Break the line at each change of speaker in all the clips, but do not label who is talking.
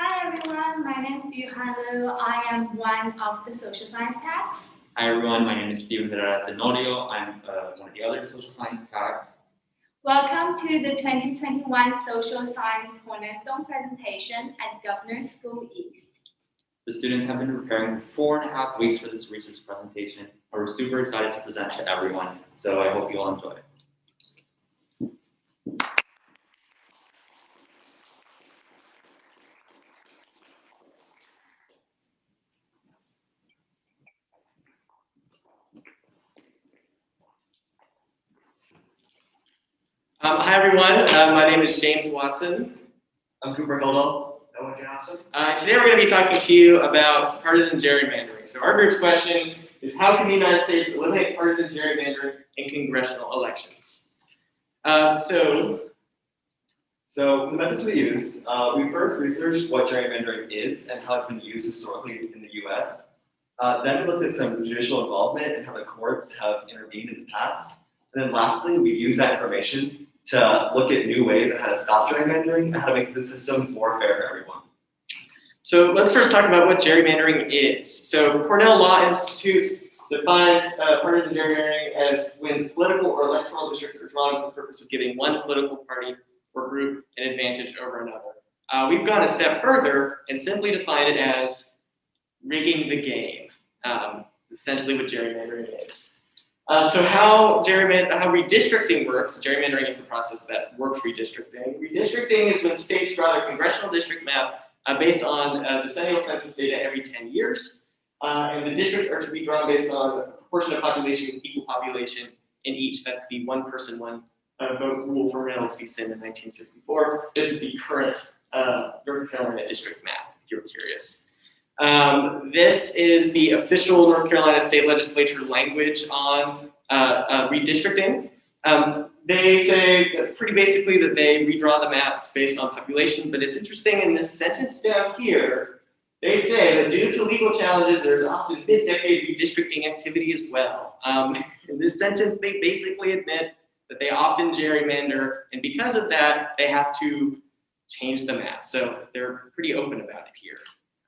Hi everyone, my name is Yuhan. I am one of the social science tags.
Hi everyone, my name is Herrera at Tenorio. I'm one of the other social science tags.
Welcome to the 2021 Social Science Cornerstone presentation at Governor's School East.
The students have been preparing for 4.5 weeks for this research presentation, and we're super excited to present to everyone, so I hope you all enjoy it.
Hi everyone, my name is James Watson.
I'm Cooper Hyldahl.
Today we're going to be talking to you about partisan gerrymandering. So our group's question is, how can the United States eliminate partisan gerrymandering in congressional elections?
So the methods we use, we first researched what gerrymandering is and how it's been used historically in the US. Then we looked at some judicial involvement and how the courts have intervened in the past. And then lastly, we used that information to look at new ways of how to stop gerrymandering and how to make the system more fair for everyone.
So let's first talk about what gerrymandering is. So Cornell Law Institute defines partisan gerrymandering as when political or electoral districts are drawn for the purpose of giving one political party or group an advantage over another. We've gone a step further and simply defined it as rigging the game, essentially what gerrymandering is. So how redistricting works, gerrymandering is the process that works redistricting. Redistricting is when states draw their congressional district map based on decennial census data every 10 years. And the districts are to be drawn based on a proportion of population with equal population in each. That's the one person, one vote rule from Reynolds v. Sim in 1964. This is the current North Carolina district map, if you're curious. This is the official North Carolina state legislature language on redistricting. They say that pretty basically that they redraw the maps based on population, but it's interesting in this sentence down here, they say that due to legal challenges, there's often mid-decade redistricting activity as well. In this sentence, they basically admit that they often gerrymander, and because of that, they have to change the map. So they're pretty open about it here.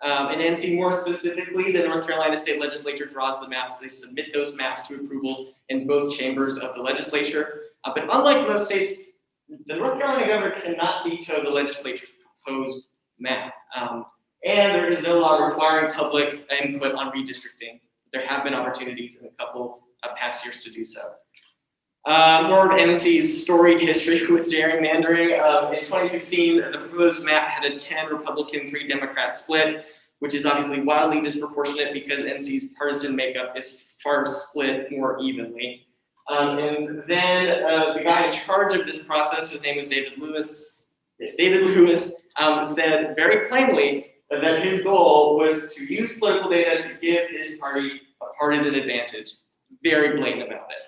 In NC, more specifically, the North Carolina State Legislature draws the maps. They submit those maps to approval in both chambers of the legislature. But unlike most states, the North Carolina governor cannot veto the legislature's proposed map. And there is no law requiring public input on redistricting. There have been opportunities in a couple of past years to do so. More of NC's storied history with gerrymandering. In 2016, the proposed map had a 10 Republican, 3 Democrat split, which is obviously wildly disproportionate because NC's partisan makeup is far split more evenly. And then the guy in charge of this process, his name was David Lewis. Yes, David Lewis said very plainly that his goal was to use political data to give his party a partisan advantage. Very blatant about it.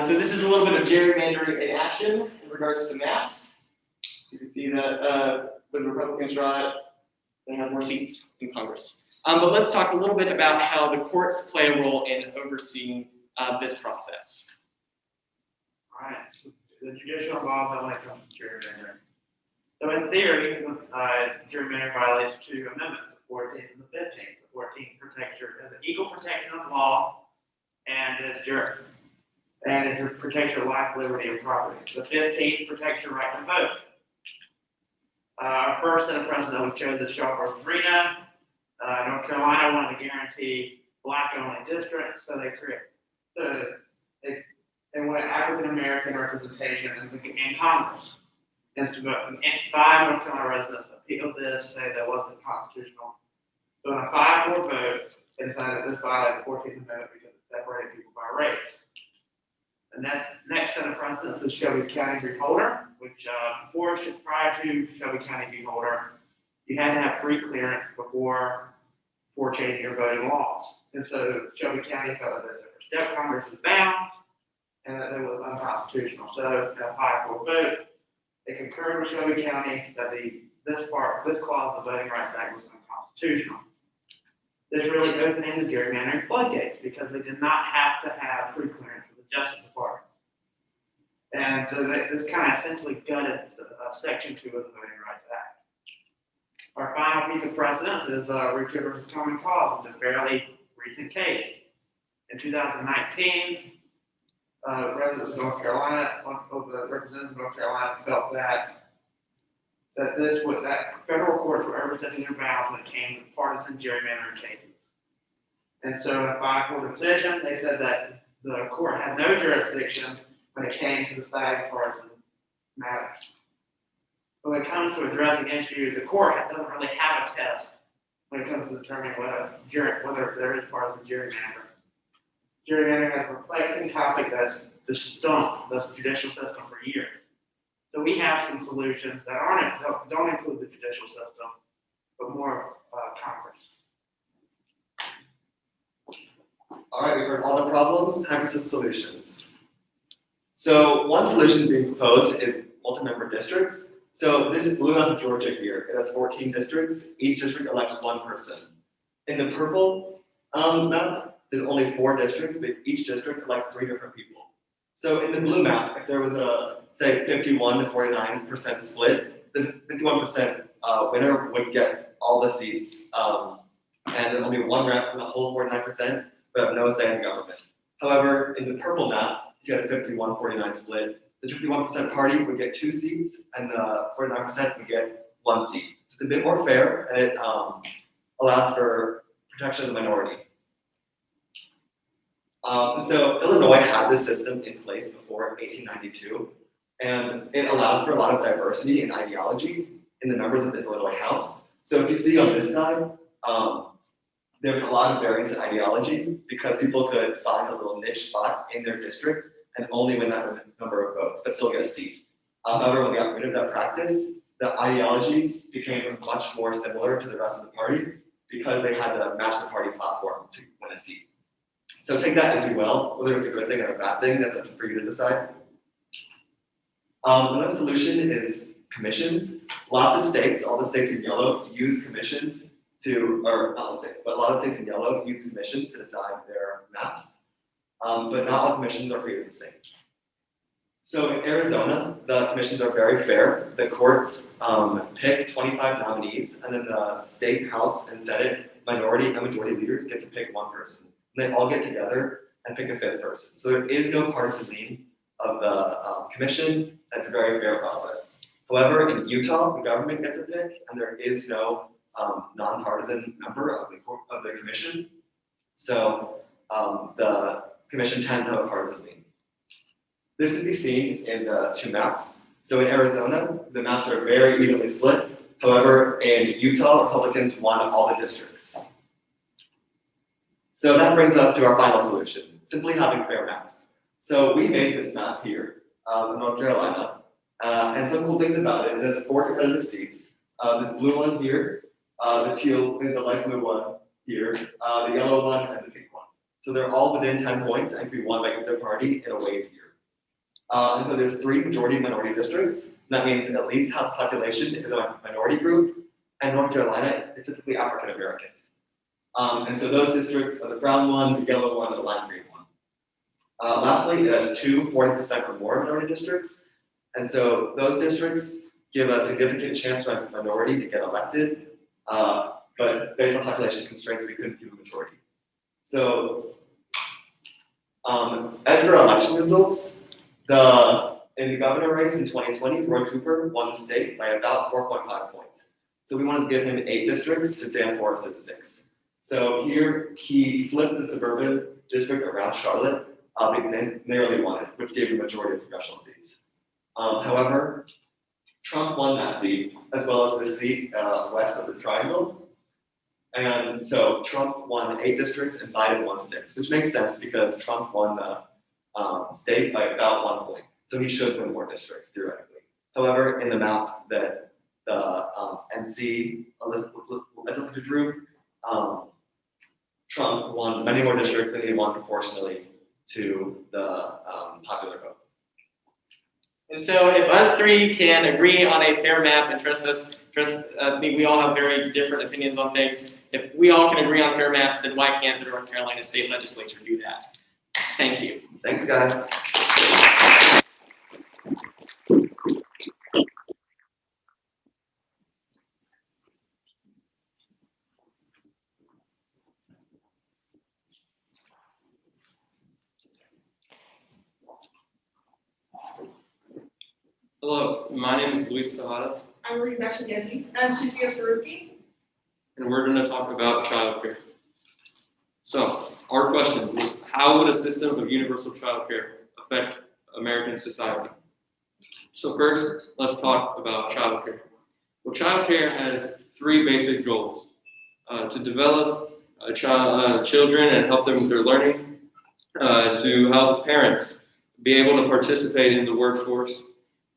So this is a little bit of gerrymandering in action in regards to maps. You can see that when Republicans draw it, they have more seats in Congress. But let's talk a little bit about how the courts play a role in overseeing this process.
All right, the judicial involvement when it comes to gerrymandering. So in theory, gerrymandering violates 2 amendments, the 14th and the 15th. The 14th protects as an equal protection of law and it protects your life, liberty, and property. The 15th protects your right to vote. Our first Senate president we chose is Shaw versus Reno. North Carolina wanted to guarantee black-only districts, so they wanted African American representation in Congress. And 5 North Carolina residents appealed this, say that wasn't constitutional. So in a 5-4 vote, they decided this violated the 14th Amendment because it separated people by race. The next set of precedents is Shelby County v. Holder, which prior to Shelby County v. Holder, you had to have pre-clearance before changing your voting laws. And so Shelby County felt that Congress was bound and that it was unconstitutional. So in a 5-4 vote, they concurred with Shelby County that this clause of the Voting Rights Act was unconstitutional. This really opened the gerrymandering floodgates because they did not have to have pre-clearance for the Justice Department. And so this kind of essentially gutted Section 2 of the Voting Rights Act. Our final piece of precedent is Richard versus Common Cause, a fairly recent case. In 2019, residents of North Carolina, one of the representatives of North Carolina felt that federal courts were overstepping their bounds when it came to partisan gerrymandering cases. And so in a 5-4 decision, they said that the court had no jurisdiction when it came to deciding partisan matters. When it comes to addressing issues, the court doesn't really have a test when it comes to determining whether there is partisan gerrymandering. Gerrymandering has a perplexing topic that's stumped the judicial system for years. So we have some solutions that don't include the judicial system, but more Congress.
All right, we've heard all the problems, time for some solutions. So one solution being proposed is multi-member districts. So this blue map of Georgia here, it has 14 districts. Each district elects one person. In the purple map, there's only 4 districts, but each district elects 3 different people. So in the blue map, if there was a, say, 51 to 49% split, the 51% winner would get all the seats, and then only one rep in the whole 49%, but have no say in the government. However, in the purple map, if you had a 51-49 split, the 51% party would get 2 seats, and the 49% would get 1 seat. So it's a bit more fair, and it allows for protection of the minority. And so Illinois had this system in place before 1892, and it allowed for a lot of diversity in ideology in the members of the Illinois House. So if you see on this side, there's a lot of variance in ideology because people could find a little niche spot in their district and only win that number of votes, but still get a seat. However, when they got rid of that practice, the ideologies became much more similar to the rest of the party because they had to match the party platform to win a seat. So take that as you will, whether it's a good thing or a bad thing, that's up for you to decide. Another solution is commissions. Lots of states, all the states in yellow, use commissions to, or not all states, but a lot of states in yellow use commissions to decide their maps. But not all commissions are created the same. So in Arizona, the commissions are very fair. The courts pick 25 nominees, and then the state, house, and senate minority and majority leaders get to pick 1 person. And they all get together and pick a 5th person. So there is no partisan lean of the commission. That's a very fair process. However, in Utah, the government gets a pick, and there is no nonpartisan member of the commission. So the commission tends to have a partisan lean. This can be seen in the 2 maps. So in Arizona, the maps are very evenly split. However, in Utah, Republicans won all the districts. So that brings us to our final solution, simply having fair maps. So we made this map here in North Carolina, and some cool things about it. It has 4 competitive seats. This blue one here, the teal, the light blue one here, the yellow one, and the pink one. So they're all within 10 points and can be won by either party in a wave here. And so there's 3 majority-minority districts. That means at least half the population is a minority group, and North Carolina is typically African Americans. And so those districts are the brown one, the yellow one, and the lime green one. Lastly, it has 2 40% or more minority districts. And so those districts give a significant chance for a minority to get elected, but based on population constraints, we couldn't do a majority. So as for election results, in the governor race in 2020, Roy Cooper won the state by about 4.5 points. So we wanted to give him 8 districts to Dan Forrest's 6. So here he flipped the suburban district around Charlotte, but then narrowly won it, which gave him a majority of congressional seats. However, Trump won that seat, as well as the seat west of the Triangle. And so Trump won 8 districts and Biden won 6, which makes sense because Trump won the state by about 1 point. So he should win more districts, theoretically. However, in the map that the NC Elizabeth drew, Trump won many more districts than he won proportionally to the popular vote.
And so if us 3 can agree on a fair map and trust me, we all have very different opinions on things. If we all can agree on fair maps, then why can't the North Carolina State Legislature do that? Thank you.
Thanks, guys.
Hello, my name is Tejada,
I'm Bashengezi. I'm Sufia Farooqi.
and we're going to talk about childcare. So, our question was, how would a system of universal childcare affect American society? So first, let's talk about childcare. Well, childcare has three basic goals: to develop children and help them with their learning, to help parents be able to participate in the workforce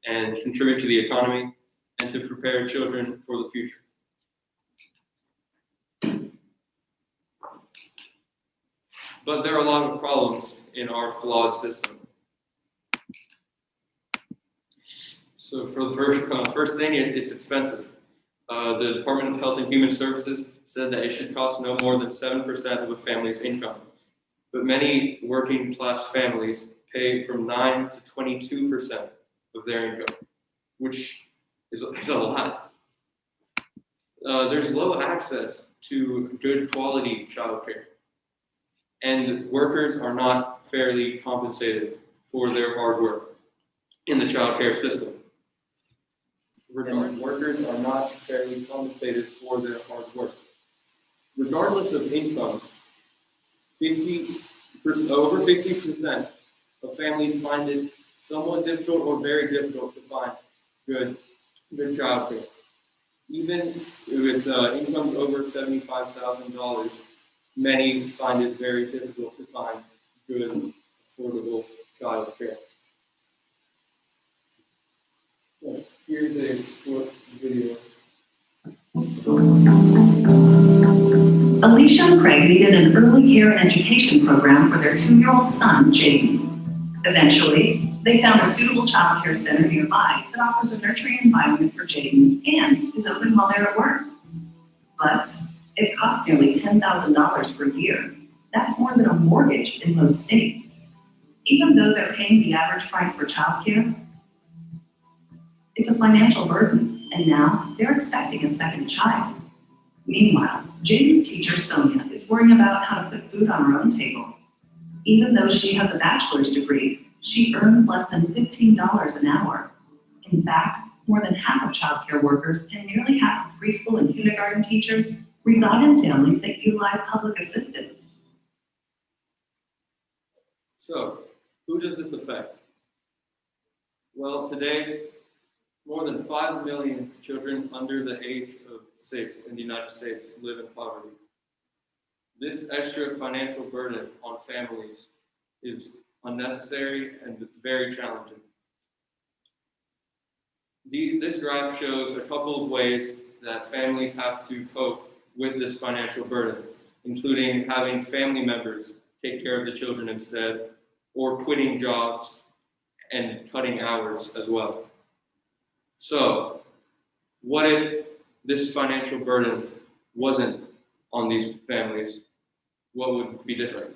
and contribute to the economy, and to prepare children for the future. But there are a lot of problems in our flawed system. So for the first thing, it's expensive. The Department of Health and Human Services said that it should cost no more than 7% of a family's income. But many working class families pay from 9 to 22% of their income, which is a lot. There's low access to good quality childcare, and workers are not fairly compensated for their hard work in the childcare system. Workers are not fairly compensated for their hard work. Regardless of income, over 50% of families find it somewhat difficult or very difficult to find good childcare. Even with incomes over $75,000, many find it very difficult to find good, affordable childcare. So here's a short video.
Alicia and Craig needed an early care and education program for their 2-year-old son, Jaden. Eventually, they found a suitable child care center nearby that offers a nurturing environment for Jaden and is open while they're at work. But it costs nearly $10,000 per year. That's more than a mortgage in most states. Even though they're paying the average price for child care, it's a financial burden, and now they're expecting a second child. Meanwhile, Jaden's teacher, Sonia, is worrying about how to put food on her own table. Even though she has a bachelor's degree, she earns less than $15 an hour. In fact, more than half of childcare workers and nearly half of preschool and kindergarten teachers reside in families that utilize public assistance.
So, who does this affect? Well, today, more than 5 million children under the age of 6 in the United States live in poverty. This extra financial burden on families is unnecessary and very challenging. This graph shows a couple of ways that families have to cope with this financial burden, including having family members take care of the children instead, or quitting jobs and cutting hours as well. So, what if this financial burden wasn't on these families? What would be different?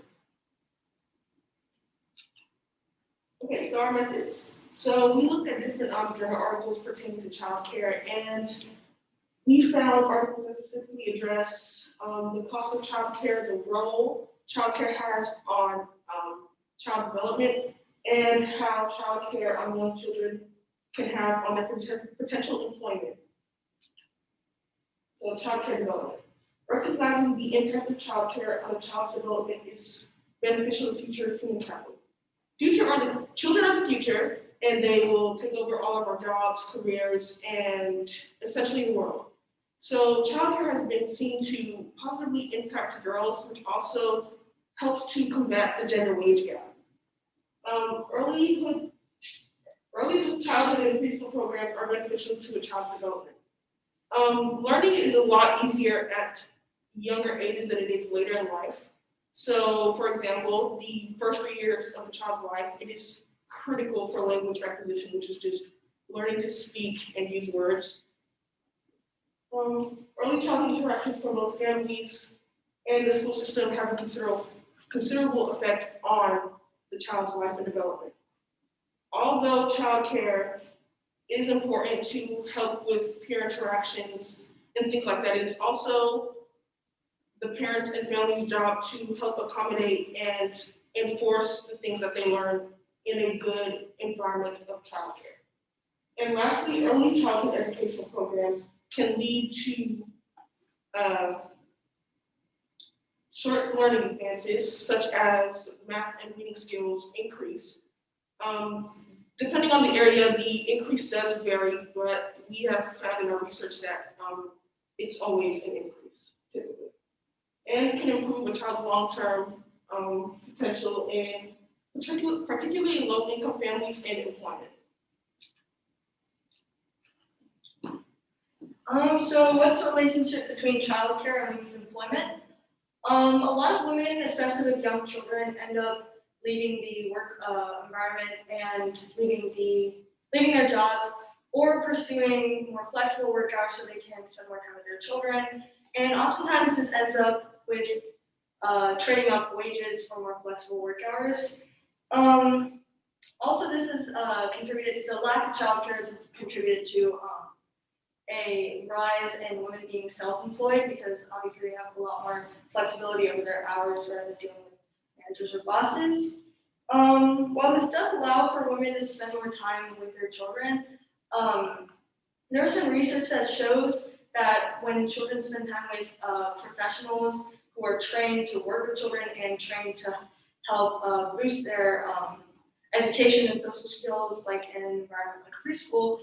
Okay, so our methods. So we looked at different journal articles pertaining to childcare, and we found articles that specifically address the cost of childcare, the role childcare has on child development, and how childcare on young children can have on their potential employment. So childcare development. Recognizing the impact of childcare on a child's development is beneficial to future human capital. Children are the future, and they will take over all of our jobs, careers, and essentially the world. So childcare has been seen to positively impact girls, which also helps to combat the gender wage gap. Early childhood and preschool programs are beneficial to a child's development. Learning is a lot easier at younger ages than it is later in life. So, for example, the first 3 years of a child's life, it is critical for language acquisition, which is just learning to speak and use words. Early childhood interactions for both families and the school system have a considerable effect on the child's life and development. Although childcare is important to help with peer interactions and things like that, it is also the parents and family's job to help accommodate and enforce the things that they learn in a good environment of childcare. And lastly, early childhood educational programs can lead to short learning advances, such as math and reading skills increase. Depending on the area, the increase does vary, but we have found in our research that it's always an increase, typically. And it can improve a child's long-term potential in particularly in low-income families and employment.
So what's the relationship between childcare and women's employment? A lot of women, especially with young children, end up leaving the work environment and leaving their jobs or pursuing more flexible work hours so they can spend more time with their children. And oftentimes this ends up with trading off wages for more flexible work hours. Also, this has contributed, the lack of childcare has contributed to a rise in women being self-employed because obviously they have a lot more flexibility over their hours rather than dealing with managers or bosses. While this does allow for women to spend more time with their children, there's been research that shows that when children spend time with professionals who are trained to work with children and trained to help boost their education and social skills, like in an environment like preschool,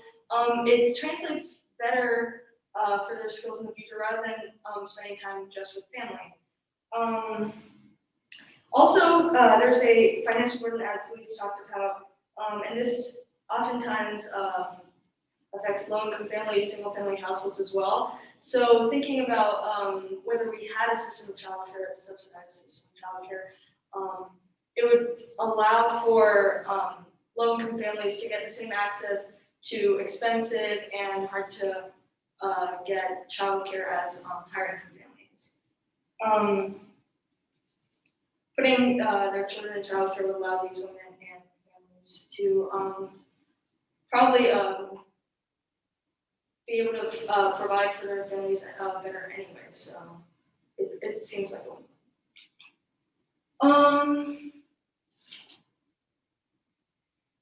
it translates better for their skills in the future rather than spending time just with family. Also, there's a financial burden, as Louise talked about, and this oftentimes affects low-income families, single-family households as well. So thinking about whether we had a system of childcare, a subsidized system of childcare, it would allow for low-income families to get the same access to expensive and hard to get childcare as higher-income families. Putting their children in childcare would allow these women and families to probably be able to provide for their families better anyway. So it seems like one.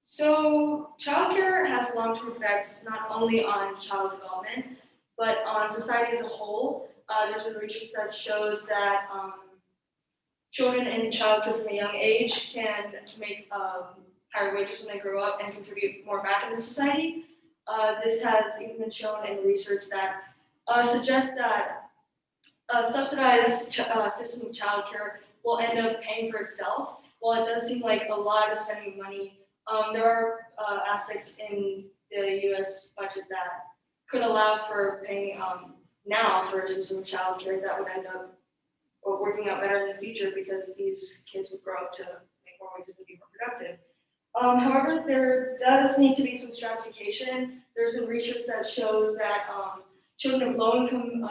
So childcare has long-term effects not only on child development, but on society as a whole. There's been research that shows that children in childcare from a young age can make higher wages when they grow up and contribute more back into society. This has even been shown in research that suggests that a subsidized system of childcare will end up paying for itself. While it does seem like a lot of spending money, there are aspects in the U.S. budget that could allow for paying now for a system of childcare that would end up working out better in the future because these kids would grow up to make more wages and be more productive. However, there does need to be some stratification. There's been research that shows that children of low-income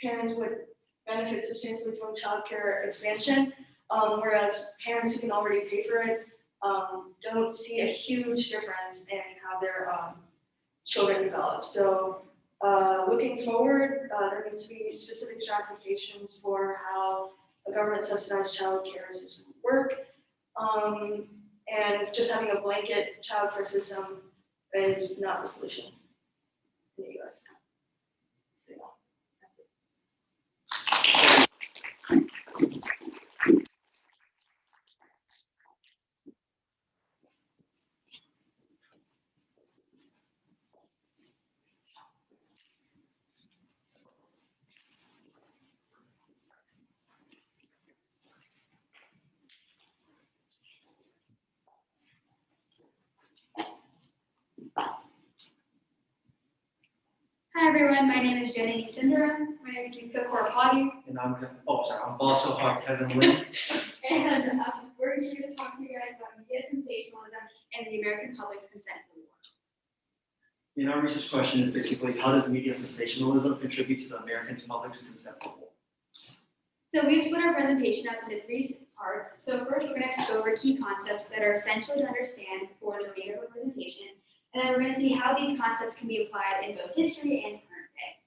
parents would benefit substantially from childcare expansion, whereas parents who can already pay for it don't see a huge difference in how their children develop. So looking forward, there needs to be specific stratifications for how a government subsidized child care system would work. And just having a blanket child care system is not the solution in the US. So, that's it.
Hi everyone, my name is Janani Sundaram. My name is Geethika Korrapati.
And I'm also Kevin Wrenn.
And we're here to talk to you guys about media sensationalism and the American public's consent for war.
And our research question is basically, how does media sensationalism contribute to the American public's consent for war?
So we've split our presentation up into 3 parts. So first we're going to go over key concepts that are essential to understand for the remainder of our presentation. And then we're going to see how these concepts can be applied in both history and current day.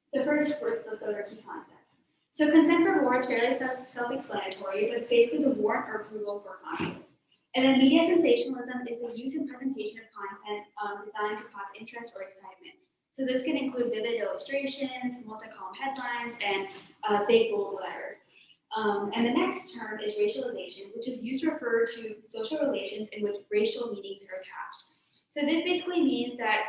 So first, let's go over key concepts. So consent for war is fairly self-explanatory, but it's basically the warrant or approval for conflict. And then media sensationalism is the use and presentation of content designed to cause interest or excitement. So this can include vivid illustrations, multi-column headlines, and big bold letters. And the next term is racialization, which is used to refer to social relations in which racial meanings are attached. So this basically means that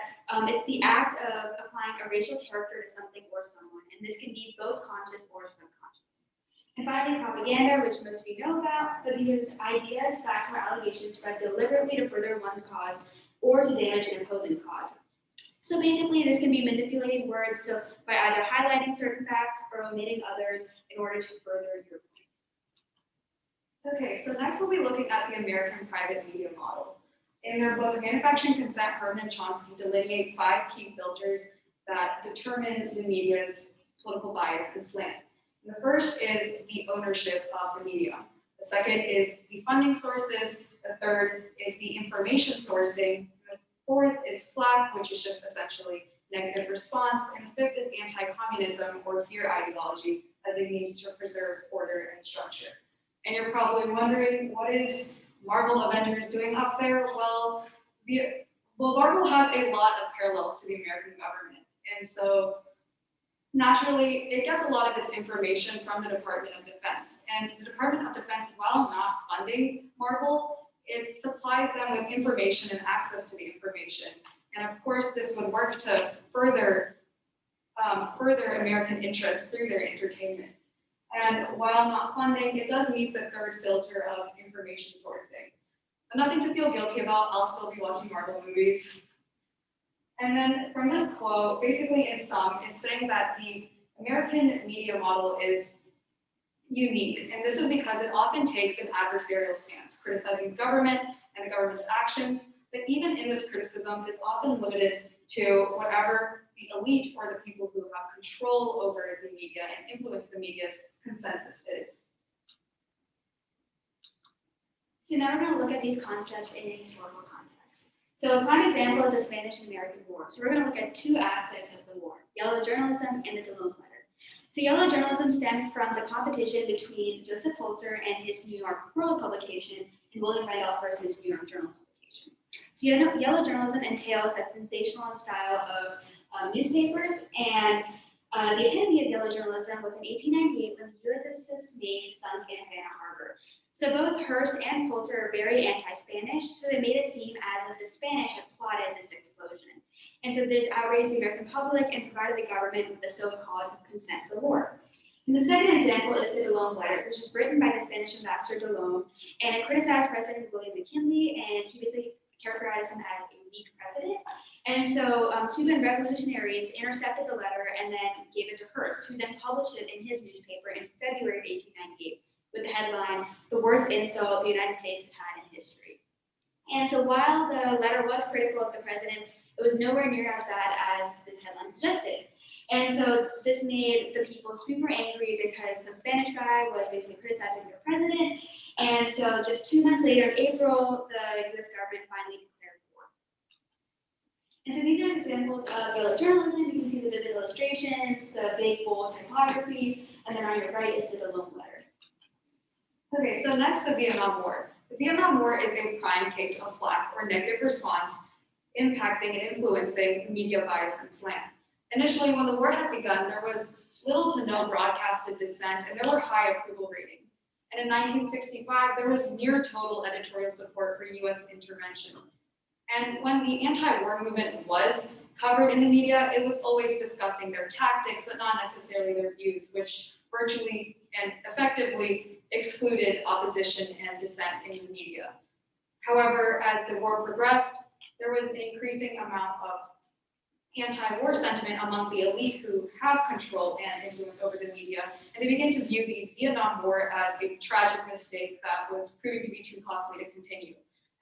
it's the act of applying a racial character to something or someone, and this can be both conscious or subconscious. And finally, propaganda, which most of you know about, but these ideas, facts, or allegations spread deliberately to further one's cause or to damage an opposing cause. So basically, this can be manipulating words, so by either highlighting certain facts or omitting others in order to further your point. Okay, so next we'll be looking at the American private media model. In their book, Manufacturing Consent, Herman and Chomsky delineate 5 key filters that determine the media's political bias and slant. And the first is the ownership of the media. The second is the funding sources. The third is the information sourcing. The fourth is flack, which is just essentially negative response. And the fifth is anti-communism or fear ideology as a means to preserve order and structure. And you're probably wondering, what is Marvel Avengers doing up there? Well, Marvel has a lot of parallels to the American government. And so naturally, it gets a lot of its information from the Department of Defense. And the Department of Defense, while not funding Marvel, it supplies them with information and access to the information. And of course, this would work to further American interests through their entertainment. And while not funding, it does meet the third filter of information sourcing. But nothing to feel guilty about, I'll still be watching Marvel movies. And then from this quote, basically in sum, it's saying that the American media model is unique. And this is because it often takes an adversarial stance, criticizing government and the government's actions. But even in this criticism, it's often limited to whatever the elite or the people who have control over the media and influence the media's consensus is. So now we're going to look at these concepts in a historical context. So a prime example is the Spanish-American War. So we're going to look at 2 aspects of the war, yellow journalism and the Delone letter. So yellow journalism stemmed from the competition between Joseph Pulitzer and his New York World publication and William Randolph versus New York Journal publication. So yellow journalism entails that sensationalist style of newspapers, and the epitome of yellow journalism was in 1898 when the USS Maine sunk in Havana Harbor. So both Hearst and Poulter are very anti-Spanish, so they made it seem as if the Spanish had plotted this explosion. And so this outraged the American public and provided the government with the so-called consent for war. And the second example is the Delone letter, which was written by the Spanish ambassador Delone, and it criticized President William McKinley, and he basically characterized him as a weak president. And so Cuban revolutionaries intercepted the letter and then gave it to Hearst, who then published it in his newspaper in February of 1898 with the headline, "The Worst Insult the United States has had in history." And so while the letter was critical of the president, it was nowhere near as bad as this headline suggested. And so this made the people super angry because some Spanish guy was basically criticizing their president. And so just 2 months later, in April, the US government finally declared war. And so these are examples of yellow journalism. You can see the vivid illustrations, the big, bold typography, and then on your right is the Delone letter. Okay, so next, the Vietnam War. The Vietnam War is a prime case of flack or negative response impacting and influencing media bias and slant. Initially, when the war had begun, there was little to no broadcasted dissent, and there were high approval ratings. And in 1965, there was near total editorial support for US intervention. And when the anti-war movement was covered in the media, it was always discussing their tactics, but not necessarily their views, which virtually and effectively excluded opposition and dissent in the media. However, as the war progressed, there was an increasing amount of anti-war sentiment among the elite who have control and influence over the media, and they begin to view the Vietnam War as a tragic mistake that was proving to be too costly to continue.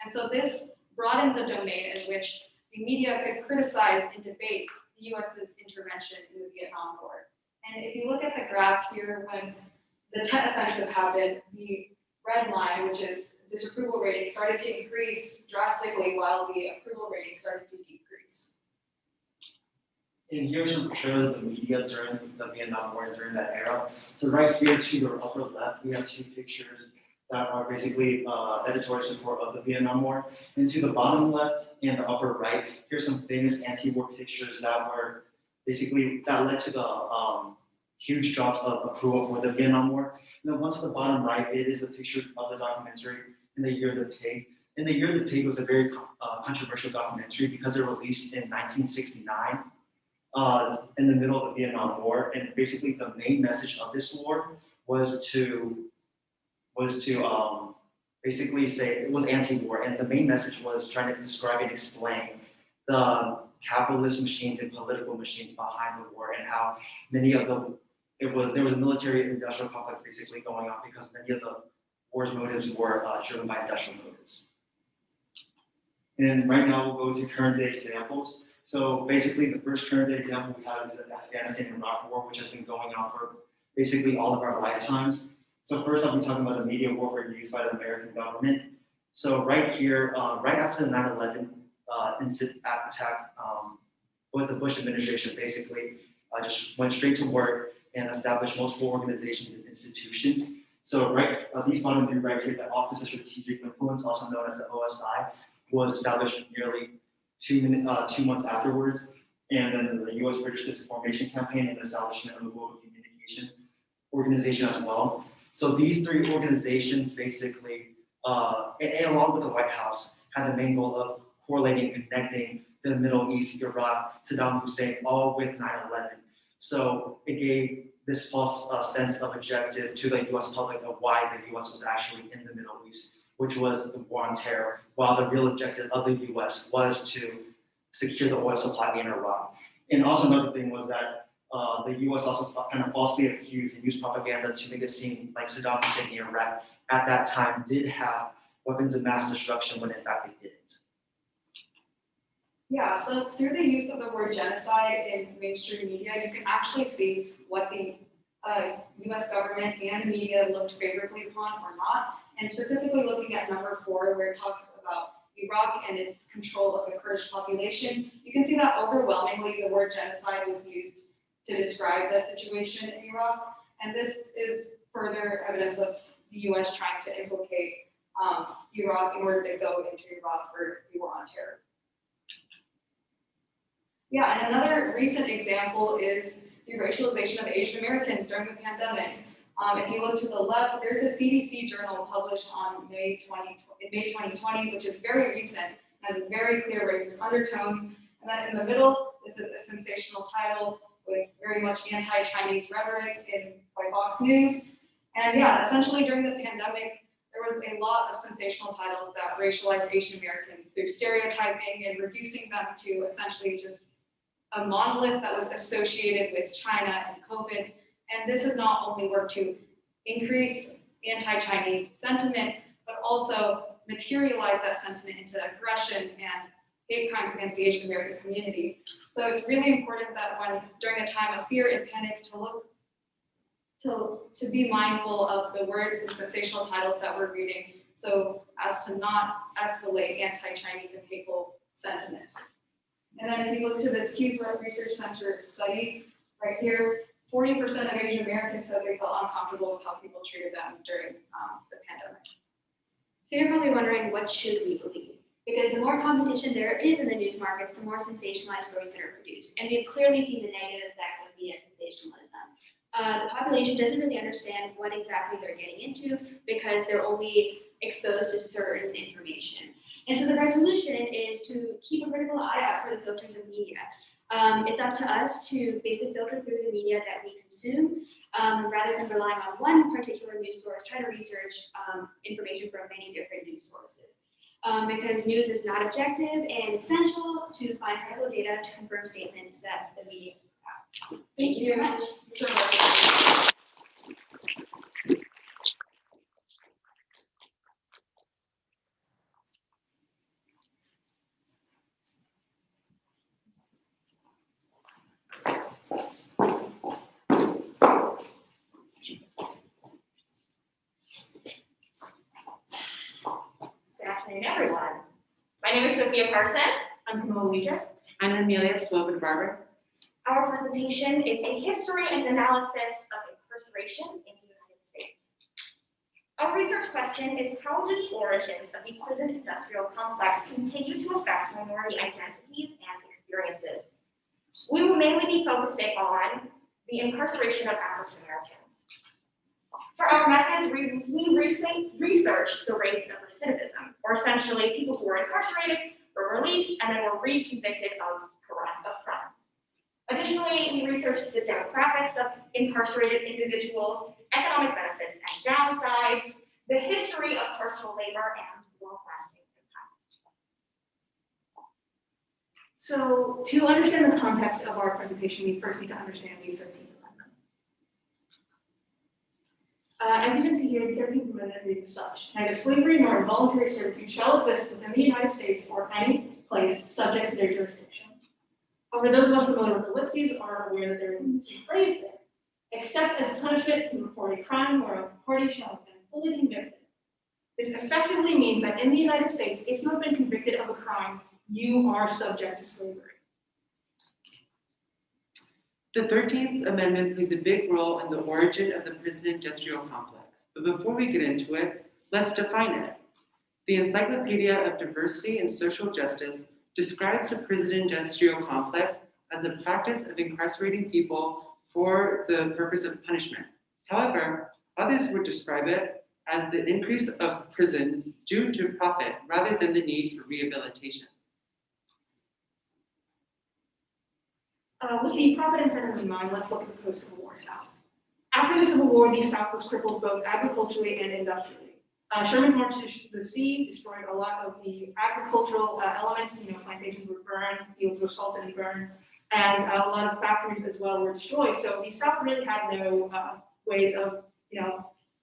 And so this broadened the domain in which the media could criticize and debate the US's intervention in the Vietnam War. And if you look at the graph here, when the Tet Offensive happened, the red line, which is disapproval rating, started to increase drastically while the approval rating started to decrease.
And here's some pictures of the media during the Vietnam War during that era. So right here to your upper left, we have 2 pictures that are basically editorial support of the Vietnam War. And to the bottom left and the upper right, here's some famous anti-war pictures that were basically, that led to the huge drops of approval for the Vietnam War. And then one to the bottom right, it is a picture of the documentary In the Year of the Pig. In the Year of the Pig was a very controversial documentary because it released in 1969 in the middle of the Vietnam War. And basically the main message of this war was to basically say it was anti-war, and the main message was trying to describe and explain the capitalist machines and political machines behind the war, and how many of there was a military industrial complex basically going on because many of the war's motives were driven by industrial motives. And right now we'll go to current day examples. So basically the first current day example we have is the Afghanistan and Iraq war, which has been going on for basically all of our lifetimes. So first I'll be talking about the media warfare used by the American government. So right here, right after the 9/11 attack, with the Bush administration basically just went straight to work and established multiple organizations and institutions. So these bottom three right here, the Office of Strategic Influence, also known as the OSI, was established nearly 2 months afterwards. And then the U.S. British Disinformation Campaign and the establishment of the Global Communication Organization as well. So these three organizations basically, and along with the White House, had the main goal of correlating and connecting the Middle East, Iraq, Saddam Hussein, all with 9/11. So it gave this false sense of objective to the U.S. public of why the U.S. was actually in the Middle East, which was the war on terror, while the real objective of the U.S. was to secure the oil supply in Iraq. And also another thing was that the U.S. also kind of falsely accused and used propaganda to make it seem like Saddam Hussein in Iraq at that time did have weapons of mass destruction when in fact they didn't.
Yeah, so through the use of the word genocide in mainstream media, you can actually see what the U.S. government and media looked favorably upon or not. And specifically looking at number 4, where it talks about Iraq and its control of the Kurdish population, you can see that overwhelmingly the word genocide was used to describe the situation in Iraq. And this is further evidence of the U.S. trying to implicate Iraq in order to go into Iraq for the war on terror. Yeah, and another recent example is the racialization of Asian Americans during the pandemic. If you look to the left, there's a CDC journal published on May 2020, which is very recent, has very clear racist undertones. And then in the middle, this is a sensational title with very much anti-Chinese rhetoric by Fox News. And yeah, essentially during the pandemic, there was a lot of sensational titles that racialized Asian Americans through stereotyping and reducing them to essentially just a monolith that was associated with China and COVID. And this has not only worked to increase anti-Chinese sentiment, but also materialize that sentiment into aggression and hate crimes against the Asian American community. So it's really important that during a time of fear and panic to be mindful of the words and sensational titles that we're reading, so as to not escalate anti-Chinese and hateful sentiment. And then if you look to this Pew Research Center study right here, 40% of Asian Americans said they felt uncomfortable with how people treated them during the pandemic.
So you're probably wondering, what should we believe? Because the more competition there is in the news markets, the more sensationalized stories that are produced. And we've clearly seen the negative effects of media sensationalism. The population doesn't really understand what exactly they're getting into because they're only exposed to certain information. And so the resolution is to keep a critical eye out for the filters of media. It's up to us to basically filter through the media that we consume, rather than relying on one particular news source, try to research information from many different news sources. Because news is not objective and essential to find credible data to confirm statements that the media put out. Thank you so much.
Good afternoon, everyone. My name is Sophia Carson. I'm from Malaysia.
I'm Amelia, Svobada-Barber.
Our presentation is a history and analysis of incarceration in the United States. Our research question is, how do the origins of the prison industrial complex continue to affect minority identities and experiences? We will mainly be focusing on the incarceration of African Americans. For our methods, we researched the rates of recidivism, or essentially people who were incarcerated, were released, and then were re-convicted of crimes. Additionally, we researched the demographics of incarcerated individuals, economic benefits and downsides, the history of carceral labor, and long-lasting impacts.
So to understand the context of our presentation, we first need to understand the 13th Amendment. As you can see here, the 13th Amendment reads as such: neither slavery nor involuntary servitude shall exist within the United States or any place subject to their jurisdiction. However, those of us familiar with ellipses are aware that there is a missing phrase there: except as punishment for a crime where a party shall have been fully convicted. This effectively means that in the United States, if you have been convicted of a crime, you are subject to slavery.
The 13th Amendment plays a big role in the origin of the prison industrial complex. But before we get into it, let's define it. The Encyclopedia of Diversity and Social Justice describes the prison industrial complex as a practice of incarcerating people for the purpose of punishment. However, others would describe it as the increase of prisons due to profit rather than the need for rehabilitation.
With the profit incentive in mind, let's look at the post-Civil War South. After the Civil War, the South was crippled both agriculturally and industrially. Sherman's march to the sea destroyed a lot of the agricultural elements. Plantations were burned, fields were salted and burned, and a lot of factories as well were destroyed. So the South really had no ways of,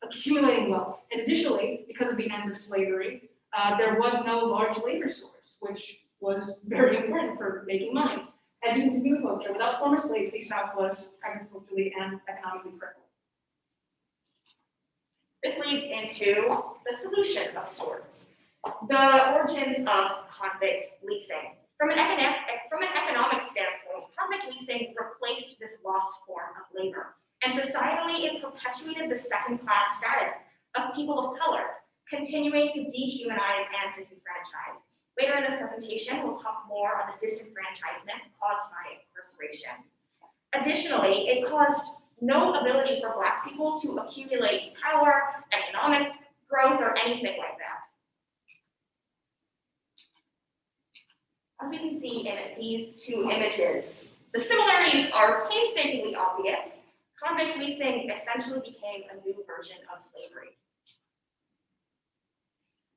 accumulating wealth. And additionally, because of the end of slavery, there was no large labor source, which was very important for making money. As you can see from the quote, without former slaves, the South was agriculturally and economically crippled.
This leads into the solution of sorts, the origins of convict leasing. From an economic standpoint, convict leasing replaced this lost form of labor, and societally it perpetuated the second-class status of people of color, continuing to dehumanize and disenfranchise. Later in this presentation, we'll talk more on the disenfranchisement caused by incarceration. Additionally, it caused no ability for Black people to accumulate power, economic growth, or anything like that. As we can see in these two images, the similarities are painstakingly obvious. Convict leasing essentially became a new version of slavery.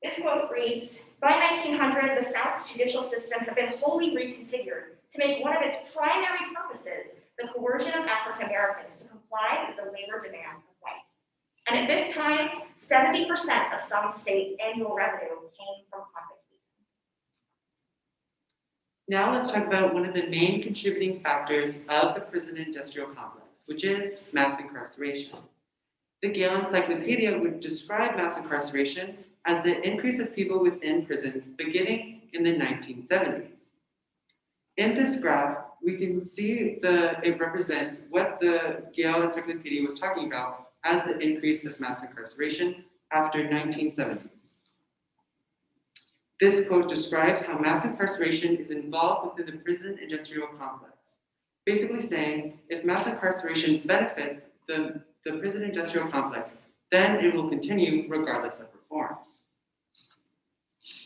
This quote reads, by 1900, the South's judicial system had been wholly reconfigured to make one of its primary purposes the coercion of African Americans to comply with the labor demands of whites. And at this time, 70% of some states' annual revenue came from convict leasing.
Now let's talk about one of the main contributing factors of the prison industrial complex, which is mass incarceration. The Gale Encyclopedia would describe mass incarceration as the increase of people within prisons beginning in the 1970s. In this graph, we can see it represents what the Gale Encyclopedia was talking about as the increase of mass incarceration after 1970s. This quote describes how mass incarceration is involved within the prison industrial complex, basically saying if mass incarceration benefits the prison industrial complex, then it will continue regardless of reforms.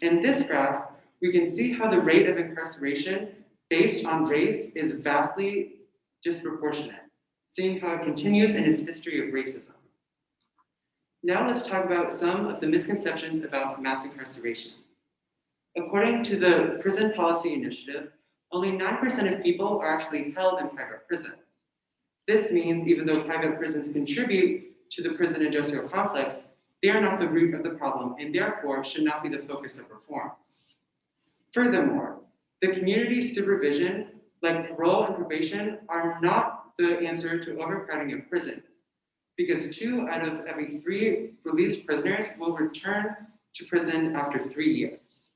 In this graph, we can see how the rate of incarceration based on race is vastly disproportionate, seeing how it continues in its history of racism. Now let's talk about some of the misconceptions about mass incarceration. According to the Prison Policy Initiative, only 9% of people are actually held in private prisons. This means even though private prisons contribute to the prison industrial complex, they are not the root of the problem and therefore should not be the focus of reforms. Furthermore, the community supervision, like parole and probation, are not the answer to overcrowding of prisons, because 2 out of every 3 released prisoners will return to prison after 3 years.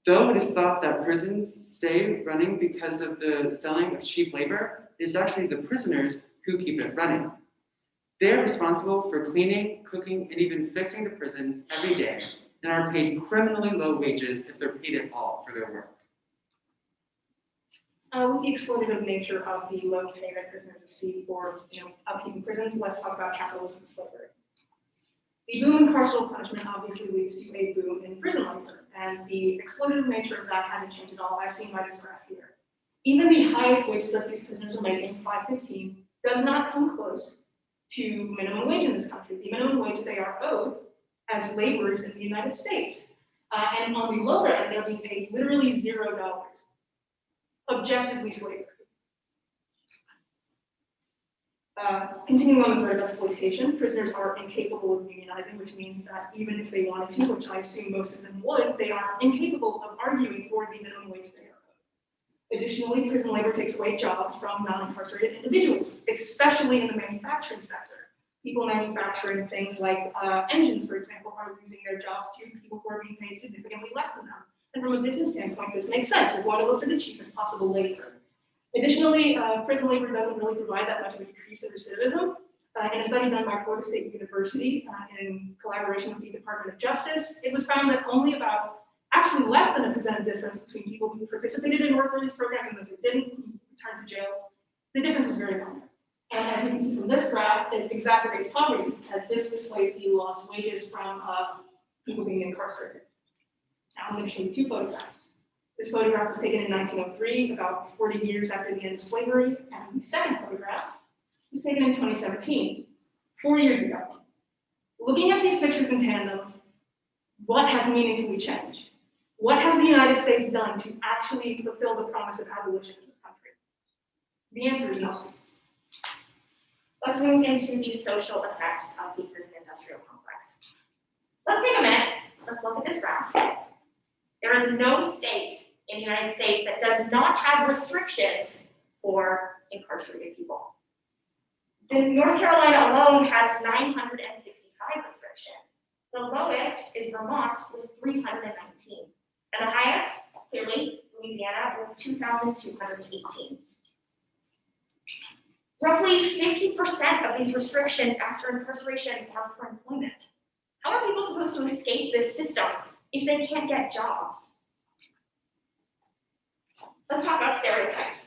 Though it is thought that prisons stay running because of the selling of cheap labor, it is actually the prisoners who keep it running. They are responsible for cleaning, cooking, and even fixing the prisons every day, and are paid criminally low wages if they're paid at all for their work.
With the exploitative nature of the low pay that prisoners receive for, upkeeping prisons, let's talk about capitalism and slavery. The boom in carceral punishment obviously leads to a boom in prison labor, and the exploitative nature of that hasn't changed at all, as seen by this graph here. Even the highest wages that these prisoners are making, $5.15, does not come close to minimum wage in this country. The minimum wage they are owed as laborers in the United States. And on the lower end, they're being paid literally $0. Objectively slavery. Continuing on the thread of exploitation, prisoners are incapable of unionizing, which means that even if they wanted to, which I assume most of them would, they are incapable of arguing for the minimum wage they are owed. Additionally, prison labor takes away jobs from non-incarcerated individuals, especially in the manufacturing sector. People manufacturing things like engines, for example, are losing their jobs to people who are being paid significantly less than them. And from a business standpoint, this makes sense. We want to look for the cheapest possible labor. Additionally, prison labor doesn't really provide that much of a decrease in recidivism. In a study done by Florida State University in collaboration with the Department of Justice, it was found that only actually less than a % difference between people who participated in work release programs and those who didn't return to jail. The difference was very minor. And as we can see from this graph, it exacerbates poverty, as this displays the lost wages from people being incarcerated. Now I'm going to show you two photographs. This photograph was taken in 1903, about 40 years after the end of slavery, and the second photograph was taken in 2017, 4 years ago. Looking at these pictures in tandem, what has meaningfully changed? What has the United States done to actually fulfill the promise of abolition in this country? The answer is nothing.
Let's move into the social effects of the prison industrial complex. Let's take a minute. Let's look at this graph. There is no state in the United States that does not have restrictions for incarcerated people. North Carolina alone has 965 restrictions. The lowest is Vermont with 319. And the highest, clearly, Louisiana with 2,218. Roughly 50% of these restrictions after incarceration are for employment. How are people supposed to escape this system if they can't get jobs? Let's talk about stereotypes.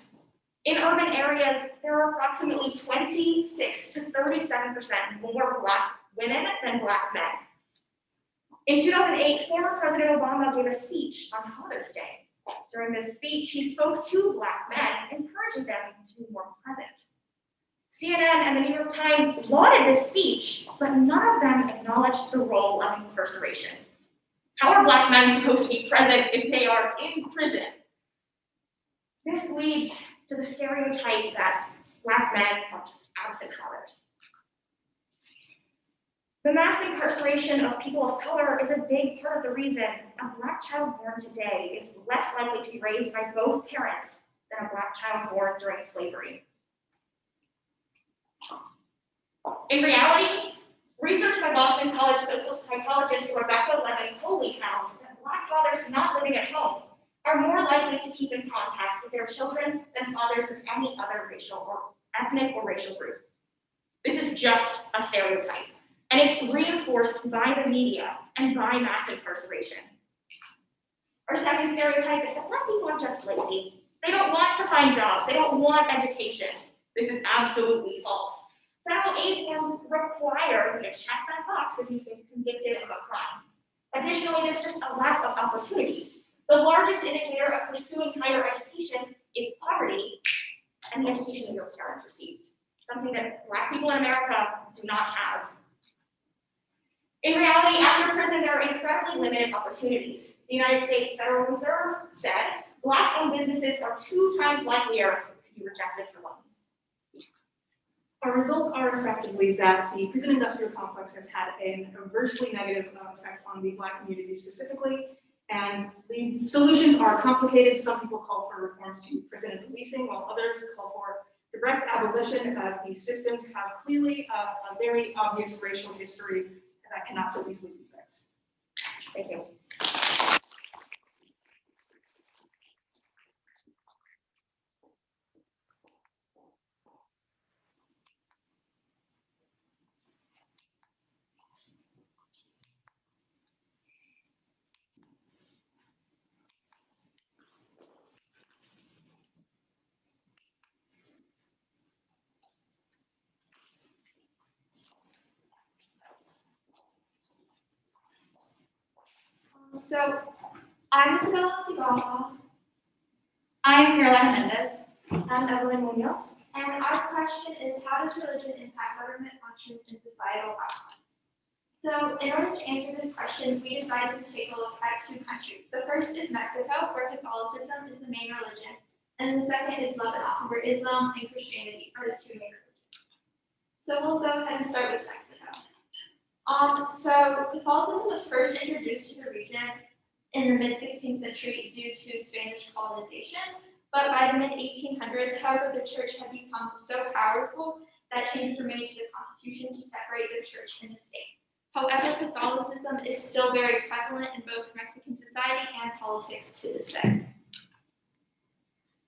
In urban areas, there are approximately 26 to 37% more Black women than Black men. In 2008, former President Obama gave a speech on Father's Day. During this speech, he spoke to Black men, encouraging them to be more present. CNN and the New York Times lauded this speech, but none of them acknowledged the role of incarceration. How are Black men supposed to be present if they are in prison? This leads to the stereotype that Black men are just absent fathers. The mass incarceration of people of color is a big part of the reason a Black child born today is less likely to be raised by both parents than a Black child born during slavery. In reality, research by Boston College social psychologist Rebecca Lemon-Coley found that Black fathers not living at home are more likely to keep in contact with their children than fathers of any other racial or ethnic or racial group. This is just a stereotype, and it's reinforced by the media and by mass incarceration. Our second stereotype is that Black people are just lazy. They don't want to find jobs. They don't want education. This is absolutely false. Federal aid forms require you to check that box if you've been convicted of a crime. Additionally, there's just a lack of opportunities. The largest indicator of pursuing higher education is poverty and the education that your parents received, something that Black people in America do not have. In reality, after prison, there are incredibly limited opportunities. The United States Federal Reserve said Black-owned businesses are 2 times likelier to be rejected for loans.
Our results are effectively that the prison industrial complex has had an adversely negative effect on the Black community specifically, and the solutions are complicated. Some people call for reforms to prison and policing, while others call for direct abolition, as these systems have clearly a very obvious racial history that cannot so easily be fixed.
Thank you.
So I'm Isabella Sibaja. I am Mendez.
I'm Evelin Munoz. And our question is, how does religion impact government functions and societal outcomes? So in order to answer this question, we decided to take a look at two countries. The first is Mexico, where Catholicism is the main religion. And the second is Lebanon, where Islam and Christianity are the two main religions. So we'll go ahead and start with Mexico. So Catholicism was first introduced to the region in the mid-16th century due to Spanish colonization. But by the mid-1800s, however, the church had become so powerful that changes were made to the Constitution to separate the church and the state. However, Catholicism is still very prevalent in both Mexican society and politics to this day.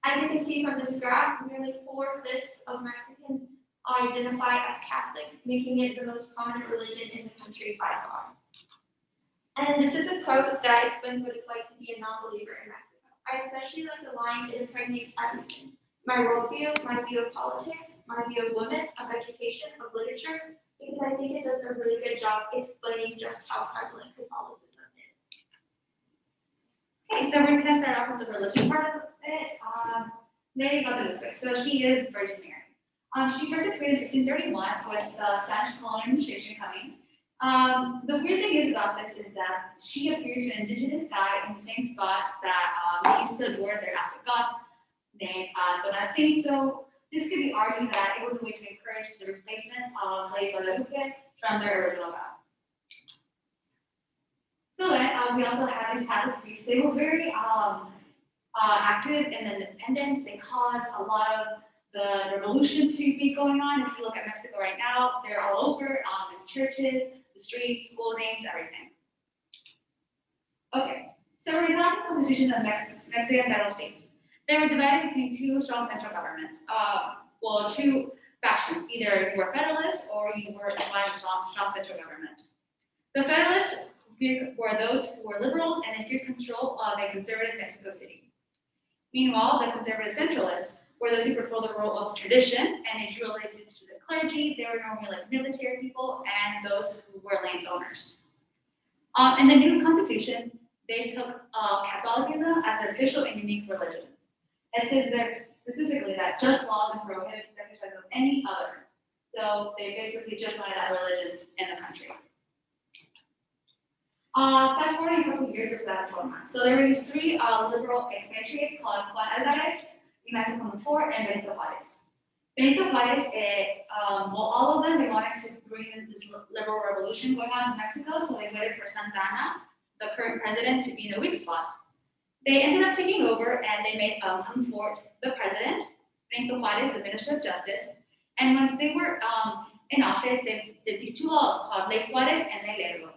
As you can see from this graph, nearly 4/5 of Mexicans identify as Catholic, making it the most prominent religion in the country by far. And this is a quote that explains what it's like to be a non-believer in Mexico. I especially like the line, "It impregnates everything. My worldview, my view of politics, my view of women, of education, of literature," because I think it does a really good job explaining just how prevalent Catholicism is.
Okay, so we're gonna start off with the religion part of it. Lega, so she is Virgin Mary. She first appeared in 1531 with the Spanish colonial administration coming. The weird thing is about this is that she appeared to an indigenous guy in the same spot that they used to adore their Aztec god named Donatien. So this could be argued that it was a way to encourage the replacement of Lady Guadalupe from their original god. So then we also have these Catholic priests. They were very active in independence. They caused a lot of the revolution to be going on. If you look at Mexico right now, they're all over in churches, the streets, school names, everything. Okay, so we're talking about the constitution of Mexican federal states. They were divided between two strong central governments. Two factions. Either you were federalist or you were a strong central government. The federalists were those who were liberals and in control of a conservative Mexico City. Meanwhile, the conservative centralists were those who preferred the role of tradition, and they drew allegiance to the clergy. They were normally like military people and those who were landowners. In the new constitution, they took Catholicism as their official and unique religion. It says there specifically that just laws and prohibit the exercise of any other. So they basically just wanted that religion in the country. Fast forwarding a couple of years after that format. So there were these three liberal expatriates called Juan Ignacio Comonfort, and Benito Juárez. Benito Juárez, all of them, they wanted to bring in this liberal revolution going on to Mexico, so they waited for Santa Anna, the current president, to be in a weak spot. They ended up taking over, and they made Comonfort the president, Benito Juárez the Minister of Justice, and once they were in office, they did these two laws called Ley Juárez and Ley Lerdo.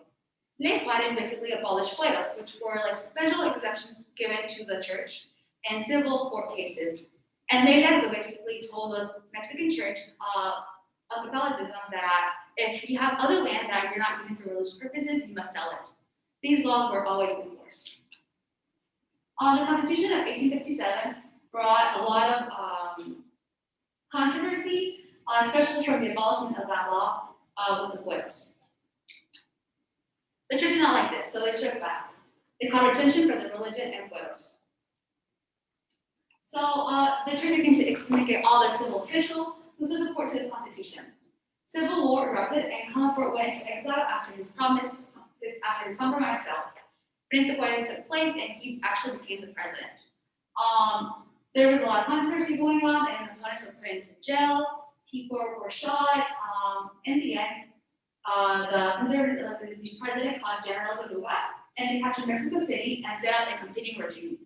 Ley Juárez basically abolished fueros, which were like special exemptions given to the church and civil court cases. And Ley Lerdo basically told the Mexican church of Catholicism that if you have other land that you're not using for religious purposes, you must sell it. These laws were always enforced. The Constitution of 1857 brought a lot of controversy, especially from the abolishment of that law with the fueros. The church did not like this, so they struck back. They called attention for the religion and fueros. So the church began to excommunicate all their civil officials who stood support to this constitution. Civil war erupted, and Comonfort went into exile after his compromise fell. Benito Juárez took place, and he actually became the president. There was a lot of controversy going on, and opponents were put into jail. People were shot. In the end, the conservatives elected this new president called General Sophia, and they captured Mexico City and set up a competing regime.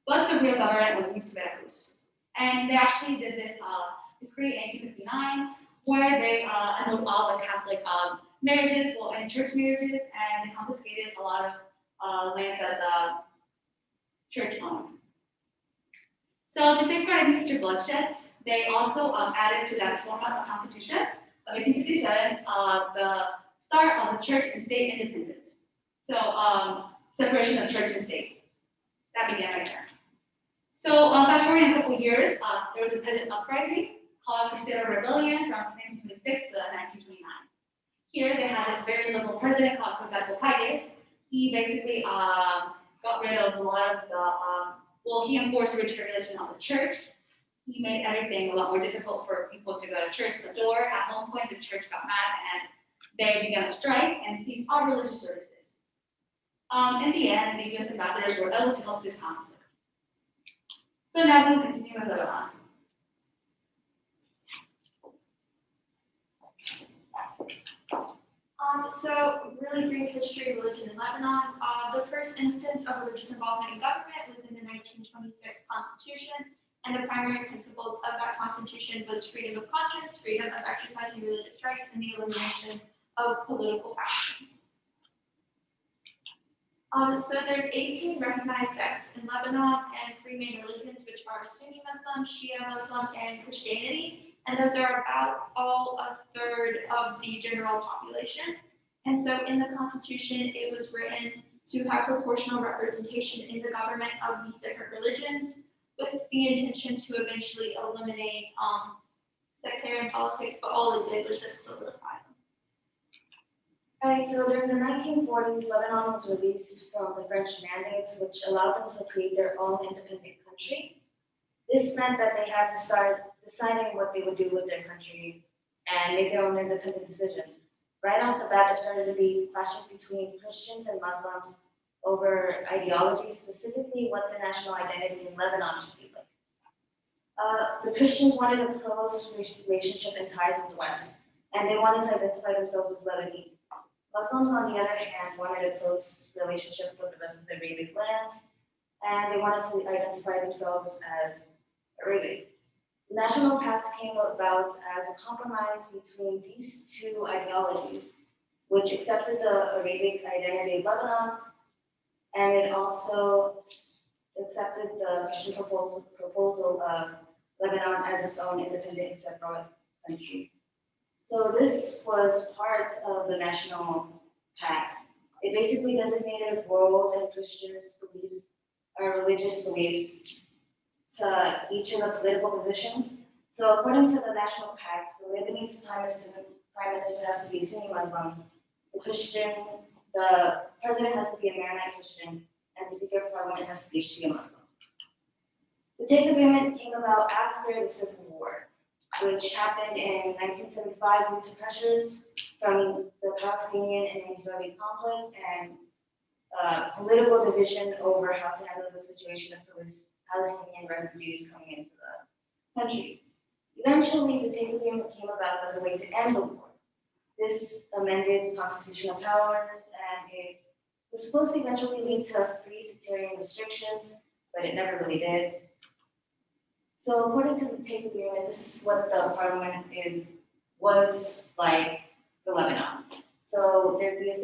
But the real government was moved to Veracruz. And they actually did this decree in 1859, where they annulled all the Catholic marriages, and church marriages, and they confiscated a lot of lands that the church owned. So to safeguard any future bloodshed, they also added to that format of the Constitution of 1857 the start of the church and state independence. So separation of church and state. That began right there. So fast forwarding a couple years, there was a peasant uprising called Cristero Rebellion from 1926 to 1929. Here they had this very liberal president called Corrapati, he basically got rid of a lot of the, he enforced religious regulation on the church. He made everything a lot more difficult for people to go to church. The door, at one point, the church got mad and they began a strike and ceased all religious services. In the end, the U.S. ambassadors were able to help this conflict. So now we'll continue with Lebanon. So really brief history of religion in Lebanon. The first instance of religious involvement in government was in the 1926 Constitution, and the primary principles of that Constitution was freedom of conscience, freedom of exercising religious rights, and the elimination of political factions. So there's 18 recognized sects in Lebanon and 3 main religions, which are Sunni Muslim, Shia Muslim, and Christianity. And those are about all a third of the general population. And so in the Constitution, it was written to have proportional representation in the government of these different religions, with the intention to eventually eliminate sectarian politics, but all it did was just solidify them.
Alright, so during the 1940s, Lebanon was released from the French mandates, which allowed them to create their own independent country. This meant that they had to start deciding what they would do with their country and make their own independent decisions. Right off the bat, there started to be clashes between Christians and Muslims over ideology, specifically what the national identity in Lebanon should be like. The Christians wanted a close relationship and ties with the West, and they wanted to identify themselves as Lebanese. Muslims, on the other hand, wanted a close relationship with the rest of the Arabic lands, and they wanted to identify themselves as Arabic. The National Pact came about as a compromise between these two ideologies, which accepted the Arabic identity of Lebanon, and it also accepted the Christian proposal of Lebanon as its own independent and separate country. So this was part of the National Pact. It basically designated roles and Christians' beliefs or religious beliefs to each of the political positions. So according to the National Pact, the Lebanese prime minister has to be Sunni Muslim, the president has to be a Maronite Christian, and the Speaker of Parliament has to be Shia Muslim. The Tate Agreement came about after the Civil War, which happened in 1975 due to pressures from the Palestinian and Israeli conflict and political division over how to handle the situation of Palestinian refugees coming into the country. Eventually, the Tate Agreement came about as a way to end the war. This amended constitutional powers, and it was supposed to eventually lead to free sectarian restrictions, but it never really did. So according to the Tate Agreement, this is what the parliament was like the Lebanon. So there'd be a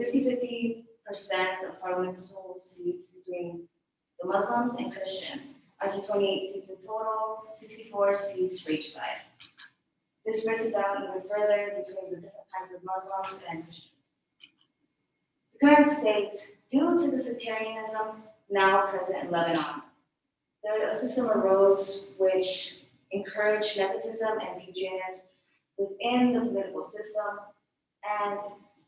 50-50% of parliamentary seats between the Muslims and Christians. 128 seats in total, 64 seats for each side. This breaks it down even further between the different kinds of Muslims and Christians. The current state, due to the sectarianism now present in Lebanon, a system arose which encouraged nepotism and patriotism within the political system, and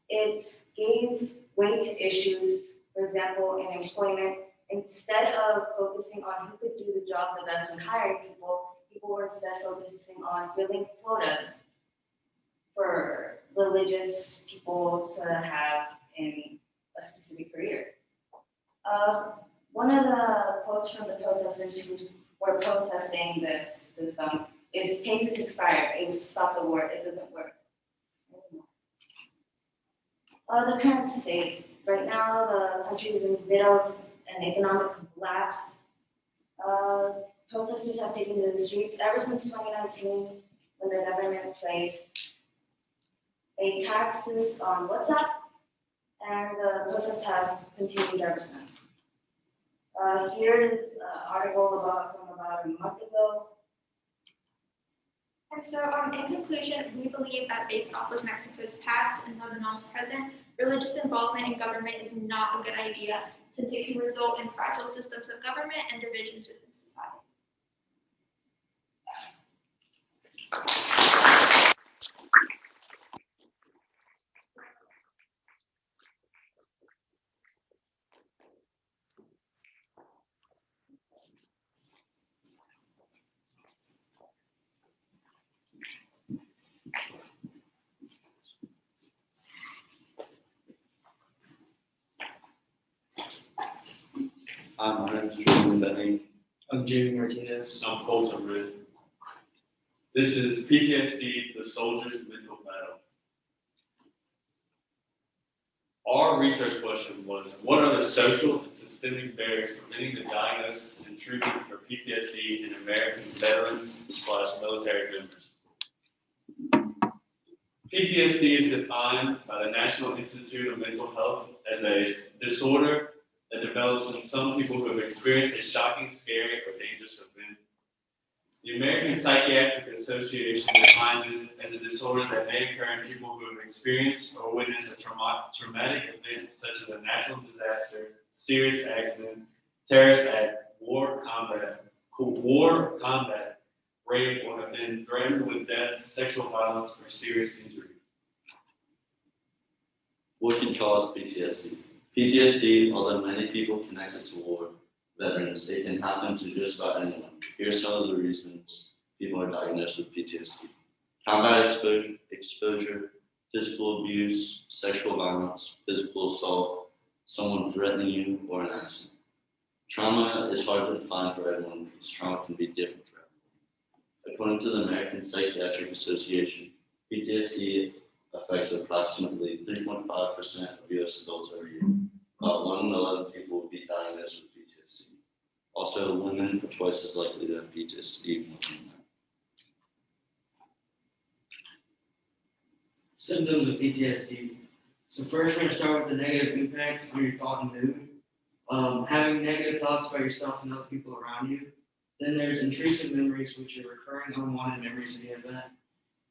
it gave weight to issues, for example, in employment. Instead of focusing on who could do the job the best when hiring people, people were instead focusing on filling quotas for religious people to have in a specific career. One of the quotes from the protesters who were protesting this system is, "Tape is expired. It was to stop the war. It doesn't work." The current state. Right now, the country is in the middle of an economic collapse. Protesters have taken to the streets ever since 2019, when the government placed a taxes on WhatsApp, and the protests have continued ever since. Here is an article from about a month ago.
And so, in conclusion, we believe that based off of Mexico's past and Lebanon's present, religious involvement in government is not a good idea, since it can result in fragile systems of government and divisions within society.
My name is Julian Bennick.
I'm Jamie Martinez.
I'm Colton Wrenn. This is PTSD, the soldier's mental battle. Our research question was, what are the social and systemic barriers preventing the diagnosis and treatment for PTSD in American veterans/military members? PTSD is defined by the National Institute of Mental Health as a disorder that develops in some people who have experienced a shocking, scary, or dangerous event. The American Psychiatric Association defines it as a disorder that may occur in people who have experienced or witnessed a traumatic event such as a natural disaster, serious accident, terrorist act, war, combat, rape, or have been threatened with death, sexual violence, or serious injury.
What can cause PTSD? PTSD, although many people connect it to war veterans, it can happen to just about anyone. Here are some of the reasons people are diagnosed with PTSD. Combat exposure, physical abuse, sexual violence, physical assault, someone threatening you, or an accident. Trauma is hard to define for everyone because trauma can be different for everyone. According to the American Psychiatric Association, PTSD affects approximately 3.5% of U.S. adults every year. About 1 in 11 people will be diagnosed with PTSD. Also, women are twice as likely to have PTSD more than men.
Symptoms of PTSD. So first, we're going to start with the negative impacts on your thought and mood. Having negative thoughts about yourself and other people around you. Then there's intrusive memories, which are recurring unwanted memories of the event.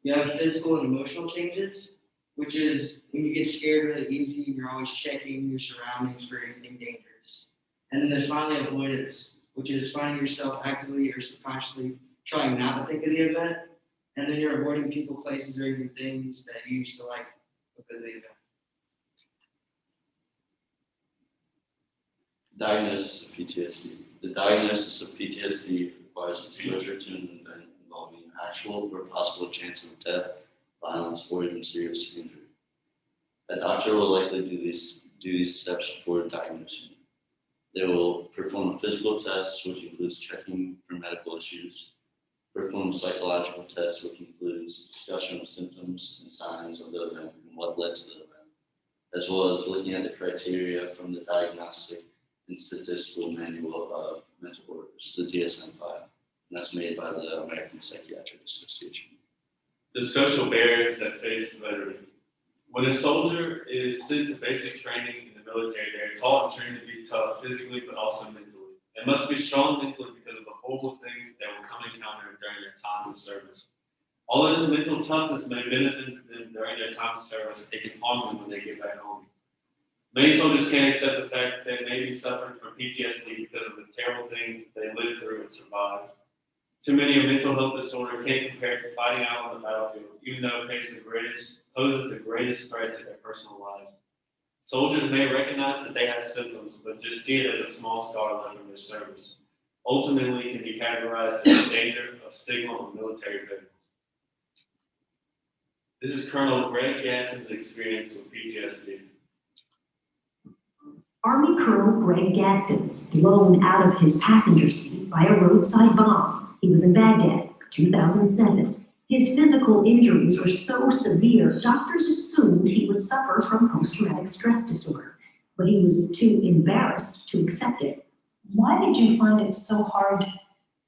You have physical and emotional changes, which is when you get scared really easy and you're always checking your surroundings for anything dangerous. And then there's finally avoidance, which is finding yourself actively or subconsciously trying not to think of the event. And then you're avoiding people, places, or even things that you used to like because of the event.
Diagnosis of PTSD. The diagnosis of PTSD requires exposure to an event involving actual or possible chance of death, violence, or even serious injury. A doctor will likely do these steps before diagnosing. They will perform a physical test, which includes checking for medical issues, perform a psychological test, which includes discussion of symptoms and signs of the event and what led to the event, as well as looking at the criteria from the Diagnostic and Statistical Manual of Mental Disorders, the DSM-5, and that's made by the American Psychiatric Association.
The social barriers that face the veteran. When a soldier is sent to basic training in the military, they are taught and trained to be tough physically, but also mentally. They must be strong mentally because of the horrible things they will come encounter during their time of service. Although this mental toughness may benefit them during their time of service, it can harm them when they get back home. Many soldiers can't accept the fact that they may be suffering from PTSD because of the terrible things they lived through and survived. Too many a mental health disorder can't compare to fighting out on the battlefield, even though it poses the greatest threat to their personal lives. Soldiers may recognize that they have symptoms, but just see it as a small scar left from their service. Ultimately, it can be categorized as a danger of stigma on military veterans. This is Colonel Greg Gadsden's experience with PTSD.
Army Colonel Greg Gadsden was blown out of his passenger seat by a roadside bomb. He was in Baghdad for 2007. His physical injuries were so severe, doctors assumed he would suffer from post-traumatic stress disorder, but he was too embarrassed to accept it.
Why did you find it so hard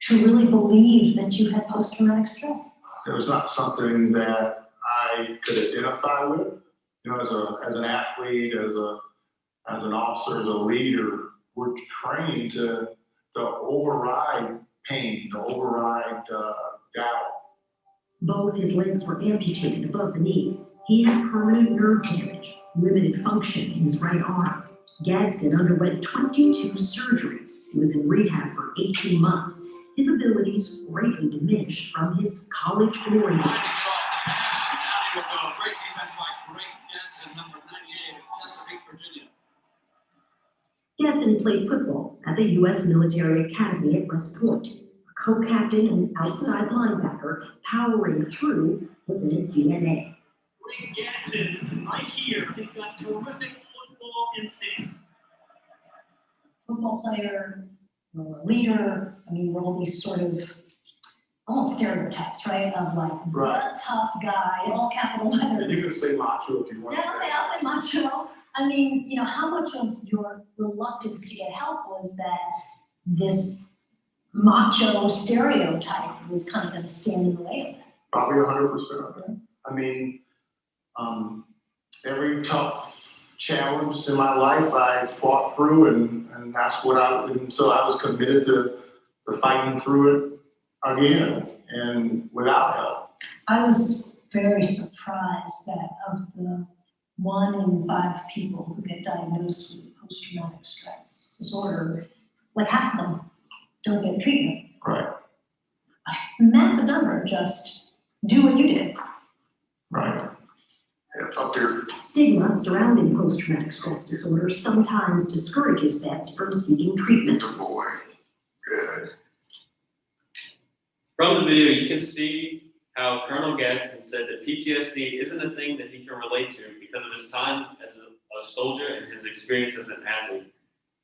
to really believe that you had post-traumatic stress?
It was not something that I could identify with. You know, as an athlete, as an officer, as a leader, we're trained to override pain, to override doubt.
Both his legs were amputated above the knee. He had permanent nerve damage, limited function in his right arm. Gadsden underwent 22 surgeries. He was in rehab for 18 months. His abilities greatly diminished from his college glory days. Gadsden played football at the U.S. Military Academy at West Point. A co-captain and outside linebacker, powering through was in his DNA.
Greg Gadsden, right here, has got terrific football instincts.
Football player or a leader. I mean, we're all these sort of almost stereotypes, right? Of like
Right.
the tough guy, all capital letters.
And you can say macho if you want.
Yeah, okay, I'll say macho. I mean, you know, how much of your reluctance to get help was that this macho stereotype was kind of going to stand in the way of that?
Probably 100%. I mean, every tough challenge in my life I fought through, and that's what and so I was committed to fighting through it again and without help.
I was very surprised that of the 1 in 5 people who get diagnosed with post-traumatic stress disorder, like half of them don't get treatment.
Right.
A massive number just do what you did.
Right. Yeah, up there.
Stigma surrounding post-traumatic stress disorder sometimes discourages vets from seeking treatment.
Good boy. Good.
From the video, you can see how Colonel Gadsden said that PTSD isn't a thing that he can relate to because of his time as a soldier and his experience as an athlete.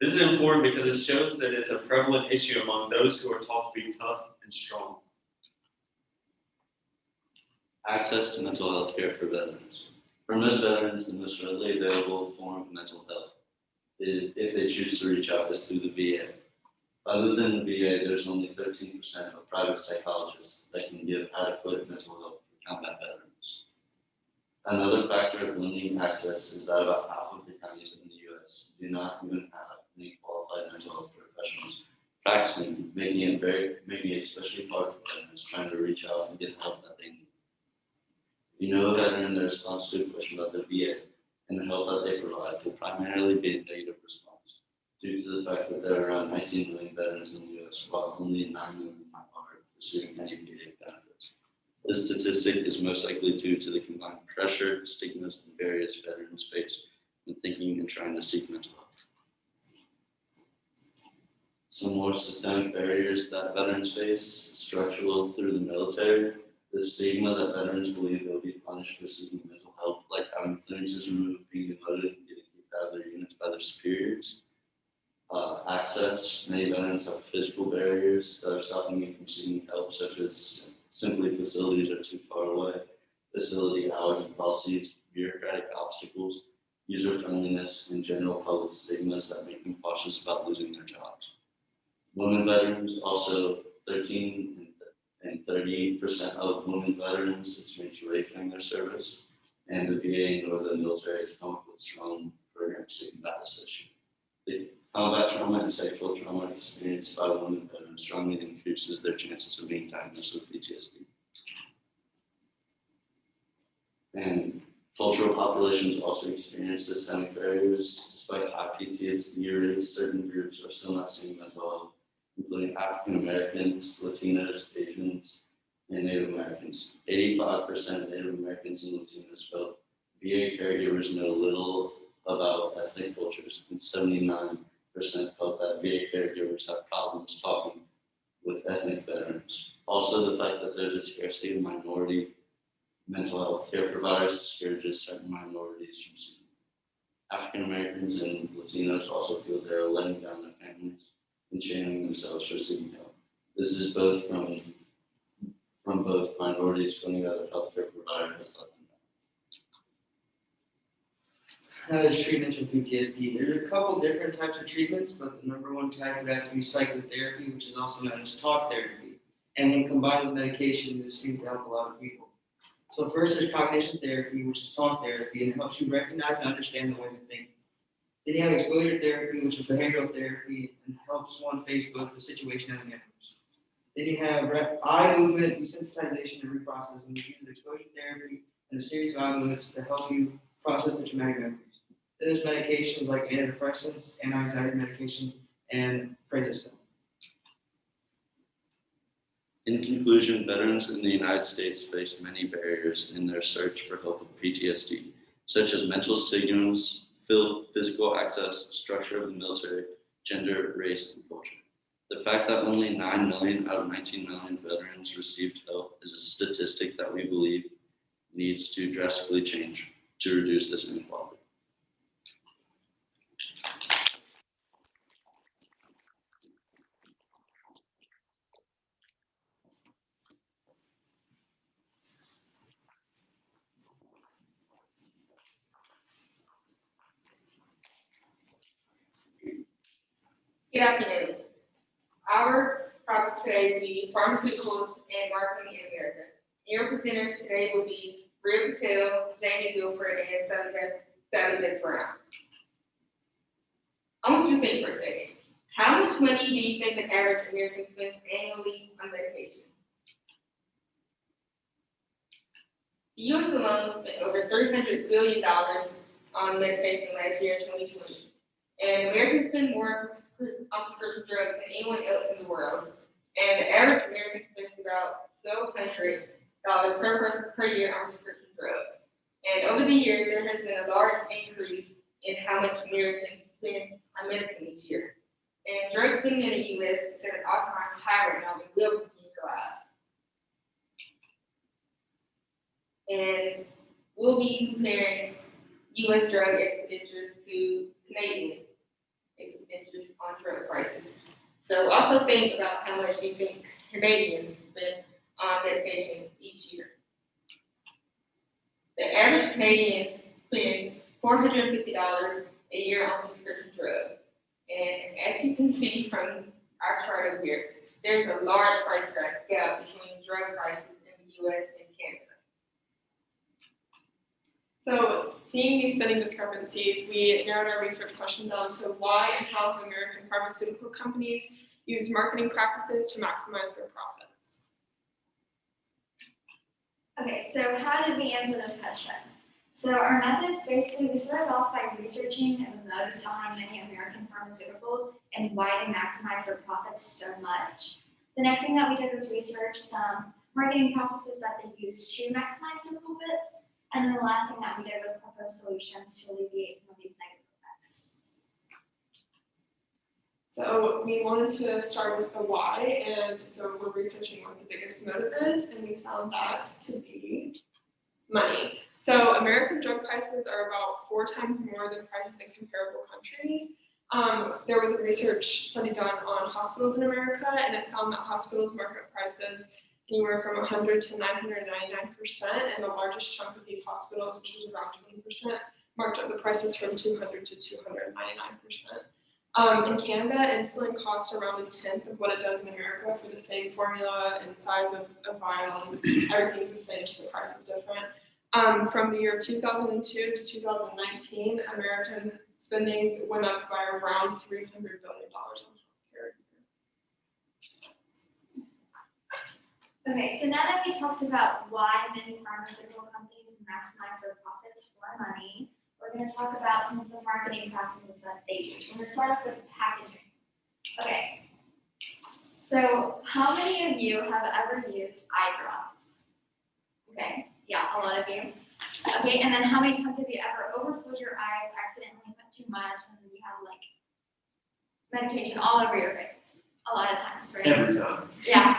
This is important because it shows that it's a prevalent issue among those who are taught to be tough and strong.
Access to mental health care for veterans. For most veterans, the most readily available form of mental health, if they choose to reach out, is through the VA. Other than the VA, there's only 13% of private psychologists that can give adequate mental health for combat veterans. Another factor of limiting access is that about half of the counties in the U.S. do not even have any qualified mental health professionals practicing, making it especially hard for veterans trying to reach out and get help that they need. You know, a veteran in their response to a question about the VA and the help that they provide will primarily be a negative response, due to the fact that there are around 19 million veterans in the U.S., while only 9 million are receiving any VA benefits. This statistic is most likely due to the combined pressure, stigmas, and barriers veterans face when thinking and trying to seek mental health. Some more systemic barriers that veterans face, structural through the military, the stigma that veterans believe they'll be punished for seeking mental health, like having clearances removed, being demoted, and getting kicked out of their units by their superiors. Access, many veterans have physical barriers that are stopping you from seeking help, such as simply facilities are too far away, facility hours and policies, bureaucratic obstacles, user friendliness, and general public stigmas that make them cautious about losing their jobs. Women veterans, also 13 and 38% of women veterans experience rape during their service, and the VA nor the military has come up with strong programs to combat this issue. The combat trauma and sexual trauma experienced by women veterans strongly increases their chances of being diagnosed with PTSD. And cultural populations also experience systemic barriers. Despite high PTSD rates, certain groups are still not seeing mental health, including African Americans, Latinos, Asians, and Native Americans. 85% of Native Americans and Latinos felt VA caregivers know little about ethnic cultures, and 79% felt that VA caregivers have problems talking with ethnic veterans. Also, the fact that there's a scarcity of minority mental health care providers discourages certain minorities from seeking. African Americans and Latinos also feel they are letting down their families and shaming themselves for seeking help. This is both from both minorities feeling that their healthcare provider has let them down.
Now there's treatments for PTSD. There's a couple different types of treatments, but the number one type would have to be psychotherapy, which is also known as talk therapy. And when combined with medication, this seems to help a lot of people. So first there's cognition therapy, which is talk therapy, and it helps you recognize and understand the ways of thinking. Then you have exposure therapy, which is behavioral therapy, and helps one face both the situation and the memories. Then you have eye movement, desensitization, and reprocessing, which uses exposure therapy and a series of eye movements to help you process the traumatic memories. Then there's medications like antidepressants, anti-anxiety medication, and prednisone.
In conclusion, veterans in the United States face many barriers in their search for help with PTSD, such as mental stigmas, physical access, structure of the military, gender, race, and culture. The fact that only 9 million out of 19 million veterans received help is a statistic that we believe needs to drastically change to reduce this inequality.
Good afternoon. Our topic today will be pharmaceuticals and marketing in America. Your presenters today will be Patel, Jamie Guilford, and Sally Brown. I want you to think for a second. How much money do you think an average American spends annually on medication? The U.S. alone spent over $300 billion on medication last year in 2020. And Americans spend more on prescription drugs than anyone else in the world. And the average American spends about $1,200 per person per year on prescription drugs. And over the years, there has been a large increase in how much Americans spend on medicine each year. And drug spending in the U.S. is at an all-time high right now and will continue to rise. And we'll be comparing U.S. drug expenditures to Canadian expenditures on drug prices. So also think about how much you think Canadians spend on medication each year. The average Canadian spends $450 a year on prescription drugs. And as you can see from our chart over here, there's a large price gap between drug prices in the U.S. and Canada.
So, seeing these spending discrepancies, we narrowed our research question down to why and how American pharmaceutical companies use marketing practices to maximize their profits.
Okay, so how did we answer this question? So our methods, basically, we started off by researching the motives behind many American pharmaceuticals and why they maximize their profits so much. The next thing that we did was research some marketing practices that they use to maximize their profits. And then the last thing that we did was propose solutions to alleviate some of these negative effects.
So we wanted to start with the why, and so we're researching what the biggest motive is, and we found that to be money. So American drug prices are about 4 times more than prices in comparable countries. There was a research study done on hospitals in America, and it found that hospitals market prices anywhere from 100 to 999%, and the largest chunk of these hospitals, which was around 20%, marked up the prices from 200 to 299%. In Canada, insulin costs around 1/10 of what it does in America for the same formula and size of vial, and everything's the same, just the price is different. From the year 2002 to 2019, American spendings went up by around $300 billion on healthcare.
Okay, so now that we talked about why many pharmaceutical companies maximize their profits for money, we're going to talk about some of the marketing practices that they use. We're going to start off with packaging. Okay, so how many of you have ever used eye drops? Okay, yeah, a lot of you. Okay, and then how many times have you ever overfilled your eyes, accidentally put too much, and then you have like medication all over your face? A lot of times, right?
Every time.
Yeah.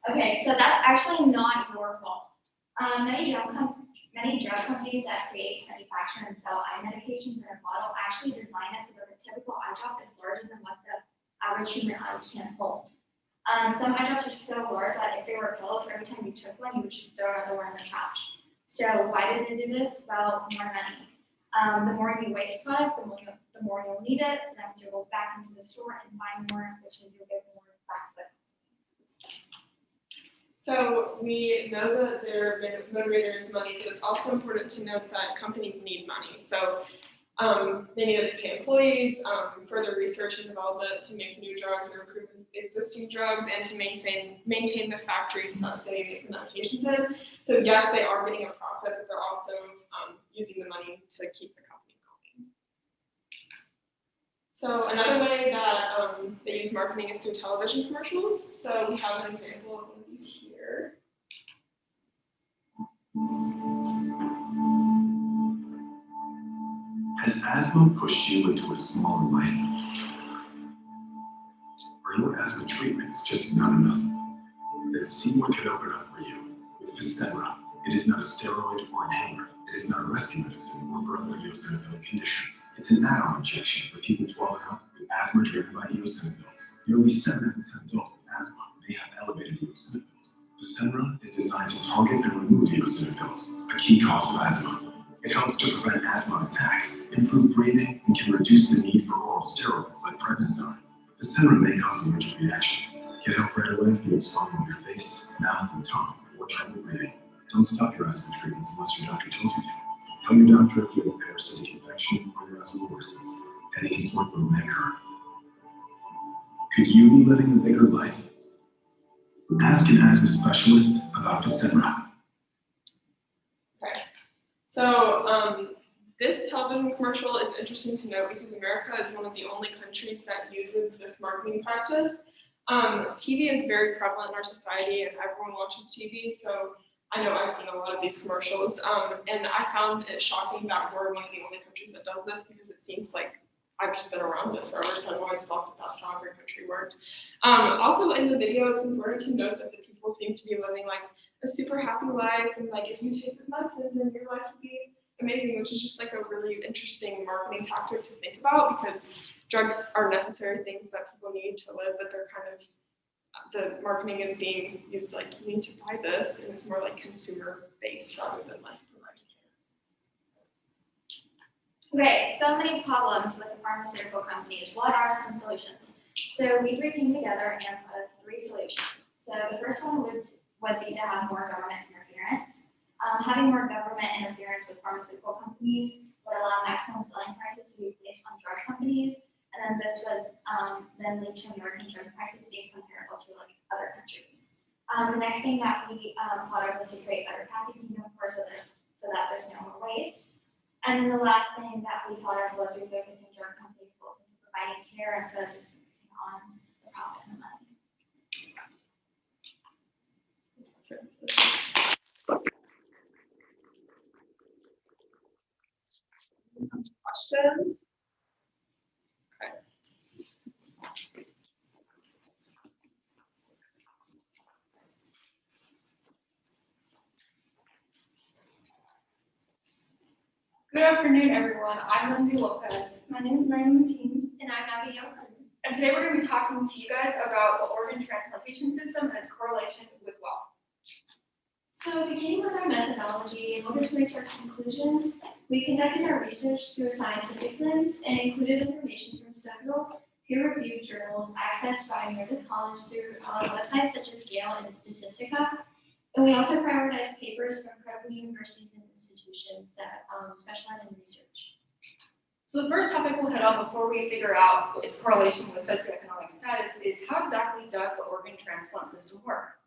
Okay, so that's actually not your fault. Many drug companies that create, manufacture, and sell eye medications in a bottle actually design it so that the typical eye drop is larger than what the average human eye can hold. Some eye drops are so large that if they were filled, for every time you took one, you would just throw another one in the trash. So why did they do this? Well, more money. The more you waste product, the more you'll need it. So that means you'll go back into the store and buy more, which means you'll get more back.
So we know that their motivator is money, but it's also important to note that companies need money. So they need it to pay employees, further research and development to make new drugs or improve existing drugs, and to maintain the factories that they make the medications in. So yes, they are getting a profit, but they're also using the money to keep the company going. So another way that they use marketing is through television commercials. So we have an example of one of these here.
Has asthma pushed you into a smaller life? Are your asthma treatments just not enough? Let's see what can open up for you with Fasenra. It is not a steroid or inhaler. It is not a rescue medicine or for other eosinophilic conditions. It's an add-on injection for people 12 and up with asthma driven by eosinophils. Nearly 7 out of 10 adults with asthma may have elevated eosinophils. Fasenra is designed to target and remove eosinophils, a key cause of asthma. It helps to prevent asthma attacks, improve breathing, and can reduce the need for oral steroids like prednisone. Fasenra may cause allergic reactions. Get help right away if you have swelling on your face, mouth, and tongue, or trouble breathing. Don't stop your asthma treatments unless your doctor tells you to. Tell your doctor if you have a parasitic infection or your asthma worsens. Any sore throat may occur. Could you be living a bigger life? Ask an asthma specialist about Fasenra.
Okay. So this television commercial is interesting to note because America is one of the only countries that uses this marketing practice. TV is very prevalent in our society and everyone watches TV, so I know I've seen a lot of these commercials, and I found it shocking that we're one of the only countries that does this because it seems like I've just been around it forever, so I've always thought that that's how every country worked. Also in the video, it's important to note that the people seem to be living like a super happy life, and like if you take this medicine, then your life will be amazing, which is just like a really interesting marketing tactic to think about because drugs are necessary things that people need to live, but they're kind of, the marketing is being used like you need to buy this, and it's more like consumer based rather than like providing care.
Okay, so many problems with the pharmaceutical companies. What are some solutions? So we three came together and put up 3 solutions. So the first one would be to have more government interference. Having more government interference with pharmaceutical companies would allow maximum selling prices to be placed on drug companies, and then this would then lead to American drug prices being comparable to like other countries. The next thing that we thought of was to create better packaging, of course, so that there's no more waste. And then the last thing that we thought of was refocusing drug companies both into providing care instead of just focusing on the profit and the money.
Questions? Okay.
Good afternoon, everyone. I'm Lindsay Lopez.
My name is Mariam Martinez.
And I'm Amelia. And today we're going to be talking to you guys about the organ transplantation system and its correlation with wealth.
So beginning with our methodology, in order to reach our conclusions, we conducted our research through a scientific lens and included information from several peer-reviewed journals accessed by Meredith College through websites such as Gale and Statistica. And we also prioritized papers from credible universities and institutions that specialize in research.
So the first topic we'll hit on before we figure out its correlation with socioeconomic status is how exactly does the organ transplant system work?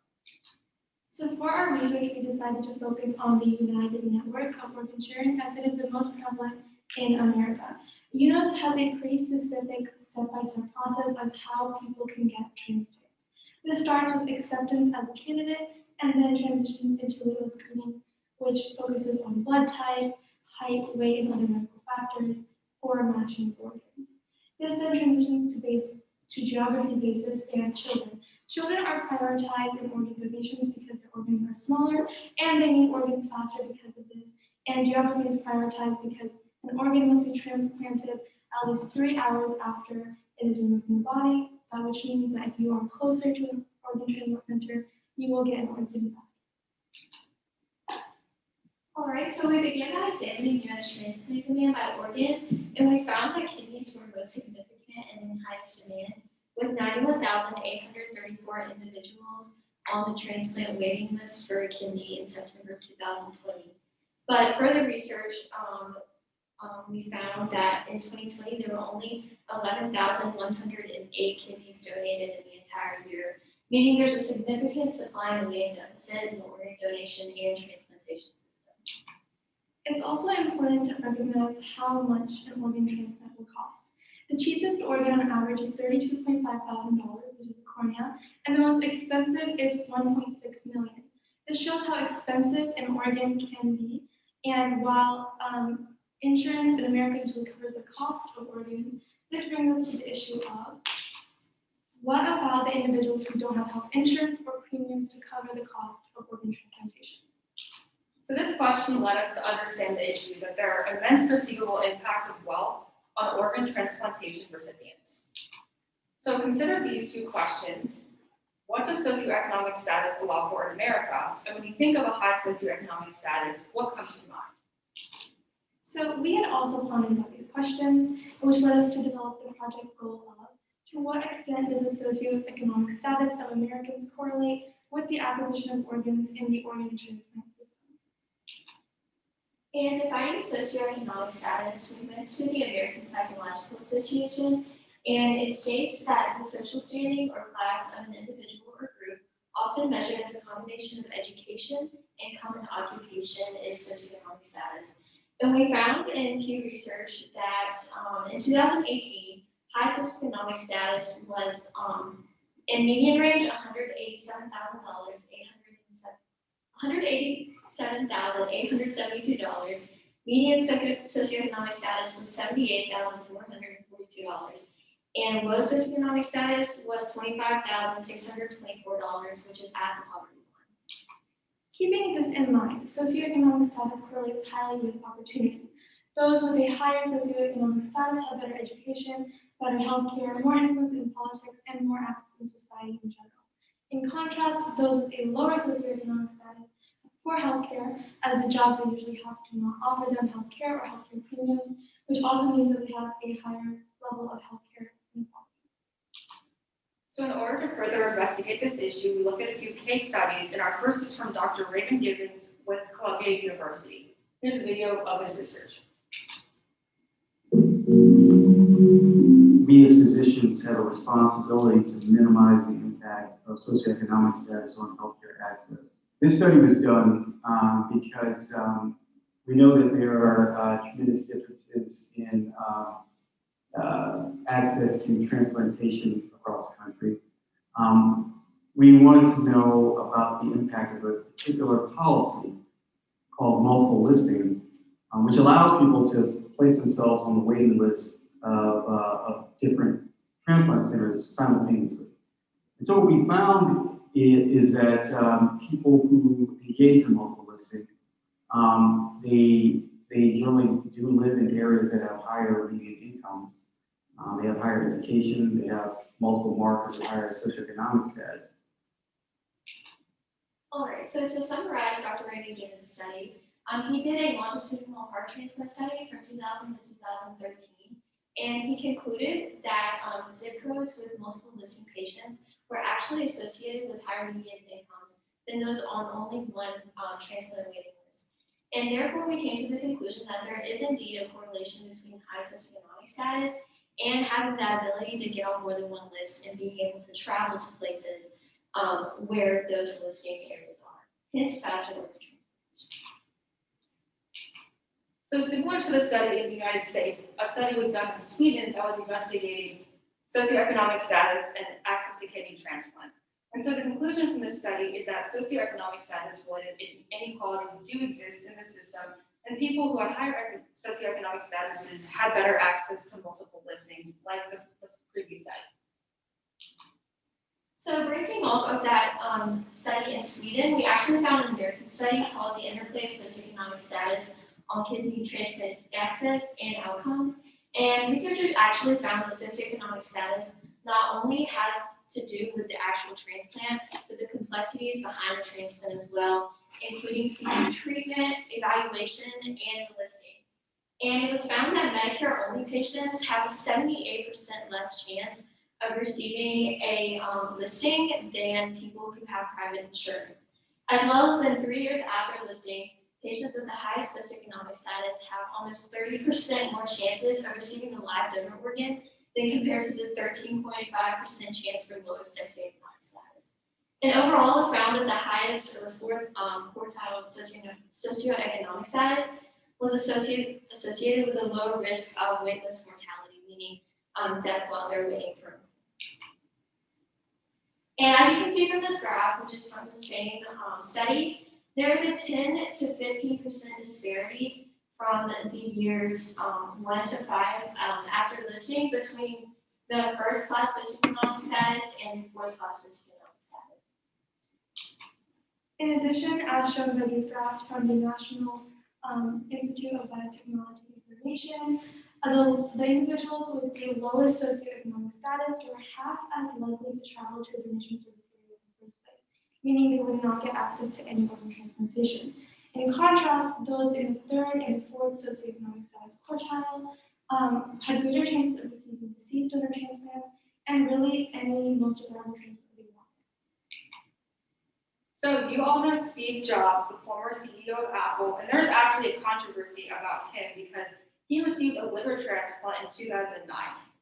So for our research, we decided to focus on the United Network of Organ Sharing as it is the most prevalent in America. UNOS has a pretty specific step-by-step process as how people can get transplants. This starts with acceptance as a candidate and then transitions into legal screening, which focuses on blood type, height, weight, and other medical factors for matching organs. This then transitions to geography basis and children. Children are prioritized in organ donations because their organs are smaller and they need organs faster because of this. And geography is prioritized because an organ must be transplanted at least 3 hours after it is removed from the body, which means that if you are closer to an organ transplant center, you will get an organ faster.
All right, so we began by examining U.S. transplant demand by organ, and we found that kidneys were most significant and in highest demand, with 91,834 individuals on the transplant waiting list for a kidney in September 2020. But further research, we found that in 2020, there were only 11,108 kidneys donated in the entire year, meaning there's a significant supply and demand deficit in the organ donation and transplantation system.
It's also important to recognize how much an organ transplant will cost. The cheapest organ on average is $32,500, which is the cornea, and the most expensive is $1.6 million. This shows how expensive an organ can be, and while insurance in America usually covers the cost of organs, this brings us to the issue of what about the individuals who don't have health insurance or premiums to cover the cost of organ transplantation?
So this question led us to understand the issue that there are immense perceivable impacts of wealth on organ transplantation recipients. So consider these 2 questions. What does socioeconomic status allow for in America? And when you think of a high socioeconomic status, what comes to mind?
So we had also pondered about these questions, which led us to develop the project goal of To what extent does the socioeconomic status of Americans correlate with the acquisition of organs in the organ transplant system?
In defining socioeconomic status, we went to the American Psychological Association, and it states that the social standing or class of an individual or group, often measured as a combination of education and common occupation, is socioeconomic status. And we found in Pew Research that in 2018, high socioeconomic status was in median range $187,872. Median socioeconomic status was $78,442. And low socioeconomic status was $25,624, which is at the poverty line.
Keeping this in mind, socioeconomic status correlates highly with opportunity. Those with a higher socioeconomic status have better education, better healthcare, more influence in politics, and more access in society in general. In contrast, those with a lower socioeconomic status have poor healthcare, as the jobs they usually have do not offer them healthcare or healthcare premiums, which also means that they have a higher level of healthcare inequality.
So in order to further investigate this issue, we look at a few case studies, and our first is from Dr. Raymond Gibbons with Columbia University. Here's a video of his research.
We as physicians have a responsibility to minimize the impact of socioeconomic status on healthcare access. This study was done because we know that there are tremendous differences in access to transplantation across the country. We wanted to know about the impact of a particular policy called multiple listing, which allows people to place themselves on the waiting list of different transplant centers simultaneously. And so what we found is that people who engage in multiple listing, they generally do live in areas that have higher median incomes. They have higher education, they have multiple markers of higher socioeconomic status.
All right, so to summarize Dr. Raymond Gibbons' study, he did a longitudinal heart transplant study from 2000 to 2013, and he concluded that zip codes with multiple listing patients were actually associated with higher median incomes than those on only one transplant waiting list. And therefore, we came to the conclusion that there is indeed a correlation between high socioeconomic status and having that ability to get on more than one list and being able to travel to places where those listing areas are. Hence, faster organ transplantation.
So similar to the study in the United States, a study was done in Sweden that was investigating socioeconomic status and access to kidney transplants. And so the conclusion from this study is that socioeconomic status related inequalities do exist in the system, and people who had higher socioeconomic statuses had better access to multiple listings, like the previous study.
So branching off of that study in Sweden, we actually found an American study called The Interplay of Socioeconomic Status on Kidney Transplant Access and Outcomes. And researchers actually found that socioeconomic status not only has to do with the actual transplant, but the complexities behind the transplant as well, including seeking treatment, evaluation, and listing. And it was found that Medicare-only patients have a 78% less chance of receiving a listing than people who have private insurance. As well as in 3 years after listing, patients with the highest socioeconomic status have almost 30% more chances of receiving a live donor organ than compared to the 13.5% chance for lowest socioeconomic status. And overall, it was found that the highest or fourth quartile socioeconomic status was associated with a low risk of waitlist mortality, meaning death while they're waiting for. And as you can see from this graph, which is from the same study, there is a 10 to 15% disparity from the years 1 to 5 after listing between the first class socioeconomic status and fourth class socioeconomic status.
In addition, as shown by these graphs from the National Institute of Biotechnology Information, the individuals with the lowest socioeconomic status were half as likely to travel to a donation service area in the first place, meaning they would not get access to any organ transplantation. In contrast, those in the third and fourth socioeconomic status quartile had greater chances of receiving deceased donor transplants and and really any most desirable transport we want.
So you all know Steve Jobs, the former CEO of Apple, and there's actually a controversy about him because he received a liver transplant in 2009.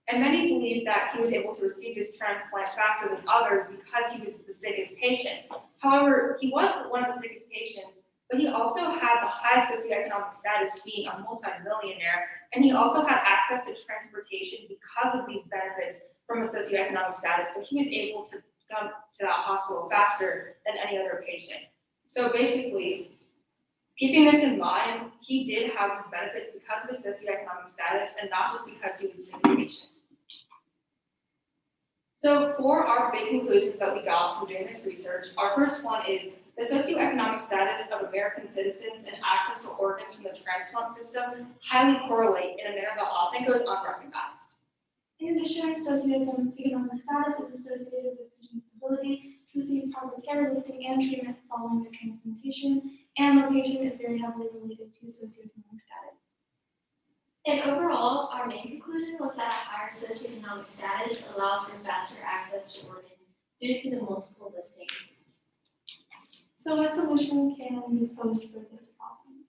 And many believe that he was able to receive his transplant faster than others because he was the sickest patient. However, he was one of the sickest patients, but he also had the high socioeconomic status, being a multimillionaire, and he also had access to transportation because of these benefits from a socioeconomic status. So he was able to come to that hospital faster than any other patient. So basically, keeping this in mind, he did have these benefits because of his socioeconomic status and not just because he was a sick patient. So for our big conclusions that we got from doing this research, our first one is the socioeconomic status of American citizens and access to organs from the transplant system highly correlate in a manner that often goes unrecognized.
In addition, socioeconomic status is associated with patient's ability to receive proper care, listing, and treatment following the transplantation, and location is very heavily related to socioeconomic status.
And overall, our main conclusion was that a higher socioeconomic status allows for faster access to organs due to the multiple listing.
So what solution can we pose for this problem?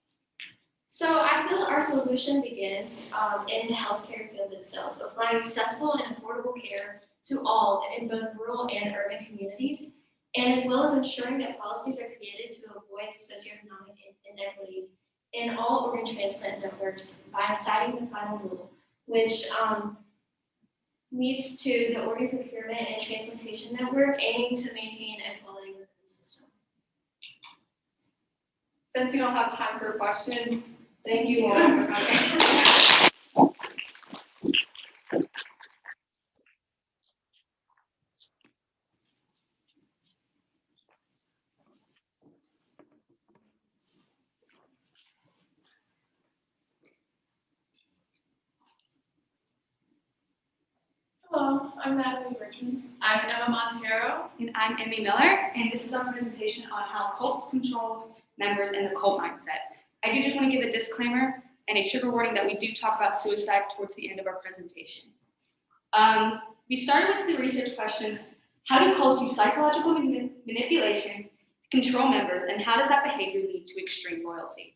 So I feel our solution begins in the healthcare field itself, applying accessible and affordable care to all in both rural and urban communities, and as well as ensuring that policies are created to avoid socioeconomic inequities in all organ transplant networks by citing the final rule, which leads to the organ procurement and transplantation network aiming to maintain equality within the system.
Since we don't have time for questions, thank you all for coming.
Hello, I'm Natalie Richmond.
I'm Emma Montero. And I'm Emmy Miller. And this is our presentation on how cults control members in the cult mindset. I do just want to give a disclaimer and a trigger warning that we do talk about suicide towards the end of our presentation. We started with the research question, how do cults use psychological manipulation to control members, and how does that behavior lead to extreme loyalty?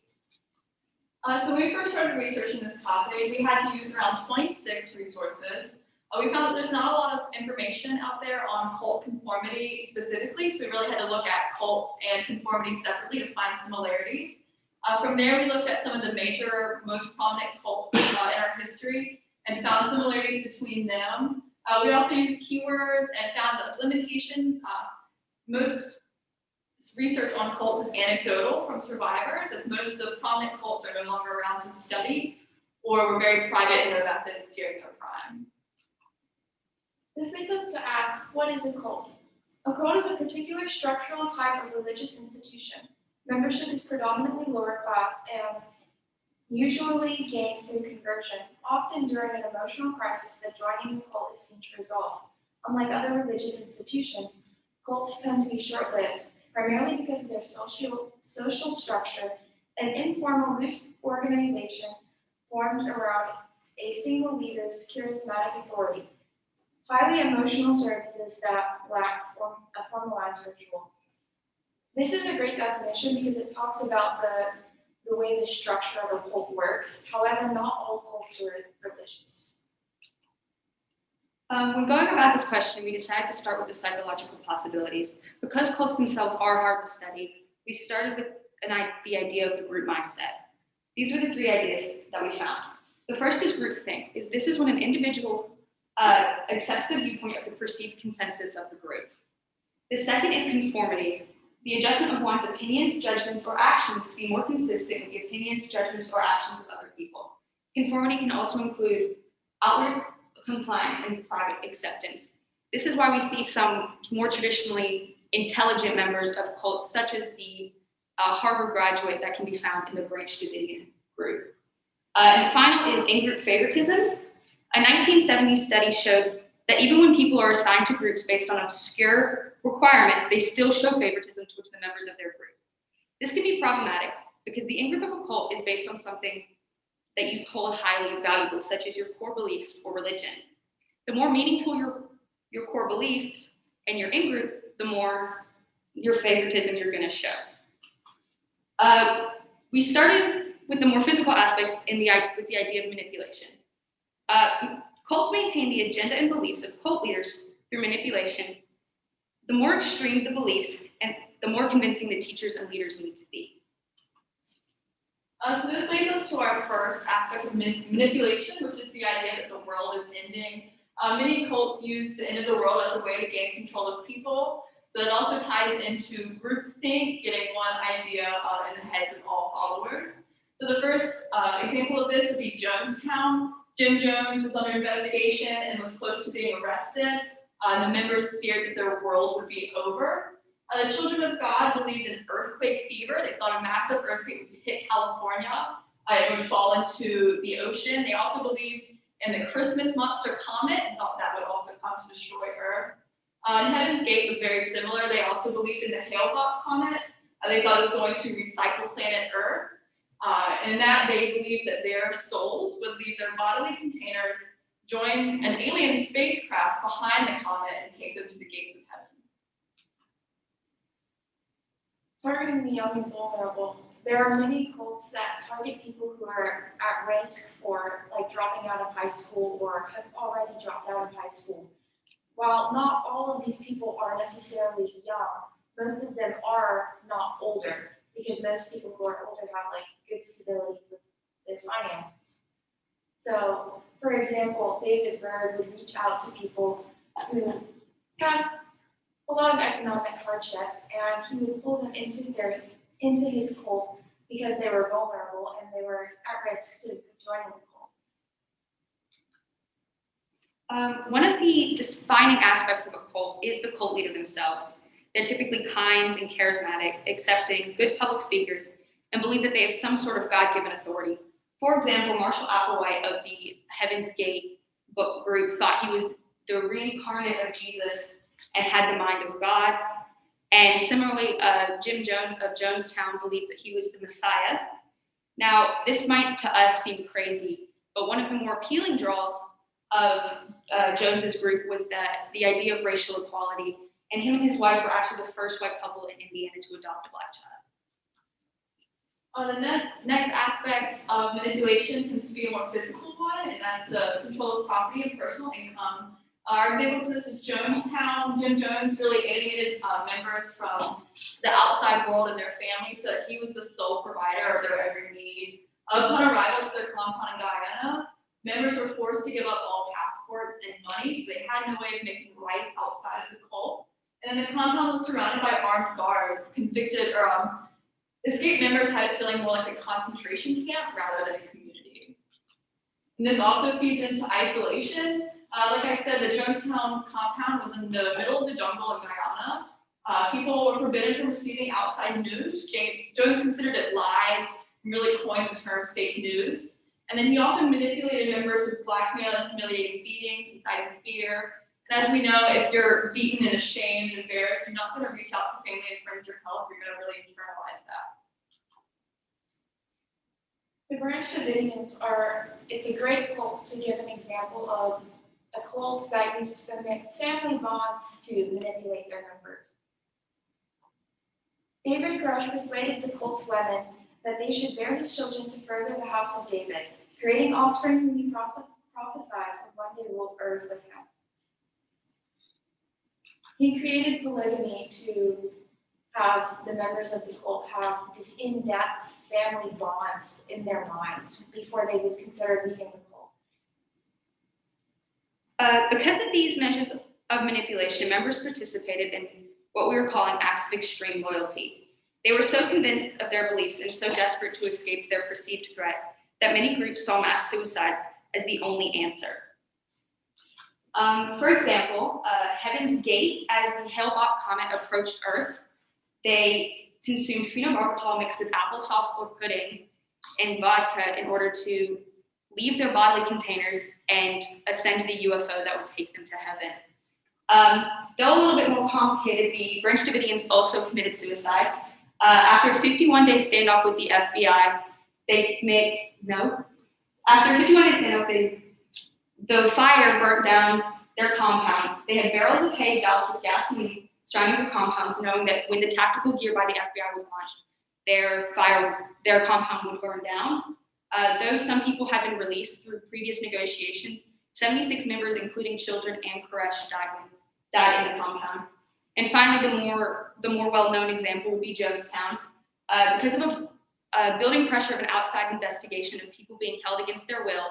So when we first started researching this topic, we had to use around 26 resources. We found that there's not a lot of information out there on cult conformity specifically, so we really had to look at cults and conformity separately to find similarities. From there, we looked at some of the major, most prominent cults in our history and found similarities between them. We also used keywords and found the limitations. Most research on cults is anecdotal from survivors, as most of the prominent cults are no longer around to study or were very private in their methods during their prime.
This leads us to ask, what is a cult? A cult is a particular structural type of religious institution. Membership is predominantly lower class and usually gained through conversion, often during an emotional crisis that joining a cult is seen to resolve. Unlike other religious institutions, cults tend to be short-lived, primarily because of their social structure, an informal loose organization formed around a single leader's charismatic authority. Highly emotional services that lack a formalized ritual. This is a great definition because it talks about the way the structure of a cult works. However, not all cults are religious.
When going about this question, we decided to start with the psychological possibilities. Because cults themselves are hard to study, we started with the idea of the group mindset. These were the three ideas that we found. The first is groupthink. This is when an individual accepts the viewpoint of the perceived consensus of the group. The second is conformity, the adjustment of one's opinions, judgments, or actions to be more consistent with the opinions, judgments, or actions of other people. Conformity can also include outward compliance and private acceptance. This is why we see some more traditionally intelligent members of cults, such as the Harvard graduate that can be found in the Branch Davidian group. And the final is in-group favoritism. A 1970 study showed that even when people are assigned to groups based on obscure requirements, they still show favoritism towards the members of their group. This can be problematic because the in-group of a cult is based on something that you hold highly valuable, such as your core beliefs or religion. The more meaningful your
your core beliefs, and your in-group, the more your favoritism you're going to show. We started with the more physical aspects with the idea of manipulation. Cults maintain the agenda and beliefs of cult leaders through manipulation. The more extreme the beliefs, and the more convincing the teachers and leaders need to be.
So this leads us to our first aspect of manipulation, which is the idea that the world is ending. Many cults use the end of the world as a way to gain control of people. So it also ties into groupthink, getting one idea in the heads of all followers. So the first example of this would be Jonestown. Jim Jones was under investigation and was close to being arrested. The members feared that their world would be over. The Children of God believed in earthquake fever. They thought a massive earthquake would hit California. It would fall into the ocean. They also believed in the Christmas monster comet and thought that would also come to destroy Earth. Heaven's Gate was very similar. They also believed in the Hyldahl comet. They thought it was going to recycle planet Earth. And that they believed that their souls would leave their bodily containers, join an alien spacecraft behind the comet, and take them to the gates of heaven.
Targeting the young and vulnerable. There are many cults that target people who are at risk for like dropping out of high school or have already dropped out of high school. While not all of these people are necessarily young, most of them are not older, because most people who are older have like good stability with their finances. So, for example, David Bird would reach out to people who have a lot of economic hardships, and he would pull them into his cult because they were vulnerable and they were at risk to join the cult.
One of the defining aspects of a cult is the cult leader themselves. They're typically kind and charismatic, accepting, good public speakers, and believe that they have some sort of God-given authority. For example, Marshall Applewhite of the Heaven's Gate book group thought he was the reincarnate of Jesus and had the mind of God. And similarly, Jim Jones of Jonestown believed that he was the Messiah. Now, this might to us seem crazy, but one of the more appealing draws of Jones's group was that the idea of racial equality, and him and his wife were actually the first white couple in Indiana to adopt a black child.
The next aspect of manipulation tends to be a more physical one, and that's the control of property and personal income. Our example for this is Jonestown. Jim Jones really alienated members from the outside world and their families so that he was the sole provider of their every need. Upon arrival to their compound in Guyana, members were forced to give up all passports and money, so they had no way of making life outside of the cult. And then the compound was surrounded by armed guards. Convicted or escaped members had it feeling more like a concentration camp rather than a community. And this also feeds into isolation. Like I said, the Jonestown compound was in the middle of the jungle in Guyana. People were forbidden from receiving outside news. Jones considered it lies and really coined the term fake news. And then he often manipulated members with blackmail and humiliating beatings, inciting fear. And as we know, if you're beaten and ashamed and embarrassed, you're not going to reach out to family and friends for help. You're going to really internalize that.
The Branch Davidians is a great cult to give an example of a cult that used family bonds to manipulate their members. David Grush persuaded the cult's women that they should bear his children to further the house of David, creating offspring whom he prophesied would one day rule earth with him. He created polygamy to have the members of the cult have this in-depth family bonds in their minds before they would consider leaving the cult.
Because of these measures of manipulation, members participated in what we were calling acts of extreme loyalty. They were so convinced of their beliefs and so desperate to escape their perceived threat that many groups saw mass suicide as the only answer. For example, Heaven's Gate, as the Hyldahl comet approached Earth, they consumed phenobarbital mixed with applesauce or pudding and vodka in order to leave their bodily containers and ascend to the UFO that would take them to heaven. Though a little bit more complicated, the Branch Davidians also committed suicide. After a 51-day standoff with the FBI, the fire burnt down their compound. They had barrels of hay doused with gasoline surrounding the compounds, knowing that when the tactical gear by the FBI was launched, their compound would burn down. Though some people have been released through previous negotiations, 76 members, including children and Koresh, died in the compound. And finally, the more well-known example would be Jonestown. Because of a building pressure of an outside investigation of people being held against their will,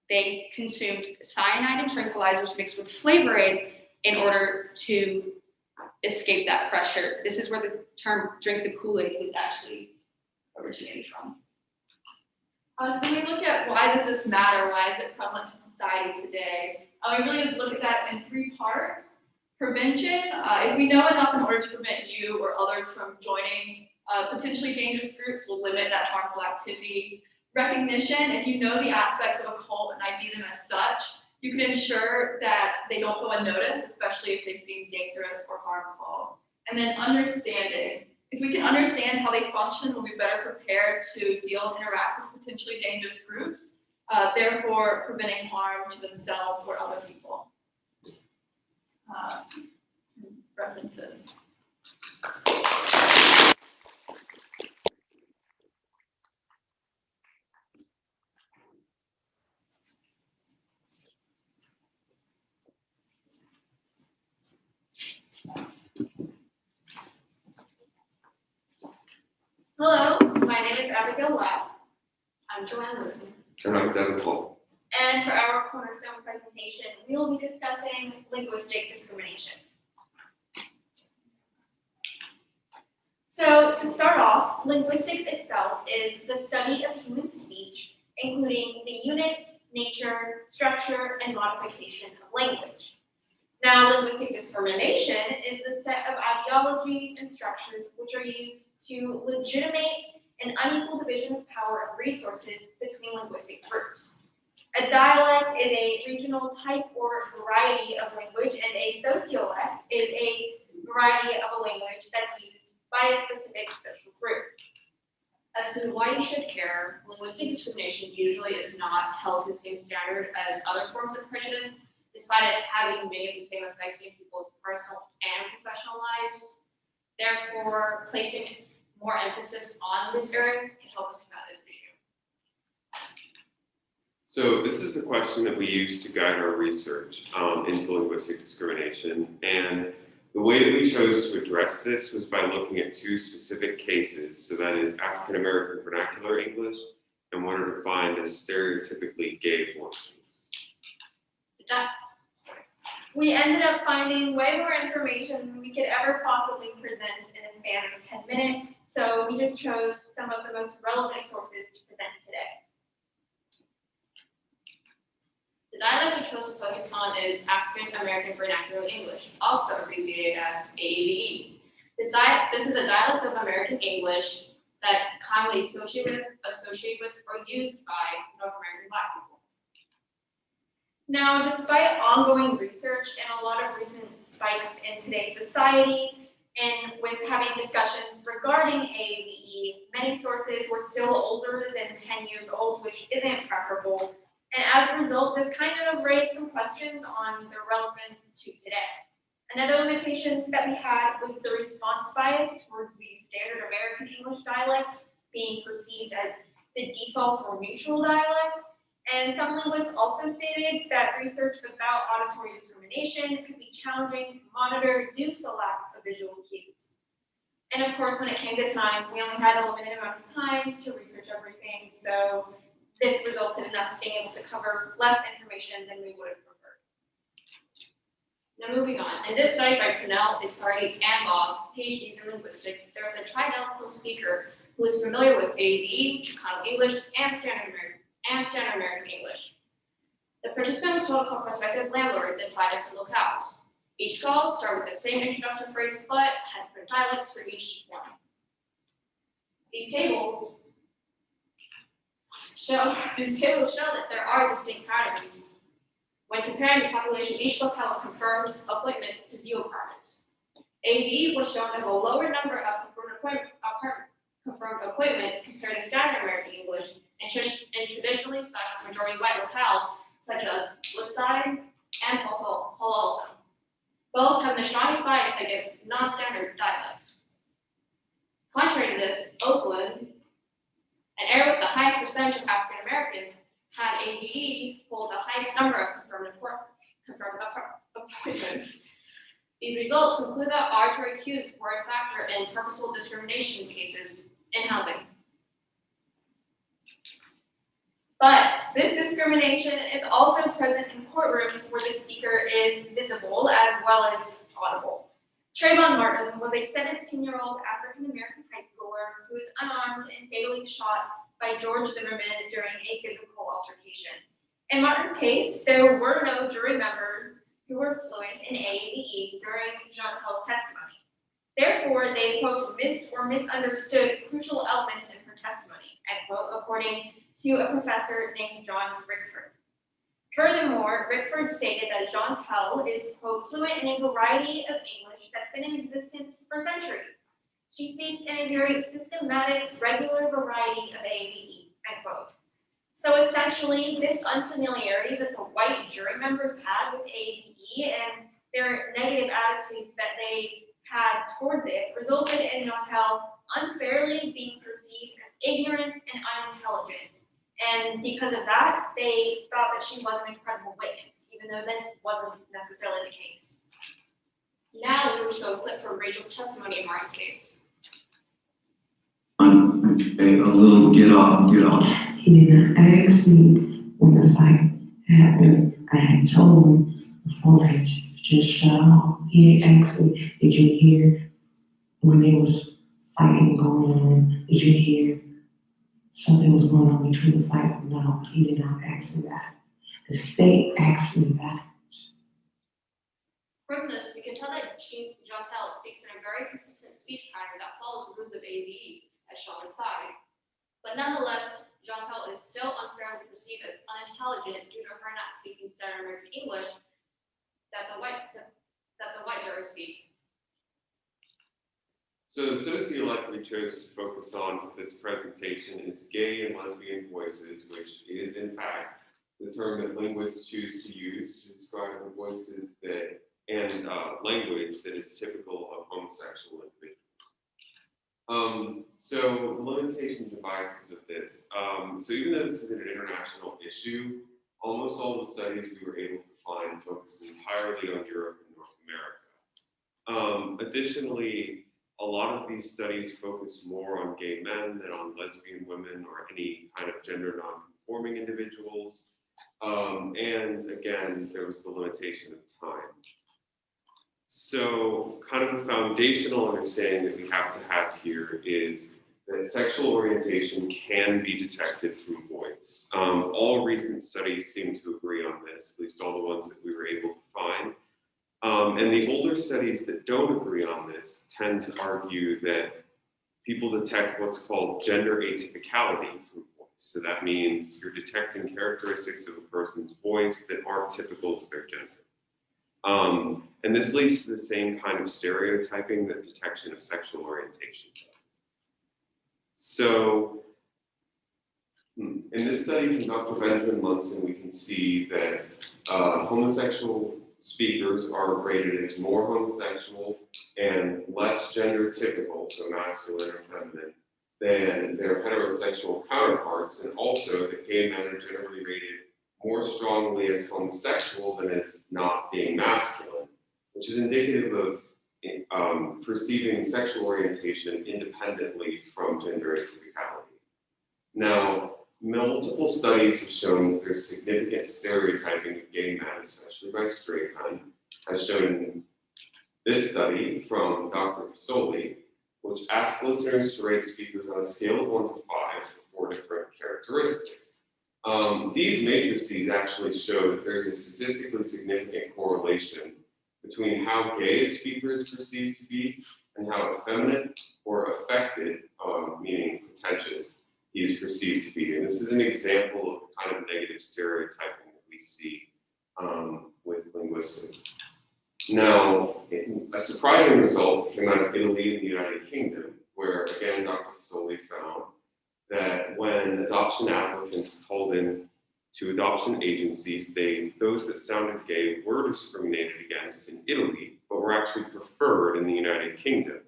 they consumed cyanide and tranquilizers mixed with flavor aid in order to escape that pressure. This is where the term "drink the Kool-Aid" was actually originated from.
So we look at why does this matter? Why is it prevalent to society today? We really look at that in 3 parts. Prevention, if we know enough in order to prevent you or others from joining potentially dangerous groups, we'll limit that harmful activity. Recognition, if you know the aspects of a cult and ID them as such, you can ensure that they don't go unnoticed, especially if they seem dangerous or harmful. And then understanding. If we can understand how they function, we'll be better prepared to deal and interact with potentially dangerous groups, therefore preventing harm to themselves or other people. References.
Hello, my name is Abigail Lau. I'm Joanne.
And I'm Devin Paul.
And for our Cornerstone presentation, we will be discussing linguistic discrimination. So to start off, linguistics itself is the study of human speech, including the units, nature, structure, and modification of language. Now, linguistic discrimination is the set of ideologies and structures which are used to legitimate an unequal division of power and resources between linguistic groups. A dialect is a regional type or variety of language, and a sociolect is a variety of a language that's used by a specific social group.
As to why you should care, linguistic discrimination usually is not held to the same standard as other forms of prejudice, despite it having many of the same effects in people's personal and professional lives. Therefore, placing more emphasis on this area can help us combat this issue.
So this is the question that we use to guide our research into linguistic discrimination. And the way that we chose to address this was by looking at 2 specific cases. So that is African American vernacular English and what are defined as stereotypically gay voices.
We ended up finding way more information than we could ever possibly present in a span of 10 minutes, so we just chose some of the most relevant sources to present today.
The dialect we chose to focus on is African American Vernacular English, also abbreviated as AAVE. This is a dialect of American English that's commonly associated with, or used by North American Black people.
Now, despite ongoing research and a lot of recent spikes in today's society, and with having discussions regarding AAVE, many sources were still older than 10 years old, which isn't preferable. And as a result, this kind of raised some questions on their relevance to today. Another limitation that we had was the response bias towards the standard American English dialect being perceived as the default or neutral dialect. And some linguists also stated that research about auditory discrimination could be challenging to monitor due to the lack of visual cues. And of course, when it came to time, we only had a limited amount of time to research everything, so this resulted in us being able to cover less information than we would have preferred.
Now moving on. In this study by Cornell, Isari, and Bob, PhDs in linguistics, there was a trilingual speaker who was familiar with AAVE, Chicano English, and Standard American English. The participants told called prospective landlords in 5 different locales. Each call started with the same introductory phrase, but had different dialects for each one. These tables show that there are distinct patterns when comparing the population of each locale of confirmed appointments to view apartments. AV was shown to have a lower number of confirmed appointments compared to Standard American English and traditionally majority white locales such as Woodside,
and Palatal, both having the strongest bias against non-standard dialects. Contrary to this, Oakland, an area with the highest percentage of African Americans, had ABE hold the highest number of confirmed appointments. These results conclude that auditory cues were a factor in purposeful discrimination cases in housing.
But this discrimination is also present in courtrooms where the speaker is visible as well as audible. Trayvon Martin was a 17-year-old African-American high schooler who was unarmed and fatally shot by George Zimmerman during a physical altercation. In Martin's case, there were no jury members who were fluent in AAVE during Jantel's testimony. Therefore, they, quote, missed or misunderstood crucial elements in her testimony, end quote, according to a professor named John Rickford. Furthermore, Rickford stated that Jantel is, quote, fluent in a variety of English that's been in existence for centuries. She speaks in a very systematic, regular variety of AAVE, end quote. So essentially, this unfamiliarity that the white jury members had with AAVE and their negative attitudes that they had towards it resulted in Jantel unfairly being perceived as ignorant and unintelligent. And because of that, they thought that she wasn't a credible witness, even though this wasn't necessarily the case.
Now we will show a clip from Rachel's testimony in Martin's case.
A little get off. He didn't ask me when the fight happened. I had told him before I just shut off. He had asked me, did you hear when there was fighting going on? Did you hear something was going on between the fight? No, he did not ask me that. The state asked me that.
From this, we can tell that Jantel speaks in a very consistent speech pattern that follows the rules of AAVE, as shown aside. But nonetheless, Jantel is still unfairly perceived as unintelligent due to her not speaking standard American English that the white jurors speak.
So the sociolect we chose to focus on for this presentation is gay and lesbian voices, which is in fact the term that linguists choose to use to describe the voices that and language that is typical of homosexual individuals. So the limitations and biases of this. So even though this is an international issue, almost all the studies we were able to find focus entirely on Europe and North America. Additionally, a lot of these studies focus more on gay men than on lesbian women or any kind of gender non-conforming individuals. And again, there was the limitation of time. So kind of a foundational understanding that we have to have here is that sexual orientation can be detected through voice. All recent studies seem to agree on this, at least all the ones that we were able to find. And the older studies that don't agree on this tend to argue that people detect what's called gender atypicality through voice. So that means you're detecting characteristics of a person's voice that aren't typical of their gender. And this leads to the same kind of stereotyping that detection of sexual orientation does. So in this study from Dr. Benjamin Munson, we can see that homosexual speakers are rated as more homosexual and less gender typical, so masculine or feminine, than their heterosexual counterparts, and also that gay men are generally rated more strongly as homosexual than as not being masculine, which is indicative of perceiving sexual orientation independently from gender atypicality. Now, multiple studies have shown that there's significant stereotyping of gay men, especially by straight men, as shown in this study from Dr. Fasoli, which asks listeners to rate speakers on a scale of 1 to 5 for 4 different characteristics. These matrices actually show that there's a statistically significant correlation between how gay a speaker is perceived to be and how effeminate or affected, meaning pretentious, he is perceived to be. And this is an example of the kind of negative stereotyping that we see with linguistics. Now, a surprising result came out of Italy and the United Kingdom, where again, Dr. Fasoli found that when adoption applicants called in to adoption agencies, those that sounded gay were discriminated against in Italy, but were actually preferred in the United Kingdom,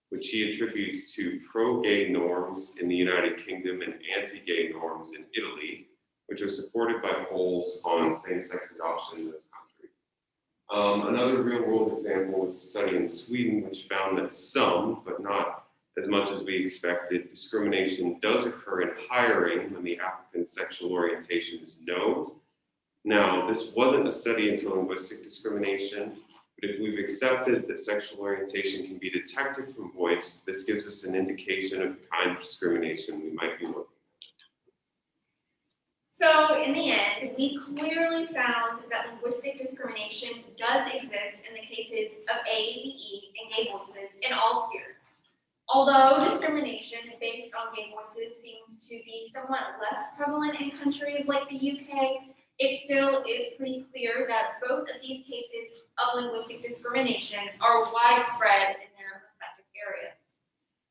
which he attributes to pro-gay norms in the United Kingdom and anti-gay norms in Italy, which are supported by polls on same-sex adoption in this country. Another real-world example was a study in Sweden, which found that some, but not as much as we expected, discrimination does occur in hiring when the applicant's sexual orientation is known. Now, this wasn't a study into linguistic discrimination, but if we've accepted that sexual orientation can be detected from voice, this gives us an indication of the kind of discrimination we might be looking at.
So in the end, we clearly found that linguistic discrimination does exist in the cases of ABE and gay voices in all spheres. Although discrimination based on gay voices seems to be somewhat less prevalent in countries like the UK, it still is pretty clear that both of these cases of linguistic discrimination are widespread in their respective areas.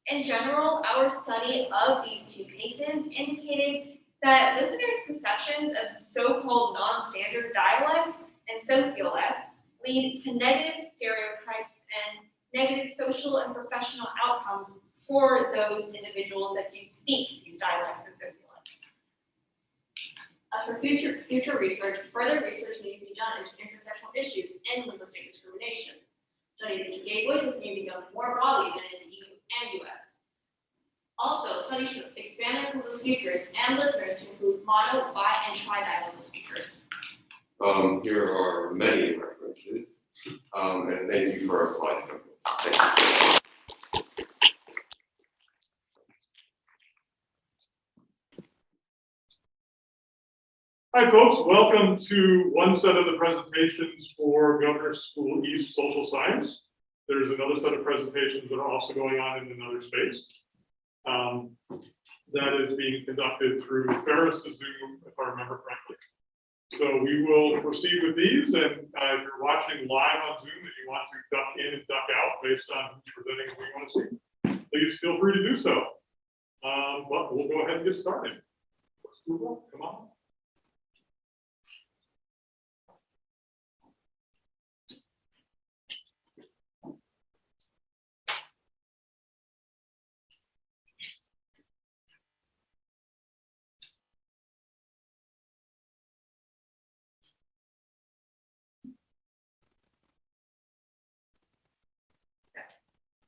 In general, our study of these two cases indicated that listeners' perceptions of so-called non-standard dialects and sociolects lead to negative stereotypes and negative social and professional outcomes for those individuals that do speak these dialects and sociolects.
As for future research, further research needs to be done into intersectional issues in linguistic discrimination. Studies into gay voices need to be done more broadly than in the EU and US. Also, studies should expand their pools of speakers and listeners to include mono, bi, and tridialectal speakers.
Here are many references, and thank you for our slide template. Thank you.
Hi, folks. Welcome to one set of the presentations for Governor's School East Social Science. There's another set of presentations that are also going on in another space. That is being conducted through Ferris' Zoom, if I remember correctly. So we will proceed with these, and if you're watching live on Zoom and you want to duck in and duck out based on who's presenting and who you want to see, please feel free to do so. But we'll go ahead and get started. Come on.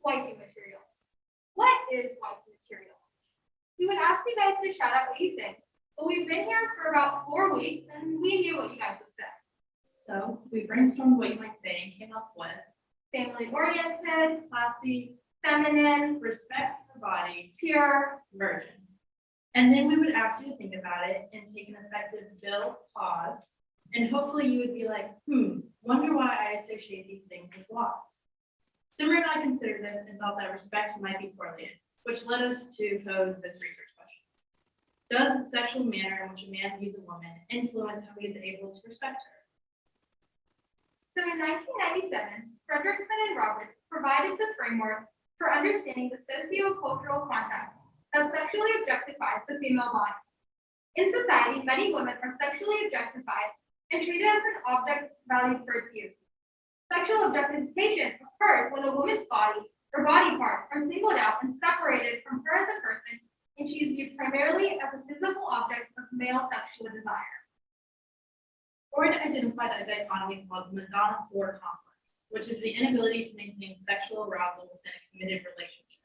Wifey material. What is wifey material? We would ask you guys to shout out what you think, but we've been here for about 4 weeks and we knew what you guys would say.
So we brainstormed what you might say and came up with
family-oriented,
classy,
feminine,
respects for body,
pure,
virgin. And then we would ask you to think about it and take an effective build, pause, and hopefully you would be like, wonder why I associate these things with wives. Simmer and I considered this and thought that respect might be correlated, which led us to pose this research question. Does the sexual manner in which a man views a woman influence how he is able to respect her?
So in 1997, Fredrickson and Roberts provided the framework for understanding the socio-cultural context that sexually objectifies the female body. In society, many women are sexually objectified and treated as an object valued for its use. Sexual objectification occurs when a woman's body or body parts are singled out and separated from her as a person, and she is viewed primarily as a physical object of male sexual desire.
Freud identified a dichotomy called Madonna or complex, which is the inability to maintain sexual arousal within a committed relationship.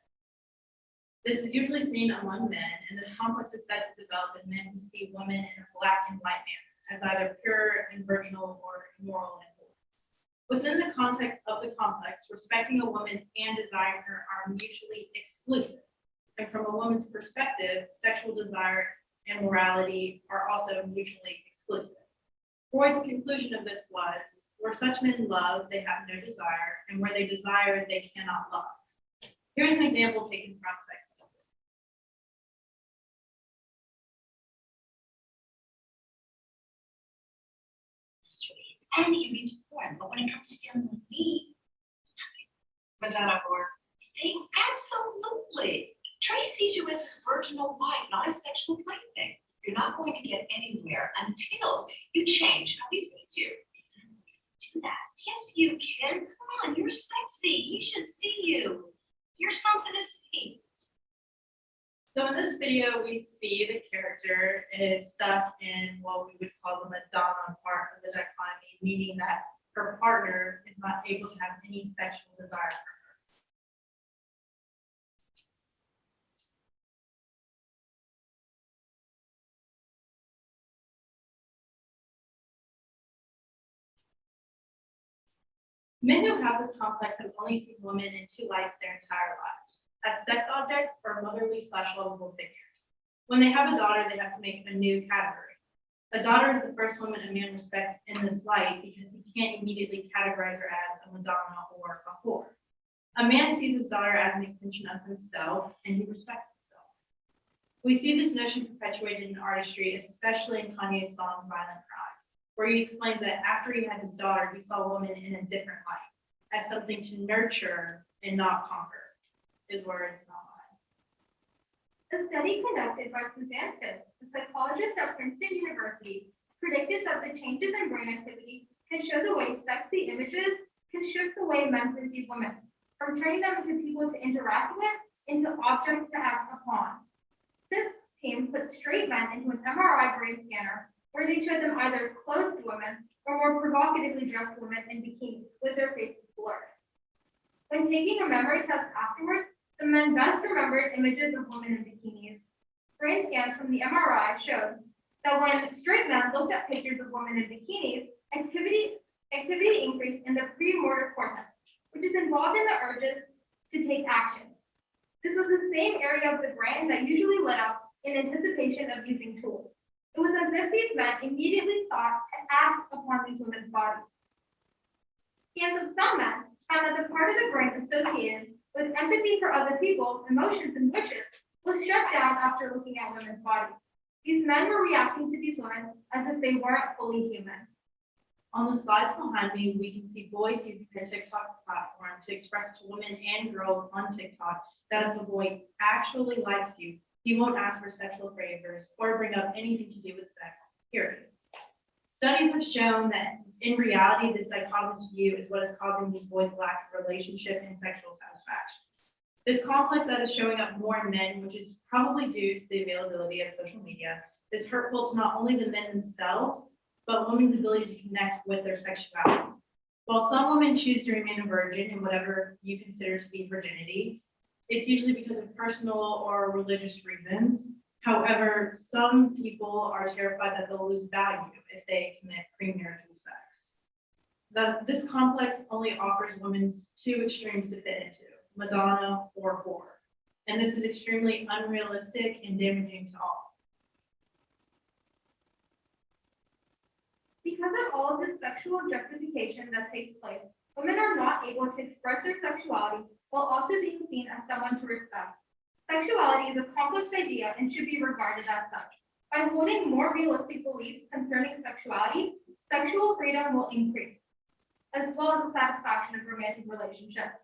This is usually seen among men, and this complex is said to develop in men who see women in a black and white manner, as either pure and virginal or immoral and holy. Within the context of the complex, respecting a woman and desiring her are mutually exclusive. And from a woman's perspective, sexual desire and morality are also mutually exclusive. Freud's conclusion of this was, where such men love, they have no desire, and where they desire, they cannot love. Here's an example taken from sex.
And he reads porn, but when it comes to dealing with me, Madonna or absolutely. Trey sees you as his virginal wife, not a sexual plaything. You're not going to get anywhere until you change how he sees you. Do that. Yes, you can. Come on, you're sexy. He should see you. You're something to see.
So in this video, we see the character is stuck in what we would call the Madonna part of the dichotomy, meaning that her partner is not able to have any sexual desire for her. Men who have this complex have only seen women in two lights their entire lives, as sex objects or motherly/lovable figures. When they have a daughter, they have to make a new category. A daughter is the first woman a man respects in this light because he can't immediately categorize her as a Madonna or a whore. A man sees his daughter as an extension of himself, and he respects himself. We see this notion perpetuated in artistry, especially in Kanye's song Violent Crimes, where he explains that after he had his daughter, he saw women in a different light, as something to nurture and not conquer. His words, not mine.
A study conducted by Suzanne Fisk, a psychologist at Princeton University, predicted that the changes in brain activity can show the way sexy images can shift the way men perceive women, from turning them into people to interact with into objects to act upon. This team put straight men into an MRI brain scanner where they showed them either clothed women or more provocatively dressed women in bikinis with their faces blurred. When taking a memory test afterwards, the men best remembered images of women in bikinis. Brain scans from the MRI showed that when straight men looked at pictures of women in bikinis, activity increased in the premotor cortex, which is involved in the urges to take action. This was the same area of the brain that usually lit up in anticipation of using tools. It was as if these men immediately thought to act upon these women's bodies. Scans of some men found that the part of the brain associated with empathy for other people, emotions, and wishes was shut down after looking at women's bodies. These men were reacting to these women as if they weren't fully human.
On the slides behind me, we can see boys using their TikTok platform to express to women and girls on TikTok that if a boy actually likes you, he won't ask for sexual favors or bring up anything to do with sex, period. Studies have shown that in reality, this dichotomous view is what is causing these boys' lack of relationship and sexual satisfaction. This complex that is showing up more in men, which is probably due to the availability of social media, is hurtful to not only the men themselves, but women's ability to connect with their sexuality. While some women choose to remain a virgin in whatever you consider to be virginity, it's usually because of personal or religious reasons. However, some people are terrified that they'll lose value if they commit premarital sex. This complex only offers women two extremes to fit into, Madonna or whore. And this is extremely unrealistic and damaging to all.
Because of all of this sexual objectification that takes place, women are not able to express their sexuality while also being seen as someone to respect. Sexuality is a complex idea and should be regarded as such. By holding more realistic beliefs concerning sexuality, sexual freedom will increase, as well as the satisfaction of romantic relationships.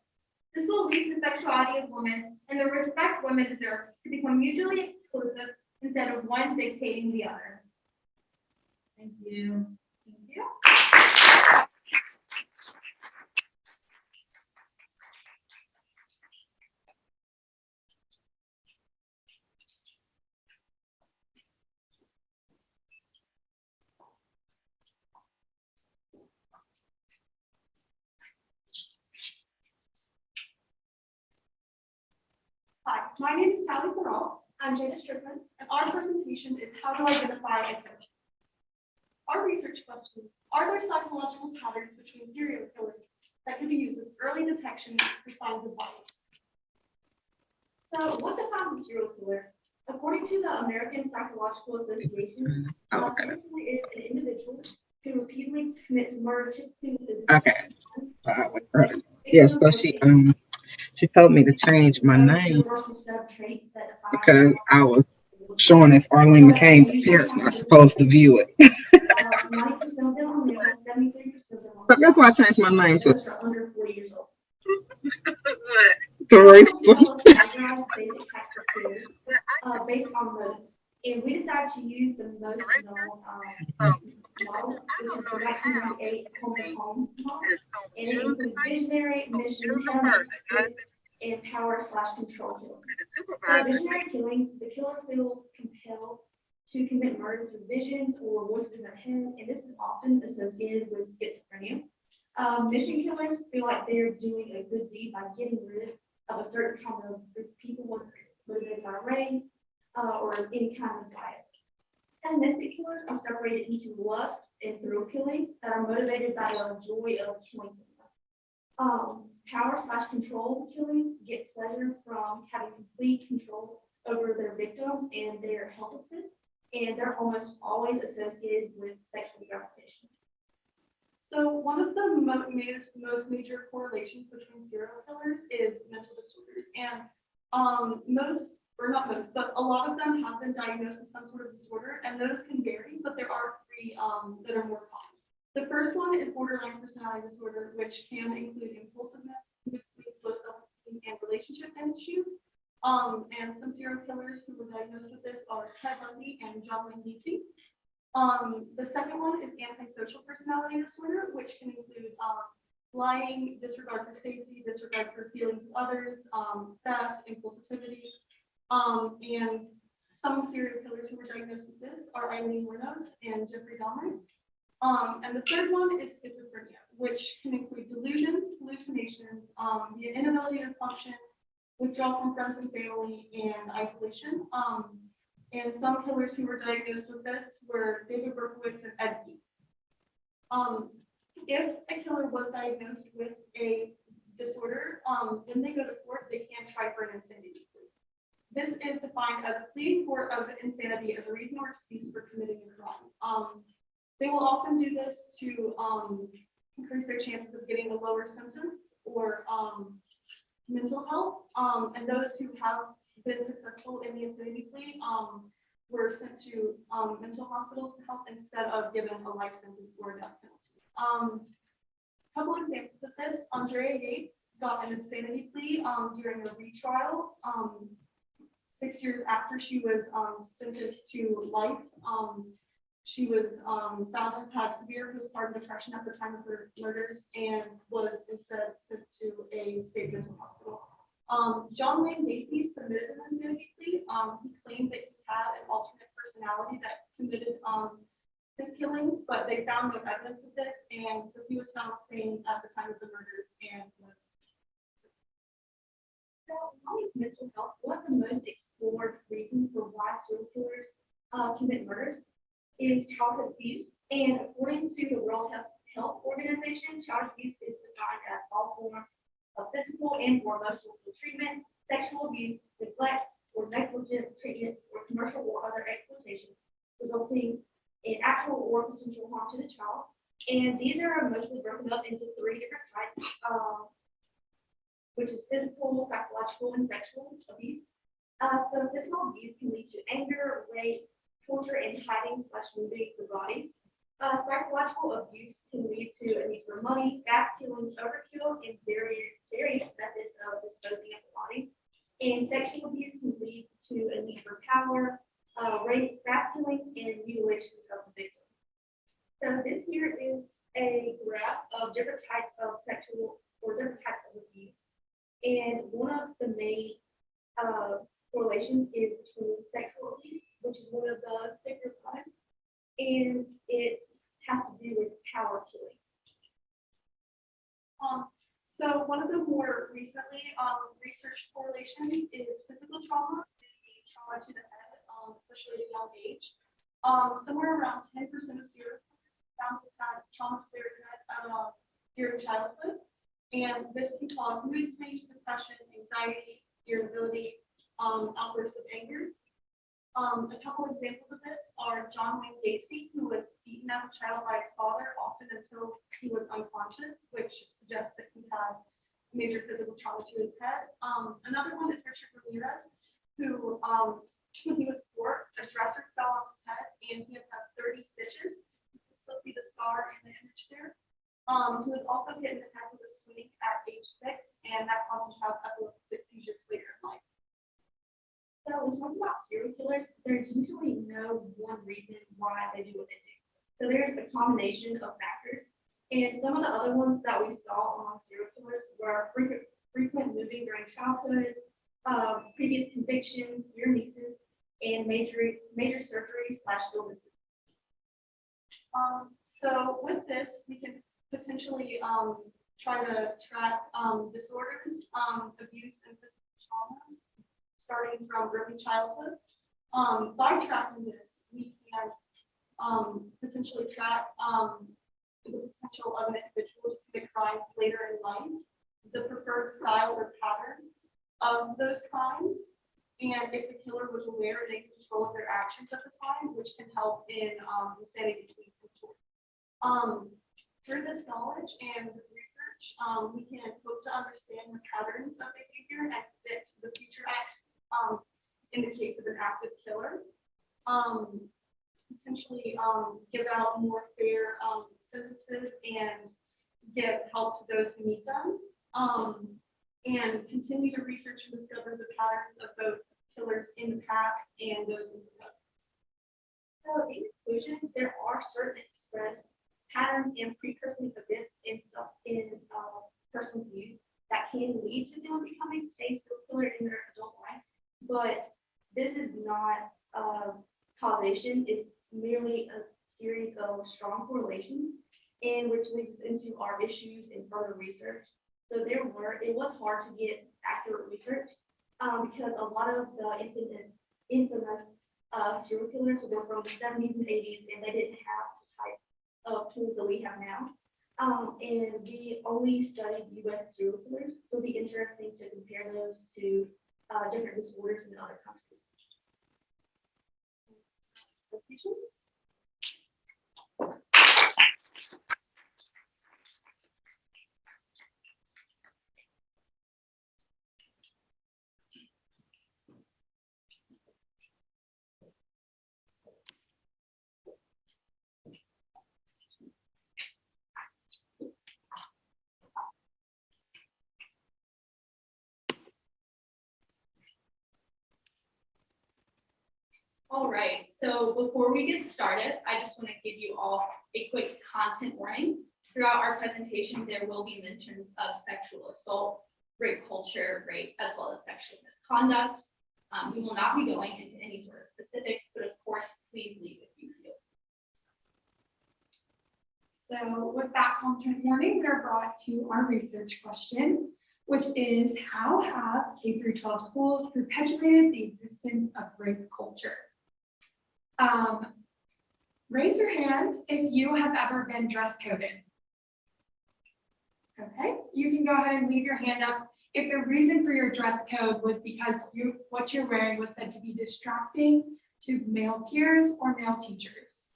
This will lead to sexuality of women and the respect women deserve to become mutually exclusive instead of one dictating the other.
Thank you.
Thank you.
Hi, my name is Tally Farooqi. I'm Jada Strickland, and our presentation is how to identify a killer. Our research questions, are there psychological patterns between serial killers that can be used as early detection for signs of violence? So what defines a serial killer? According to the American Psychological Association, serial killer is an individual who repeatedly commits murder typically within
Yes, so she told me to change my name because I was showing as Arlene McCain, the parents not supposed to view it.
90% of them are male, 73% of them are
So that's why I changed my name to
are under 40 years old.
Teresa.
Based on motives, and we decided to use the most known model, which is the 1998 Kohman-Eidem model, and it includes visionary, mission, and power/control killings. For visionary killings, the killer feels compelled to commit murder through visions or voices in their head, and this is often associated with schizophrenia. Mission killers feel like they're doing a good deed by getting rid of a certain kind of group of people, whether it's motivated by race or any kind of bias. Hedonistic killers are separated into lust and thrill killings that are motivated by the joy of killing someone. Power/control killings get pleasure from having complete control over their victims and their helplessness, and they're almost always associated with sexual gratification. So one of the most major correlations between serial killers is mental disorders, and most, or not most, but a lot of them have been diagnosed with some sort of disorder, and those can vary, but there are three that are more common. The first one is borderline personality disorder, which can include impulsiveness, mood swings, low self-esteem, and relationship issues. And some serial killers who were diagnosed with this are Ted Bundy and Janani. The second one is antisocial personality disorder, which can include lying, disregard for safety, disregard for feelings of others, theft, impulsivity. And some serial killers who were diagnosed with this are Evelin and Jeffrey Dahmer. And the third one is schizophrenia, which can include delusions, hallucinations, the inability to function, withdrawal from friends and family, and isolation. And some killers who were diagnosed with this were David Berkowitz and Ed Geethika. If a killer was diagnosed with a disorder, when they go to court, they can try for an insanity plea. This is defined as a plea in court of insanity as a reason or excuse for committing a crime. They will often do this to increase their chances of getting a lower sentence or mental health. And those who have been successful in the insanity plea were sent to mental hospitals to help instead of given a life sentence or a death penalty. A couple examples of this: Andrea Yates got an insanity plea during a retrial 6 years after she was sentenced to life. She was found to have had severe postpartum depression at the time of her murders and was instead sent to a state mental hospital. John Wayne Gacy submitted an insanity plea. He claimed that he had an alternate personality that committed his killings, but they found no evidence of this, and so he was found sane at the time of the murders and was.
So, along with mental health, one of the most explored reasons for why serial killers commit murders is childhood abuse. And according to the World Health Organization, child abuse is defined as all forms of physical and or emotional treatment, sexual abuse, neglect, or negligent treatment, or commercial or other exploitation, resulting in actual or potential harm to the child. And these are mostly broken up into three different types, which is physical, psychological, and sexual abuse. So physical abuse can lead to anger, rape, torture, and hiding/moving the body. Psychological abuse can lead to a need for money, fast killings, overkill, and various methods of disposing of the body. And sexual abuse can lead to a need for power, rape, fast killings, and mutilations of the victim. So this here is a graph of different types of sexual or different types of abuse. And one of the main correlations is between sexual abuse, which is one of the thicker lines, and it has to do with power killings.
So one of the more recently researched correlations is physical trauma, trauma to the head, especially at a young age. Somewhere around 10% of serial killers found to have trauma to their head during childhood, and this can cause mood swings, depression, anxiety, irritability, outbursts of anger. A couple examples of this are John Wayne Gacy, who was beaten as a child by his father, often until he was unconscious, which suggests that he had major physical trauma to his head. Another one is Richard Ramirez, who, when he was 4, a dresser fell on his head, and he had 30 stitches. You can still see the scar in the image there. He was also hit in the head with a swing at age 6, and that caused him to have epileptic seizures later in life.
So in
we talk about serial killers, there's usually no one reason why they do what they do. So there's a combination of factors. And some of the other ones that we saw among serial killers were frequent moving during childhood, previous convictions, near misses, and major surgery/illnesses.
So with this, we can potentially try to track disorders, abuse, and physical trauma, starting from early childhood. By tracking this, we can potentially track the potential of an individual to commit crimes later in life, the preferred style or pattern of those crimes, and if the killer was aware and in control of their actions at the time, which can help in standing between symptoms. Through this knowledge and research, we can hope to understand the patterns of behavior and predict the future in the case of an active killer. Potentially give out more fair sentences and give help to those who need them. And continue to research and discover the patterns of both killers in the past and those in the present.
So in conclusion, there are certain expressed patterns and precursing events in person's youth that can lead to them becoming a serial killer in their adult life, but this is not causation. It's merely a series of strong correlations, and which leads us into our issues and further research. So it was hard to get accurate research because a lot of the infamous serial killers were from the 70s and 80s, and they didn't have the type of tools that we have now. And we only studied U.S. serial killers, so it'll be interesting to compare those to different disorders in other countries.
All right, so before we get started, I just want to give you all a quick content warning. Throughout our presentation, there will be mentions of sexual assault, rape culture, rape, as well as sexual misconduct. We will not be going into any sort of specifics, but of course, please leave if you feel.
So with that content warning, we are brought to our research question, which is how have K-12 schools perpetuated the existence of rape culture? Raise your hand if you have ever been dress coded. Okay, you can go ahead and leave your hand up if the reason for your dress code was because what you're wearing was said to be distracting to male peers or male teachers.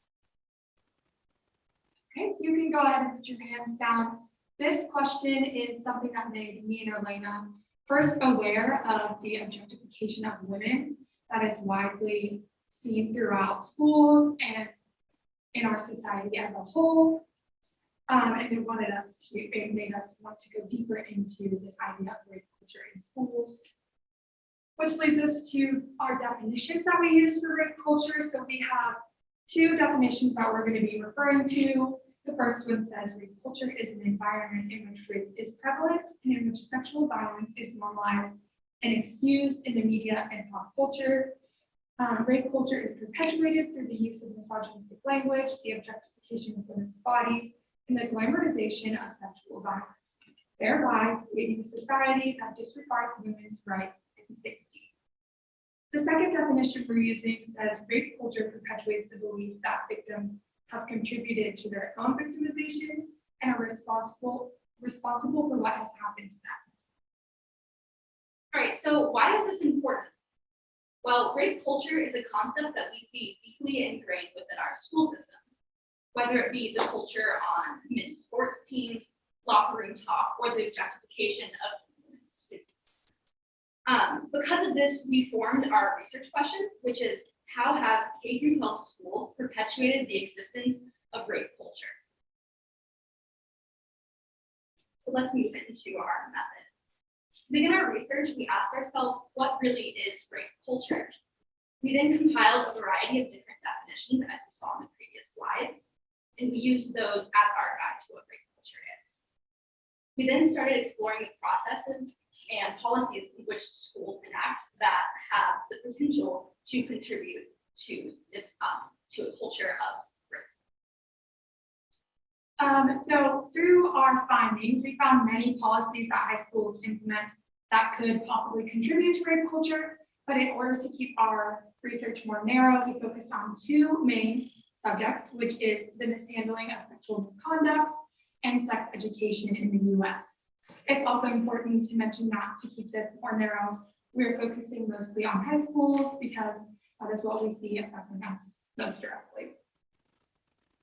Okay, you can go ahead and put your hands down. This question is something that made me and Elena first aware of the objectification of women that is widely seen throughout schools and in our society as a whole. And it made us want to go deeper into this idea of rape culture in schools, which leads us to our definitions that we use for rape culture. So we have two definitions that we're going to be referring to. The first one says rape culture is an environment in which rape is prevalent and in which sexual violence is normalized and excused in the media and pop culture. Rape culture is perpetuated through the use of misogynistic language, the objectification of women's bodies, and the glamorization of sexual violence, thereby creating a society that disregards women's rights and safety. The second definition we're using says rape culture perpetuates the belief that victims have contributed to their own victimization and are responsible for what has happened to them.
All right, so why is this important? Well, rape culture is a concept that we see deeply ingrained within our school systems, whether it be the culture on men's sports teams, locker room talk, or the objectification of women's students. Because of this, we formed our research question, which is how have K-12 schools perpetuated the existence of rape culture? So let's move into our method. To begin our research, we asked ourselves, what really is rape culture? We then compiled a variety of different definitions, as we saw in the previous slides, and we used those as our guide to what rape culture is. We then started exploring the processes and policies in which schools enact that have the potential to contribute to a culture of rape.
So through our findings, we found many policies that high schools implement that could possibly contribute to rape culture, but in order to keep our research more narrow, we focused on two main subjects, which is the mishandling of sexual misconduct and sex education in the US. It's also important to mention that to keep this more narrow, we're focusing mostly on high schools because that is what we see affecting us most directly.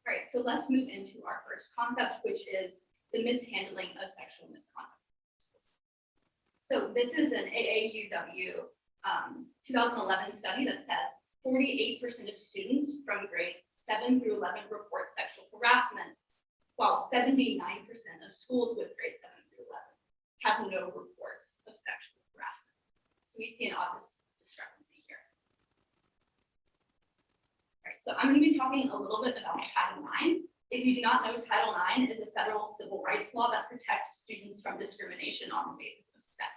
All right, so let's move into our first concept, which is the mishandling of sexual misconduct. So this is an AAUW 2011 study that says 48% of students from grades 7 through 11 report sexual harassment, while 79% of schools with grades 7 through 11 have no reports of sexual harassment. So we see an obvious discrepancy here. All right, so I'm going to be talking a little bit about Title IX. If you do not know, Title IX is a federal civil rights law that protects students from discrimination on the basis of sex.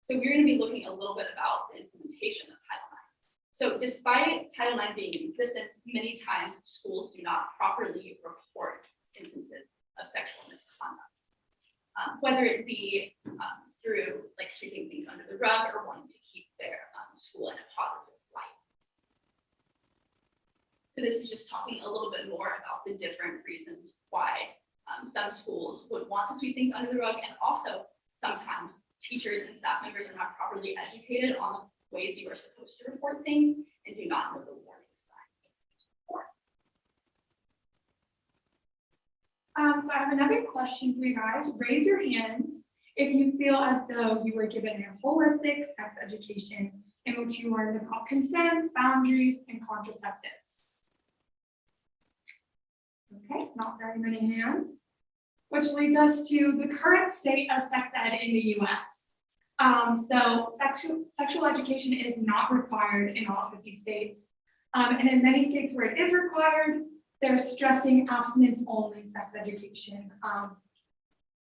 So we're going to be looking a little bit about the implementation of Title IX. So despite Title IX being in existence, many times schools do not properly report instances of sexual misconduct, whether it be through like sweeping things under the rug or wanting to keep their school in a positive light. So this is just talking a little bit more about the different reasons why some schools would want to sweep things under the rug, and also sometimes teachers and staff members are not properly educated on the ways you are supposed to report things and do not know the warning signs.
So I have another question for you guys. Raise your hands if you feel as though you were given a holistic sex education in which you learned about consent, boundaries, and contraceptives. Okay, not very many hands, which leads us to the current state of sex ed in the US. So sexual education is not required in all 50 states. And in many states where it is required, they're stressing abstinence-only sex education.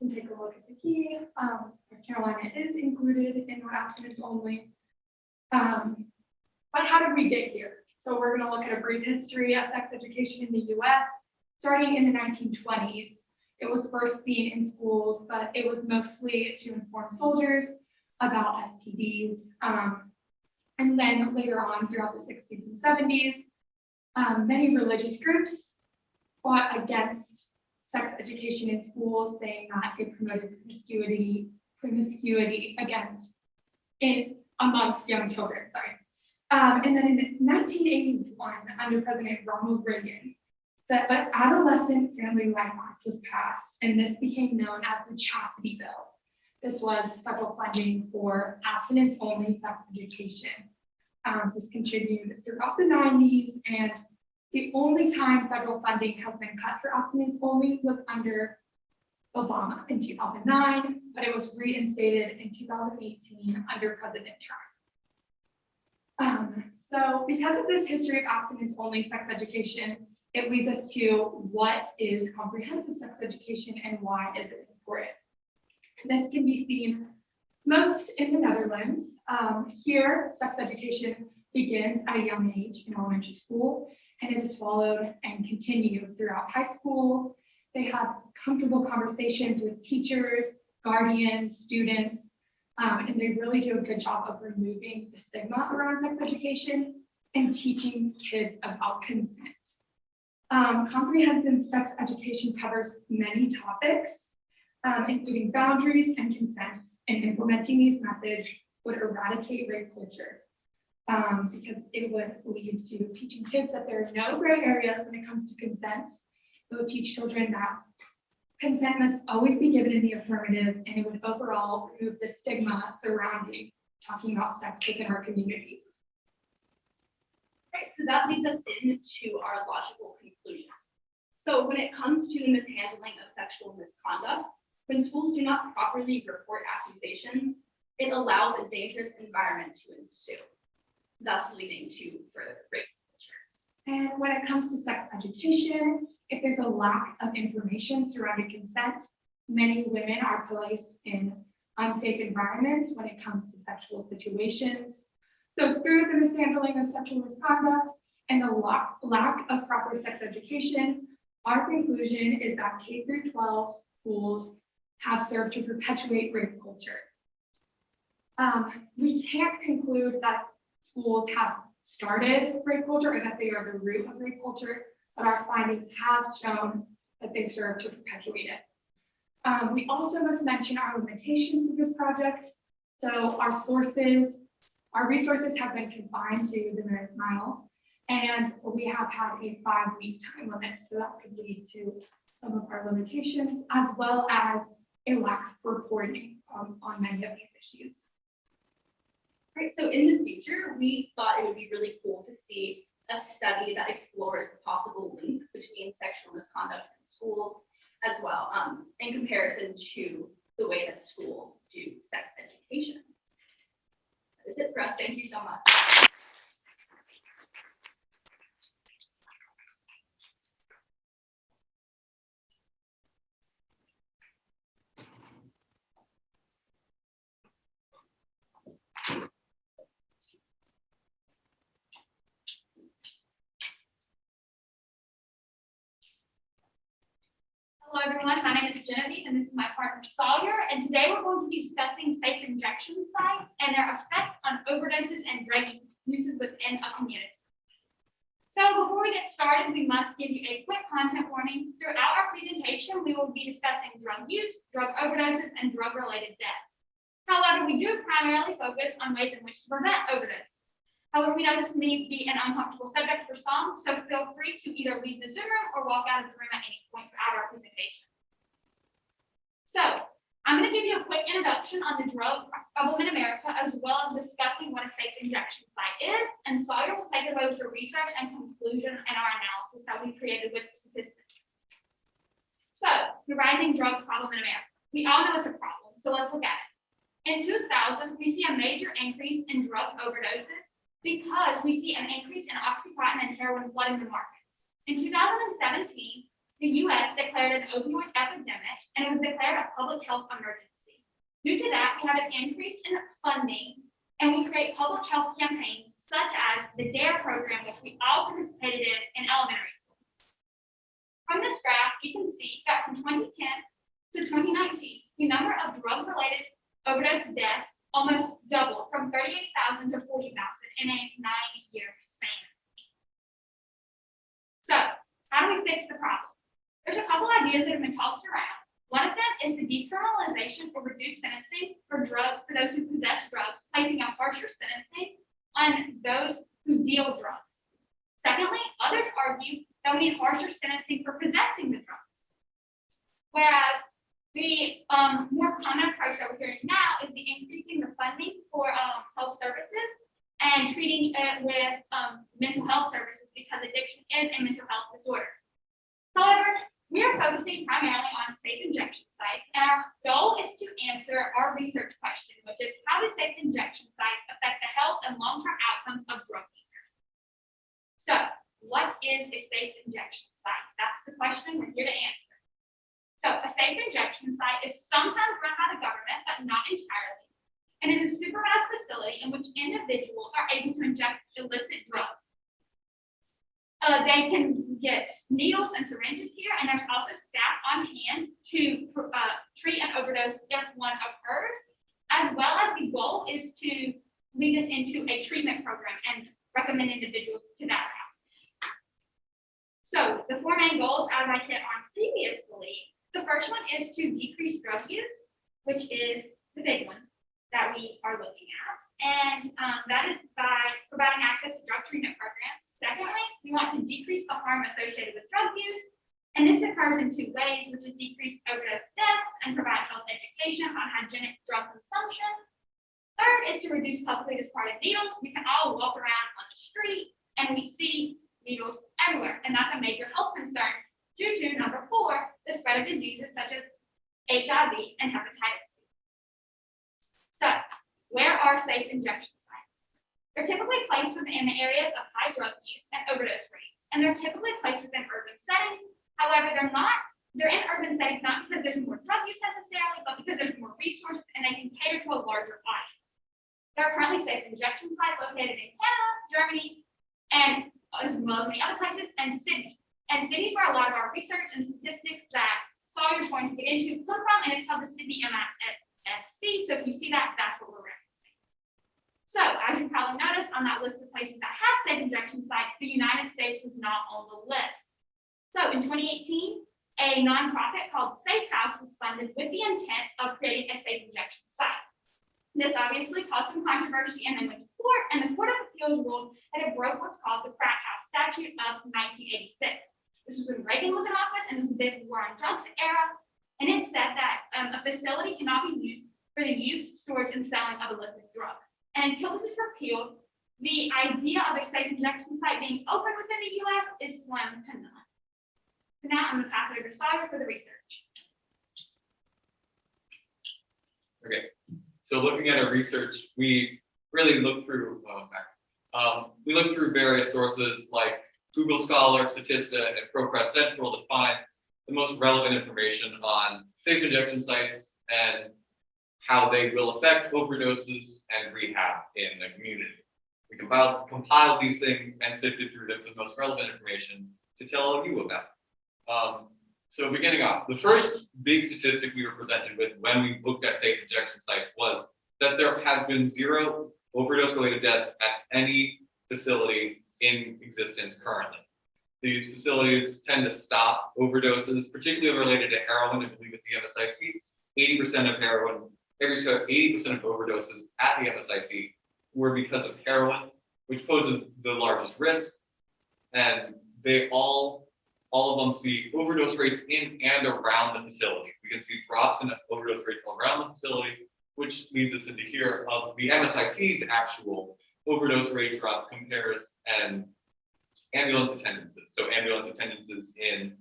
You can take a look at the key. North Carolina is included in that abstinence-only. But how did we get here? So we're going to look at a brief history of sex education in the US. Starting in the 1920s, it was first seen in schools, but it was mostly to inform soldiers about STDs. And then later on throughout the 60s and 70s, many religious groups fought against sex education in schools, saying that it promoted promiscuity amongst young children, and then in 1981, under President Ronald Reagan, the Adolescent Family Life Act was passed, and this became known as the Chastity Bill. This was federal funding for abstinence-only sex education. This continued throughout the 90s, and the only time federal funding has been cut for abstinence-only was under Obama in 2009, but it was reinstated in 2018 under President Trump. So because of this history of abstinence-only sex education, it leads us to what is comprehensive sex education and why is it important. This can be seen most in the Netherlands. Here, sex education begins at a young age in elementary school, and it is followed and continued throughout high school. They have comfortable conversations with teachers, guardians, students, and they really do a good job of removing the stigma around sex education and teaching kids about consent. Comprehensive sex education covers many topics, including boundaries and consent, and implementing these methods would eradicate rape culture because it would lead to teaching kids that there are no gray areas when it comes to consent. It would teach children that consent must always be given in the affirmative, and it would overall remove the stigma surrounding talking about sex within our communities.
Right, so that leads us into our logical conclusion. So when it comes to the mishandling of sexual misconduct, when schools do not properly report accusations, it allows a dangerous environment to ensue.
thus leading to further rape culture. And when it comes to sex education, if there's a lack of information surrounding consent, many women are placed in unsafe environments when it comes to sexual situations. So through the mishandling of sexual misconduct and the lack of proper sex education, our conclusion is that K through 12 schools have served to perpetuate rape culture. We can't conclude that schools have started rape culture or that they are the root of rape culture, but our findings have shown that they serve to perpetuate it. We also must mention our limitations of this project. So our resources have been confined to the North Mile, and we have had a 5-week time limit. So that could lead to some of our limitations, as well as a lack of reporting on many of these issues.
Right, so in the future, we thought it would be really cool to see a study that explores the possible link between sexual misconduct in schools as well, in comparison to the way that schools do sex education. That is it for us. Thank you so much.
Hello everyone, my name is Janani and this is my partner Sawyer, and today we're going to be discussing safe injection sites and their effect on overdoses and drug uses within a community. So before we get started, we must give you a quick content warning. Throughout our presentation, we will be discussing drug use, drug overdoses, and drug-related deaths. However, we do primarily focus on ways in which to prevent overdose. However, we know this may be an uncomfortable subject for some, so feel free to either leave the Zoom room or walk out of the room at any point throughout our presentation. So, I'm going to give you a quick introduction on the drug problem in America, as well as discussing what a safe injection site is, and Sawyer will take it over to research and conclusion and our analysis that we created with statistics. So, the rising drug problem in America. We all know it's a problem, so let's look at it. In 2000, we see a major increase in drug overdoses because we see an increase in Oxycontin and heroin flooding the markets. In 2017, the U.S. declared an opioid epidemic, and it was declared a public health emergency. Due to that, we have an increase in funding, and we create public health campaigns such as the DARE program, which we all participated in elementary school. From this graph, you can see that from 2010 to 2019, the number of drug-related overdose deaths almost doubled from 38,000 to 40,000 in a 9-year span. So, how do we fix the problem? There's a couple ideas that have been tossed around. One of them is the decriminalization or reduced sentencing for those who possess drugs, placing a harsher sentencing on those who deal drugs. Secondly, others argue that we need harsher sentencing for possessing the drugs. Whereas the more common approach that we're hearing now is the increasing the funding for health services and treating it with mental health services because addiction is a mental health disorder. However, we are focusing primarily on safe injection sites, and our goal is to answer our research question, which is how do safe injection sites affect the health and long-term outcomes of drug users? So, what is a safe injection site? That's the question we're here to answer. So, a safe injection site is sometimes run by the government, but not entirely. And it is a supervised facility in which individuals are able to inject illicit drugs. They can get needles and syringes here, and there's also staff on hand to treat an overdose if one occurs, as well as the goal is to lead us into a treatment program and recommend individuals to that route. So the 4 main goals, as I hit on previously, the first one is to decrease drug use, which is the big one that we are looking at. And that is by providing access to drug treatment programs. Secondly, we want to decrease the harm associated with drug use. And this occurs in 2 ways, which is decrease overdose deaths and provide health education on hygienic drug consumption. Third is to reduce publicly discarded needles. We can all walk around on the street and we see needles everywhere. And that's a major health concern due to, number 4, the spread of diseases such as HIV and hepatitis C. So, where are safe injection sites? They're typically placed within areas of high drug use and overdose rates, and they're typically placed within urban settings. However, they're in urban settings not because there's more drug use necessarily, but because there's more resources and they can cater to a larger audience. There are currently safe injection sites located in Canada, Germany, and as well as many other places, and Sydney. And Sydney's where a lot of our research and statistics that Sawyer's going to get into come from, and it's called the Sydney MFC. So if you see that, that's what we're referencing. So as you probably noticed on that list of places that have safe injection sites, the United States was not on the list. So in 2018, a nonprofit called Safe House was funded with the intent of creating a safe injection site. This obviously caused some controversy and then went to court, and the Court of Appeals ruled that it broke what's called the Crack House Statute of 1986. This was when Reagan was in office, and it was a big war on drugs era, and it said that a facility cannot be used for the use, storage, and selling of illicit drugs. And until this is repealed, the idea of a safe injection site being open within the U.S. is slim to none. So now I'm going to pass it over to Sawyer for the research.
Okay, so looking at our research, we really looked through various sources like Google Scholar, Statista, and ProPress Central to find the most relevant information on safe injection sites and how they will affect overdoses and rehab in the community. We compiled these things and sifted through them for the most relevant information to tell you about. So beginning off, the first big statistic we were presented with when we looked at safe injection sites was that there have been 0 overdose-related deaths at any facility in existence currently. These facilities tend to stop overdoses, particularly related to heroin. I believe at the MSIC, 80% of heroin, 80% of overdoses at the MSIC were because of heroin, which poses the largest risk. And they all of them see overdose rates in and around the facility. We can see drops in overdose rates around the facility, which leads us into here of the MSIC's actual overdose rate drop compares and ambulance attendances. So ambulance attendances in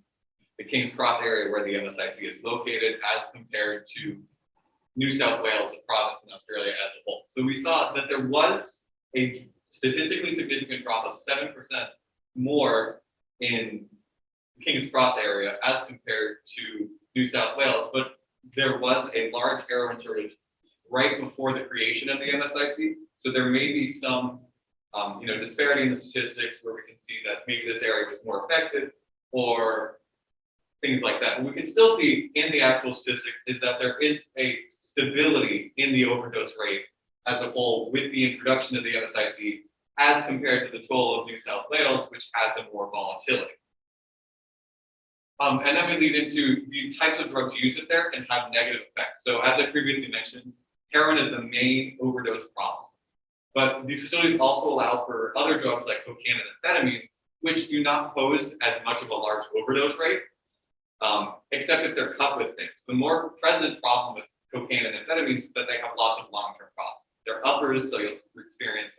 the King's Cross area where the MSIC is located as compared to New South Wales, the province in Australia as a whole. So we saw that there was a statistically significant drop of 7% more in King's Cross area as compared to New South Wales, but there was a large heroin shortage right before the creation of the MSIC. So there may be some disparity in the statistics where we can see that maybe this area was more affected or things like that. But we can still see in the actual statistic is that there is a stability in the overdose rate as a whole with the introduction of the MSIC as compared to the toll of New South Wales, which has a more volatility. And then we lead into the types of drugs used there can have negative effects. So as I previously mentioned, heroin is the main overdose problem. But these facilities also allow for other drugs like cocaine and amphetamines, which do not pose as much of a large overdose rate, except if they're cut with things. The more present problem with cocaine and amphetamines is that they have lots of long-term problems. They're uppers, so you'll experience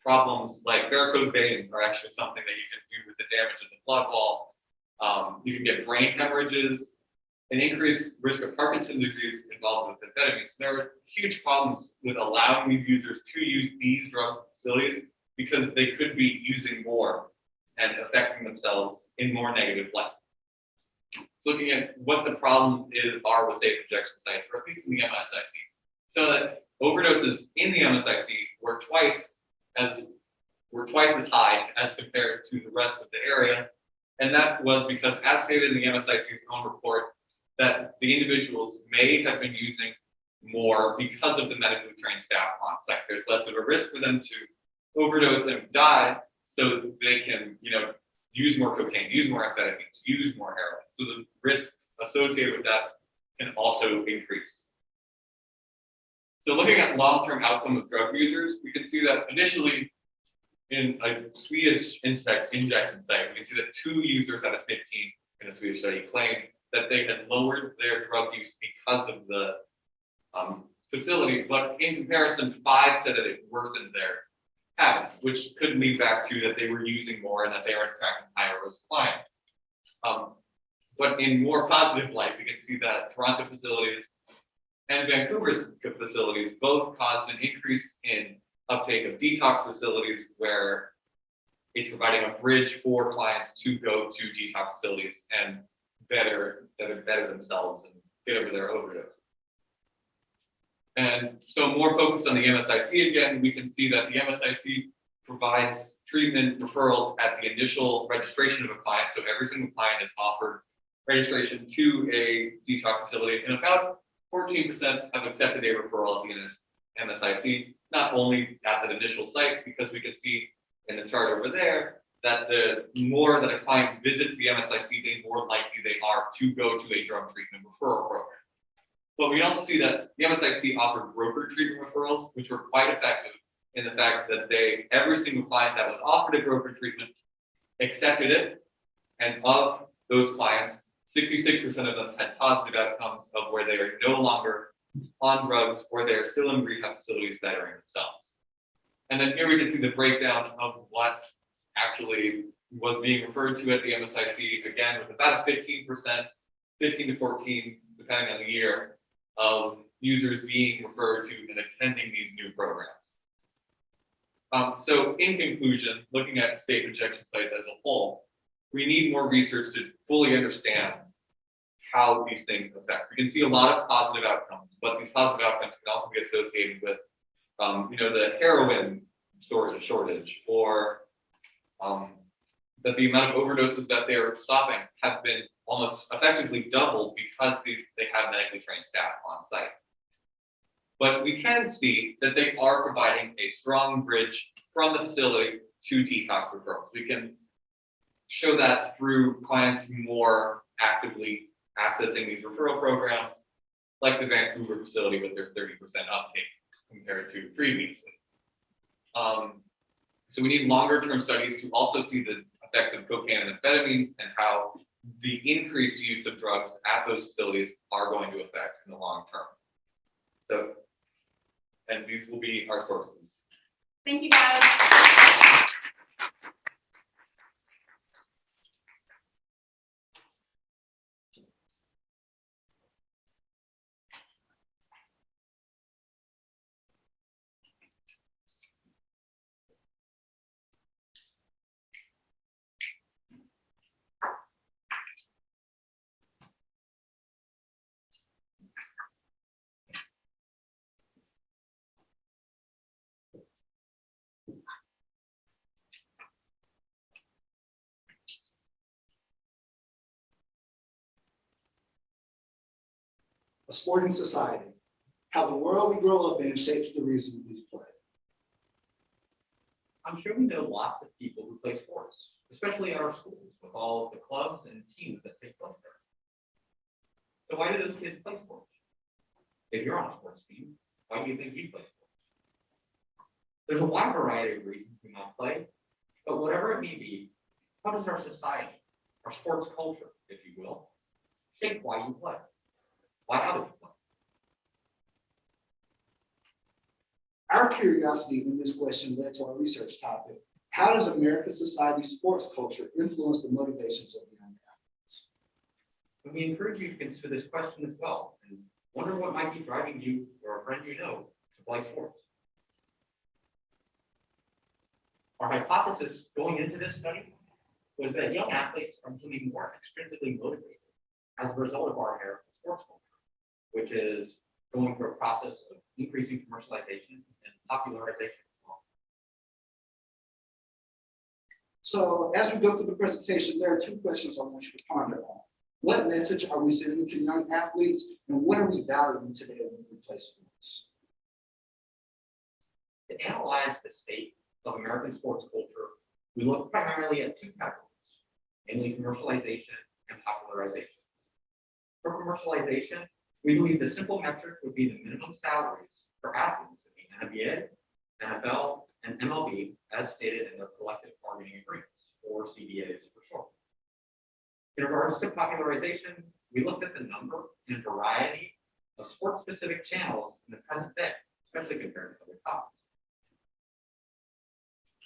problems like varicose veins are actually something that you can do with the damage of the blood wall. You can get brain hemorrhages, an increased risk of Parkinson's disease involved with amphetamines. There are huge problems with allowing these users to use these drug facilities because they could be using more and affecting themselves in more negative light. So looking at what the problems are with safe injection sites, or at least in the MSIC. So that overdoses in the MSIC were twice as high as compared to the rest of the area. And that was because, as stated in the MSIC's own report, that the individuals may have been using more because of the medically trained staff on site. There's less of a risk for them to overdose and die, so they can, use more cocaine, use more amphetamines, use more heroin. So the risks associated with that can also increase. So looking at long-term outcome of drug users, we can see that initially in a Swedish injection site, we can see that 2 users out of 15 in a Swedish study claimed that they had lowered their drug use because of the facility, but in comparison, 5 said that it worsened their habits, which could lead back to that they were using more and that they were attracting higher risk clients. But in more positive light, we can see that Toronto facilities and Vancouver's facilities both caused an increase in uptake of detox facilities where it's providing a bridge for clients to go to detox facilities and better themselves and get over their overdose. And so more focused on the MSIC again, we can see that the MSIC provides treatment referrals at the initial registration of a client. So every single client is offered registration to a detox facility, and about 14% have accepted a referral at the MSIC, not only at the initial site, because we can see in the chart over there that the more that a client visits the MSIC, the more likely they are to go to a drug treatment referral program. But we also see that the MSIC offered broker treatment referrals, which were quite effective in the fact that every single client that was offered a broker treatment accepted it, and of those clients, 66% of them had positive outcomes of where they are no longer on drugs or they are still in rehab facilities bettering themselves. And then here we can see the breakdown of what actually was being referred to at the MSIC, again, with about a 15%, 15 to 14, depending on the year, of users being referred to and attending these new programs. So in conclusion, looking at safe injection sites as a whole, we need more research to fully understand how these things affect. We can see a lot of positive outcomes, but these positive outcomes can also be associated with, the heroin shortage, or that the amount of overdoses that they're stopping have been almost effectively doubled because they have medically trained staff on site. But we can see that they are providing a strong bridge from the facility to detox referrals. We can show that through clients more actively accessing these referral programs, like the Vancouver facility with their 30% uptake compared to previously. So we need longer term studies to also see the effects of cocaine and amphetamines and how the increased use of drugs at those facilities are going to affect in the long term. So, and these will be our sources.
Thank you, guys.
A sporting society, how the world we grow up in shapes the reasons we play.
I'm sure we know lots of people who play sports, especially at our schools, with all of the clubs and teams that take place there. So why do those kids play sports? If you're on a sports team, why do you think you play sports? There's a wide variety of reasons we might play, but whatever it may be, how does our society, our sports culture, if you will, shape why you play? Why do we play?
Our curiosity in this question led to our research topic. How does American society sports culture influence the motivations of young athletes?
And we encourage you to consider this question as well and wonder what might be driving you or a friend you know to play sports. Our hypothesis going into this study was that young athletes are becoming more extrinsically motivated as a result of our American sports culture, which is going through a process of increasing commercialization and popularization as well.
So as we go through the presentation, there are two questions I want you to ponder on. What message are we sending to young athletes, and what are we valuing today when we play sports?
To analyze the state of American sports culture, we look primarily at two categories, namely commercialization and popularization. For commercialization, we believe the simple metric would be the minimum salaries for athletes in the NBA, NFL, and MLB as stated in their collective bargaining agreements, or CBAs for short. In regards to popularization, we looked at the number and variety of sports-specific channels in the present day, especially compared to other topics.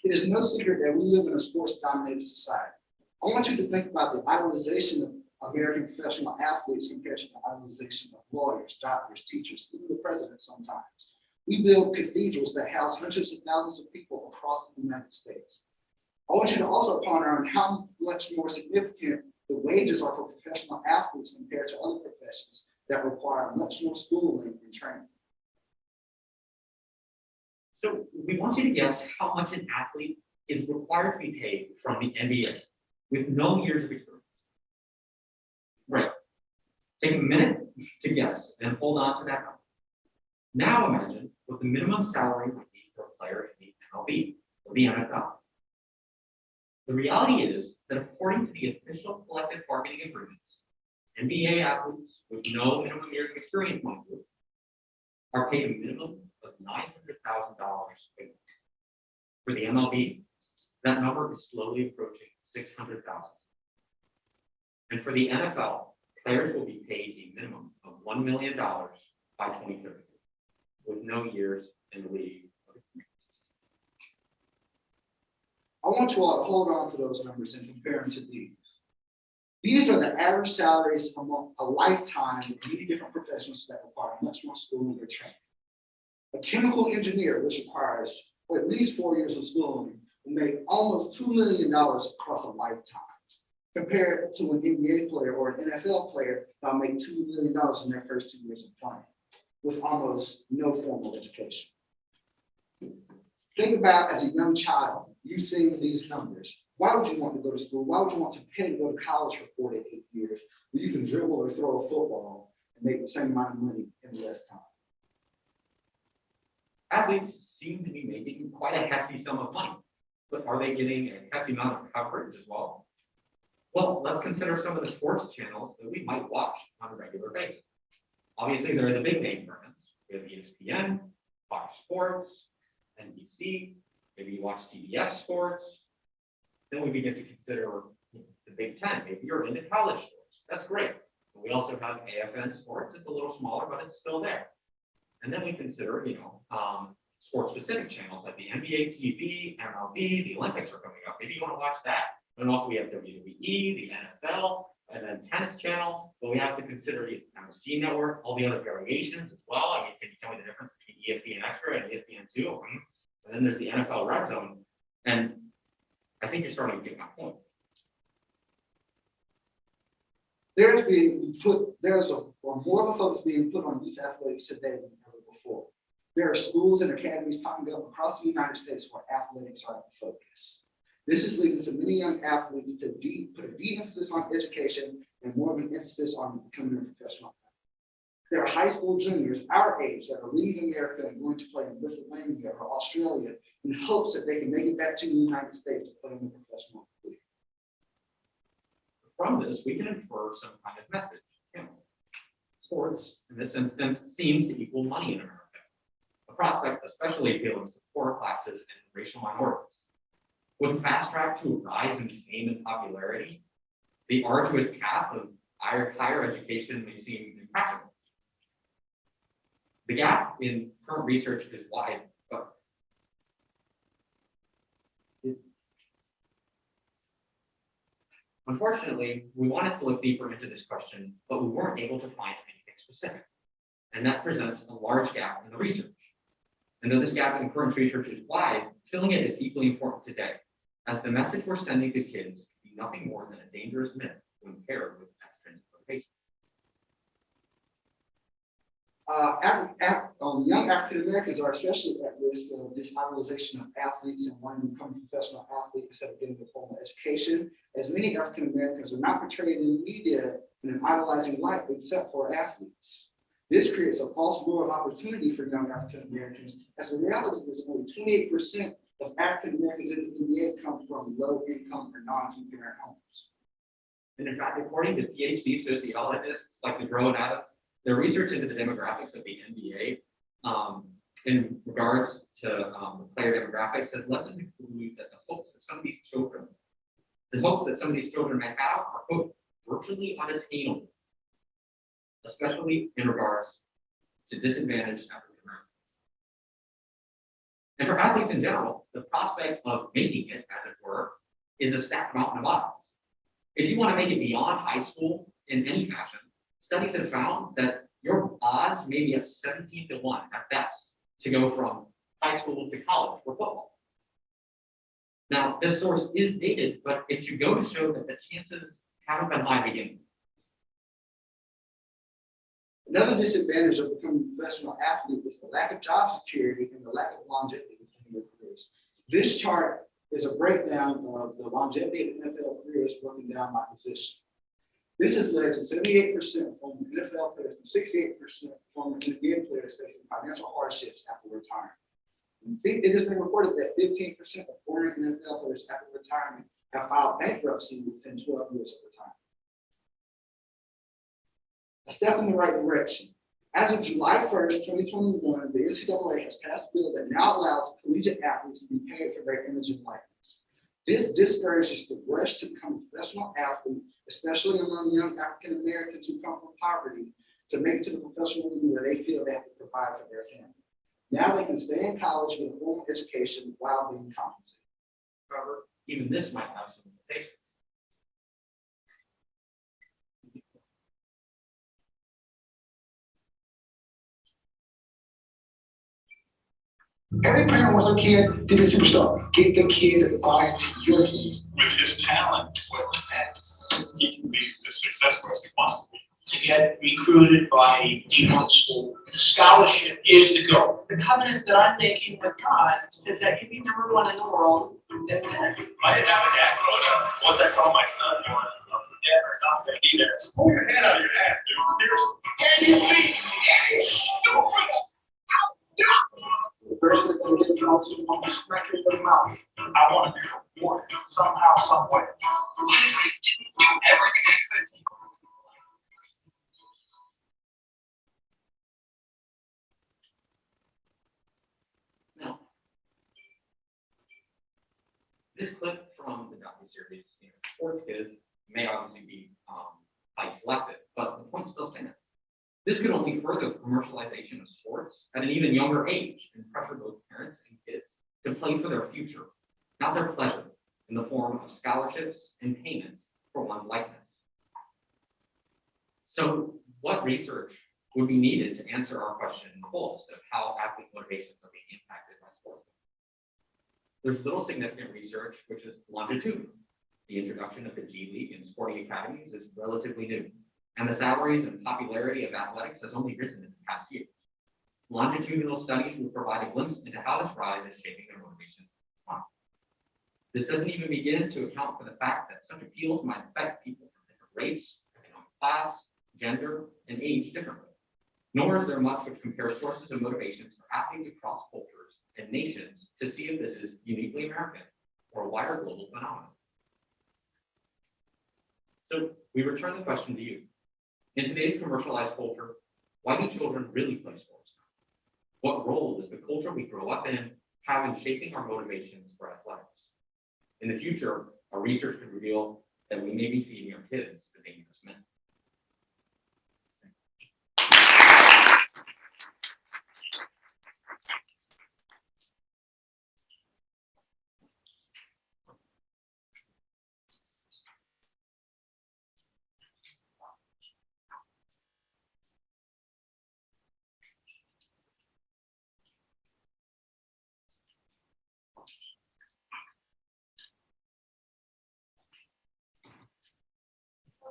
It is no secret that we live in a sports-dominated society. I want you to think about the idolization of American professional athletes compared to the idolization of lawyers, doctors, teachers, even the president sometimes. We build cathedrals that house hundreds of thousands of people across the United States. I want you to also ponder on how much more significant the wages are for professional athletes compared to other professions that require much more schooling and training.
So we want you to guess how much an athlete is required to be paid from the NBA with no years of experience. Right. Take a minute to guess and hold on to that number. Now imagine what the minimum salary would be for a player in the MLB or the NFL. The reality is that according to the official collective bargaining agreements, NBA athletes with no minimum years of experience are paid a minimum of $900,000 a year. For the MLB, that number is slowly approaching $600,000. And for the NFL, players will be paid a minimum of $1 million by 2030, with no years in the league.
I want you all to hold on to those numbers and compare them to these. These are the average salaries among a lifetime of many different professions that require much more schooling or training. A chemical engineer, which requires at least 4 years of schooling, will make almost $2 million across a lifetime, compared to an NBA player or an NFL player that'll make $2 million in their first 2 years of playing, with almost no formal education. Think about as a young child, you seeing these numbers. Why would you want to go to school? Why would you want to pay to go to college for 4 to 8 years where you can dribble or throw a football and make the same amount of money in less time?
Athletes seem to be making quite a hefty sum of money, but are they getting a hefty amount of coverage as well? Well, let's consider some of the sports channels that we might watch on a regular basis. Obviously, there are the big name brands. We have ESPN, Fox Sports, NBC, maybe you watch CBS Sports. Then we begin to consider the Big Ten. Maybe you're into college sports. That's great. We also have AFN Sports. It's a little smaller, but it's still there. And then we consider, sports-specific channels like the NBA TV, MLB, the Olympics are coming up. Maybe you want to watch that. And also we have WWE, the NFL, and then Tennis Channel. But we have to consider the MSG Network, all the other variations as well. I mean, can you tell me the difference between ESPN Extra and ESPN2? And then there's the NFL Red Zone. And I think you're starting to get my point.
There's more of a focus being put on youth athletics today than ever before. There are schools and academies popping up across the United States where athletics are the focus. This is leading to many young athletes to put a de-emphasis on education and more of an emphasis on becoming a professional. There are high school juniors our age that are leaving America and going to play in Lithuania or Australia in hopes that they can make it back to the United States to play in the professional league.
From this, we can infer some kind of message. Sports, in this instance, seems to equal money in America, a prospect especially appealing to poor classes and racial minorities. With a fast track to a rise in fame and popularity, the arduous path of higher education may seem impractical. The gap in current research is wide, but unfortunately, we wanted to look deeper into this question, but we weren't able to find anything specific. And that presents a large gap in the research. And though this gap in current research is wide, filling it is equally important today, as the message we're sending to kids can be nothing more than a dangerous myth when paired with extrinsic motivation.
Young African Americans are especially at risk of this idolization of athletes and wanting to become a professional athlete instead of getting a formal education, as many African Americans are not portrayed in the media in an idolizing light except for athletes. This creates a false door of opportunity for young African Americans, as the reality is only 28% of African Americans in the NBA come from low income or non-two-parent homes.
And in fact, according to PhD sociologists like LeGros and Adams, their research into the demographics of the NBA in regards to the player demographics has led them to believe that the hopes that some of these children may have are, quote, virtually unattainable, especially in regards to disadvantaged African Americans. And for athletes in general, the prospect of making it, as it were, is a stacked mountain of odds. If you want to make it beyond high school in any fashion, studies have found that your odds may be at 17 to 1 at best to go from high school to college for football. Now, this source is dated, but it should go to show that the chances haven't been high to begin with.
Another disadvantage of becoming a professional athlete is the lack of job security and the lack of longevity in your careers. This chart is a breakdown of the longevity of NFL careers broken down by position. This has led to 78% of former NFL players and 68% of former NBA players facing financial hardships after retirement. It has been reported that 15% of former NFL players after retirement have filed bankruptcy within 12 years of retirement. A step in the right direction. As of July 1st, 2021, the NCAA has passed a bill that now allows collegiate athletes to be paid for their image and likeness. This discourages the rush to become a professional athlete, especially among young African Americans who come from poverty, to make it to the professional league where they feel they have to provide for their family. Now they can stay in college with a formal education while being compensated.
However, even this might have some limitations.
Every parent wants their kid to be a superstar. Get the kid on your team.
With his talent, he can be as successful as he wants to be. To get recruited by a D1 school, the scholarship is the goal.
The covenant that I'm making with God is that you'd be number one in the world in tennis.
I didn't have a dad growing up. Once I saw my son, I was not going to be there. Pull your head out of your ass, dude. Seriously. And you stupid.
The first thing that get drunk, so you want to smack it in the mouth.
I want to be one somehow, some way. I didn't do everything I could.
Now, this clip from the docuseries, Sports Kids, may obviously be highly selective, but the point still stands. This could only further the commercialization of sports at an even younger age and pressure both parents and kids to play for their future, not their pleasure, in the form of scholarships and payments for one's likeness. So what research would be needed to answer our question in the fullest of how athlete motivations are being impacted by sports? There's little significant research which is longitudinal. The introduction of the G League and sporting academies is relatively new, and the salaries and popularity of athletics has only risen in the past years. Longitudinal studies will provide a glimpse into how this rise is shaping their motivations. This doesn't even begin to account for the fact that such appeals might affect people from different race, economic class, gender, and age differently. Nor is there much which compares sources of motivations for athletes across cultures and nations to see if this is uniquely American or a wider global phenomenon. So we return the question to you. In today's commercialized culture, why do children really play sports? What role does the culture we grow up in have in shaping our motivations for athletics? In the future, our research could reveal that we may be feeding our kids the dangerous men.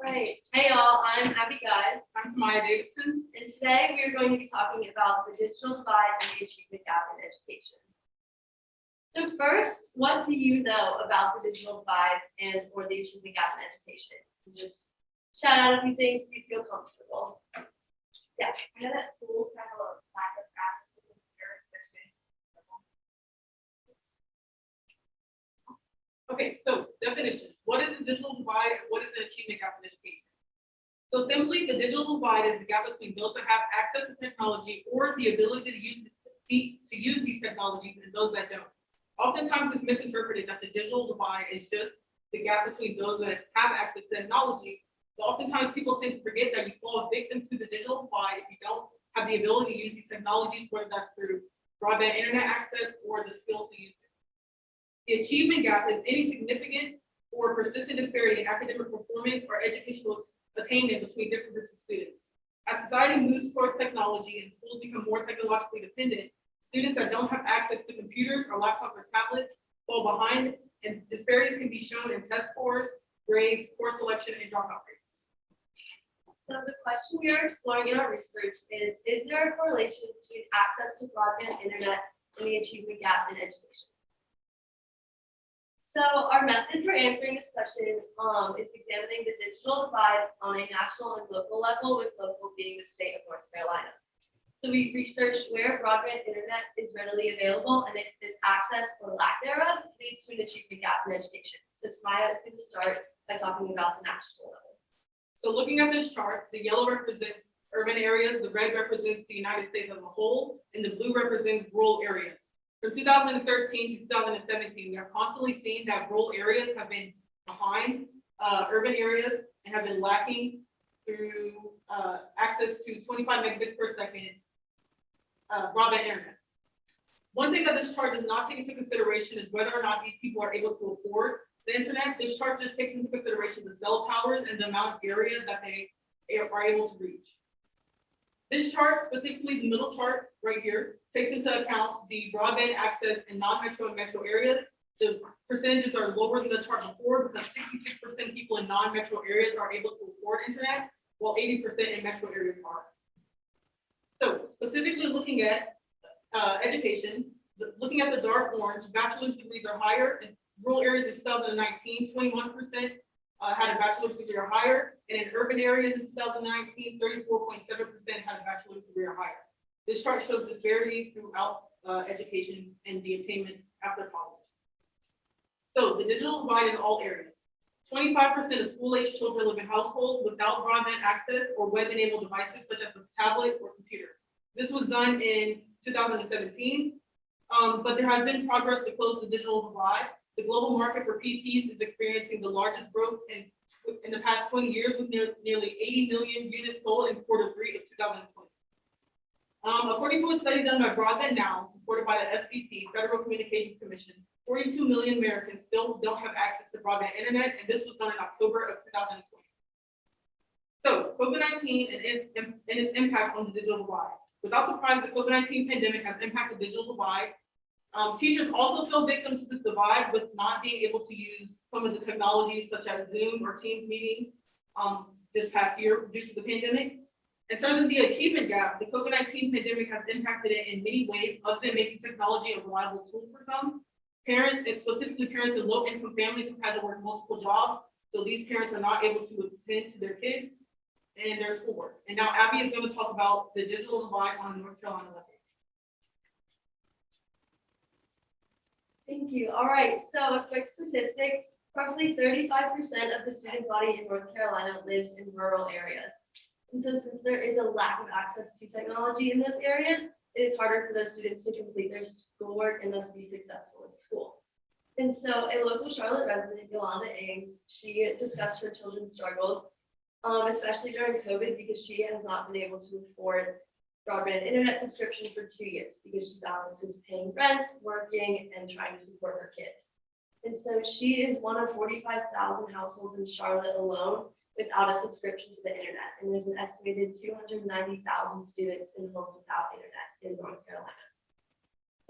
Right. Hey y'all, I'm Abby Guys.
I'm Maya Davidson.
And today we are going to be talking about the digital divide and the achievement gap in education. So first, what do you know about the digital divide and or the achievement gap in education? Just shout out a few things if you feel comfortable. Yeah.
I know that schools have a lack of access to computers,
Okay, so definitions. What is the digital divide and what is the achievement gap in education? So simply, the digital divide is the gap between those that have access to technology or the ability to use these technologies and those that don't. Oftentimes, it's misinterpreted that the digital divide is just the gap between those that have access to technologies. So oftentimes, people tend to forget that you fall victim to the digital divide if you don't have the ability to use these technologies, whether that's through broadband internet access or the skills to use it. The achievement gap is any significant or persistent disparity in academic performance or educational attainment between different groups of students. As society moves towards technology and schools become more technologically dependent, Students that don't have access to computers or laptops or tablets fall behind, and disparities can be shown in test scores, grades, course selection, and dropout rates.
So the question we are exploring in our research is there a correlation between access to broadband internet and the achievement gap in education? So our method for answering this question is examining the digital divide on a national and local level, with local being the state of North Carolina. So we researched where broadband internet is readily available and if this access or lack thereof leads to an achievement gap in education. So Maya is going to start by talking about the national level.
So looking at this chart, the yellow represents urban areas, the red represents the United States as a whole, and the blue represents rural areas. From 2013 to 2017, we are constantly seeing that rural areas have been behind urban areas and have been lacking through access to 25 megabits per second broadband internet. One thing that this chart does not take into consideration is whether or not these people are able to afford the internet. This chart just takes into consideration the cell towers and the amount of area that they are able to reach. This chart, specifically the middle chart right here, takes into account the broadband access in non-metro and metro areas. The percentages are lower than the chart before because 66% people in non-metro areas are able to afford internet, while 80% in metro areas are. So specifically looking at education, looking at the dark orange, bachelor's degrees are higher. In rural areas in 2019, 21% had a bachelor's degree or higher, and in urban areas in 2019, 34.7% had a bachelor's degree or higher. This chart shows disparities throughout education and the attainments after college. So the digital divide in all areas. 25% of school-age children live in households without broadband access or web-enabled devices such as a tablet or computer. This was done in 2017, but there has been progress to close the digital divide. The global market for PCs is experiencing the largest growth in the past 20 years, with nearly 80 million units sold in quarter 3 of 2020. According to a study done by Broadband Now, supported by the FCC, Federal Communications Commission, 42 million Americans still don't have access to broadband internet, and this was done in October of 2020. So COVID-19 and its impact on the digital divide. Without surprise, the COVID-19 pandemic has impacted the digital divide. Teachers also fell victim to this divide with not being able to use some of the technologies such as Zoom or Teams meetings this past year due to the pandemic. In terms of the achievement gap, the COVID-19 pandemic has impacted it in many ways, other than making technology a reliable tool for some. Parents, and specifically parents in low-income families, have had to work multiple jobs, so these parents are not able to attend to their kids and their schoolwork. And now Abby is going to talk about the digital divide on the North Carolina level.
Thank you. All right, so a quick statistic, roughly 35% of the student body in North Carolina lives in rural areas. And so since there is a lack of access to technology in those areas, it is harder for those students to complete their schoolwork and thus be successful in school. And so a local Charlotte resident, Yolanda Ames, she discussed her children's struggles, especially during COVID, because she has not been able to afford broadband internet subscription for 2 years because she balances paying rent, working, and trying to support her kids. And so she is one of 45,000 households in Charlotte alone without a subscription to the internet. And there's an estimated 290,000 students in homes without internet in North Carolina.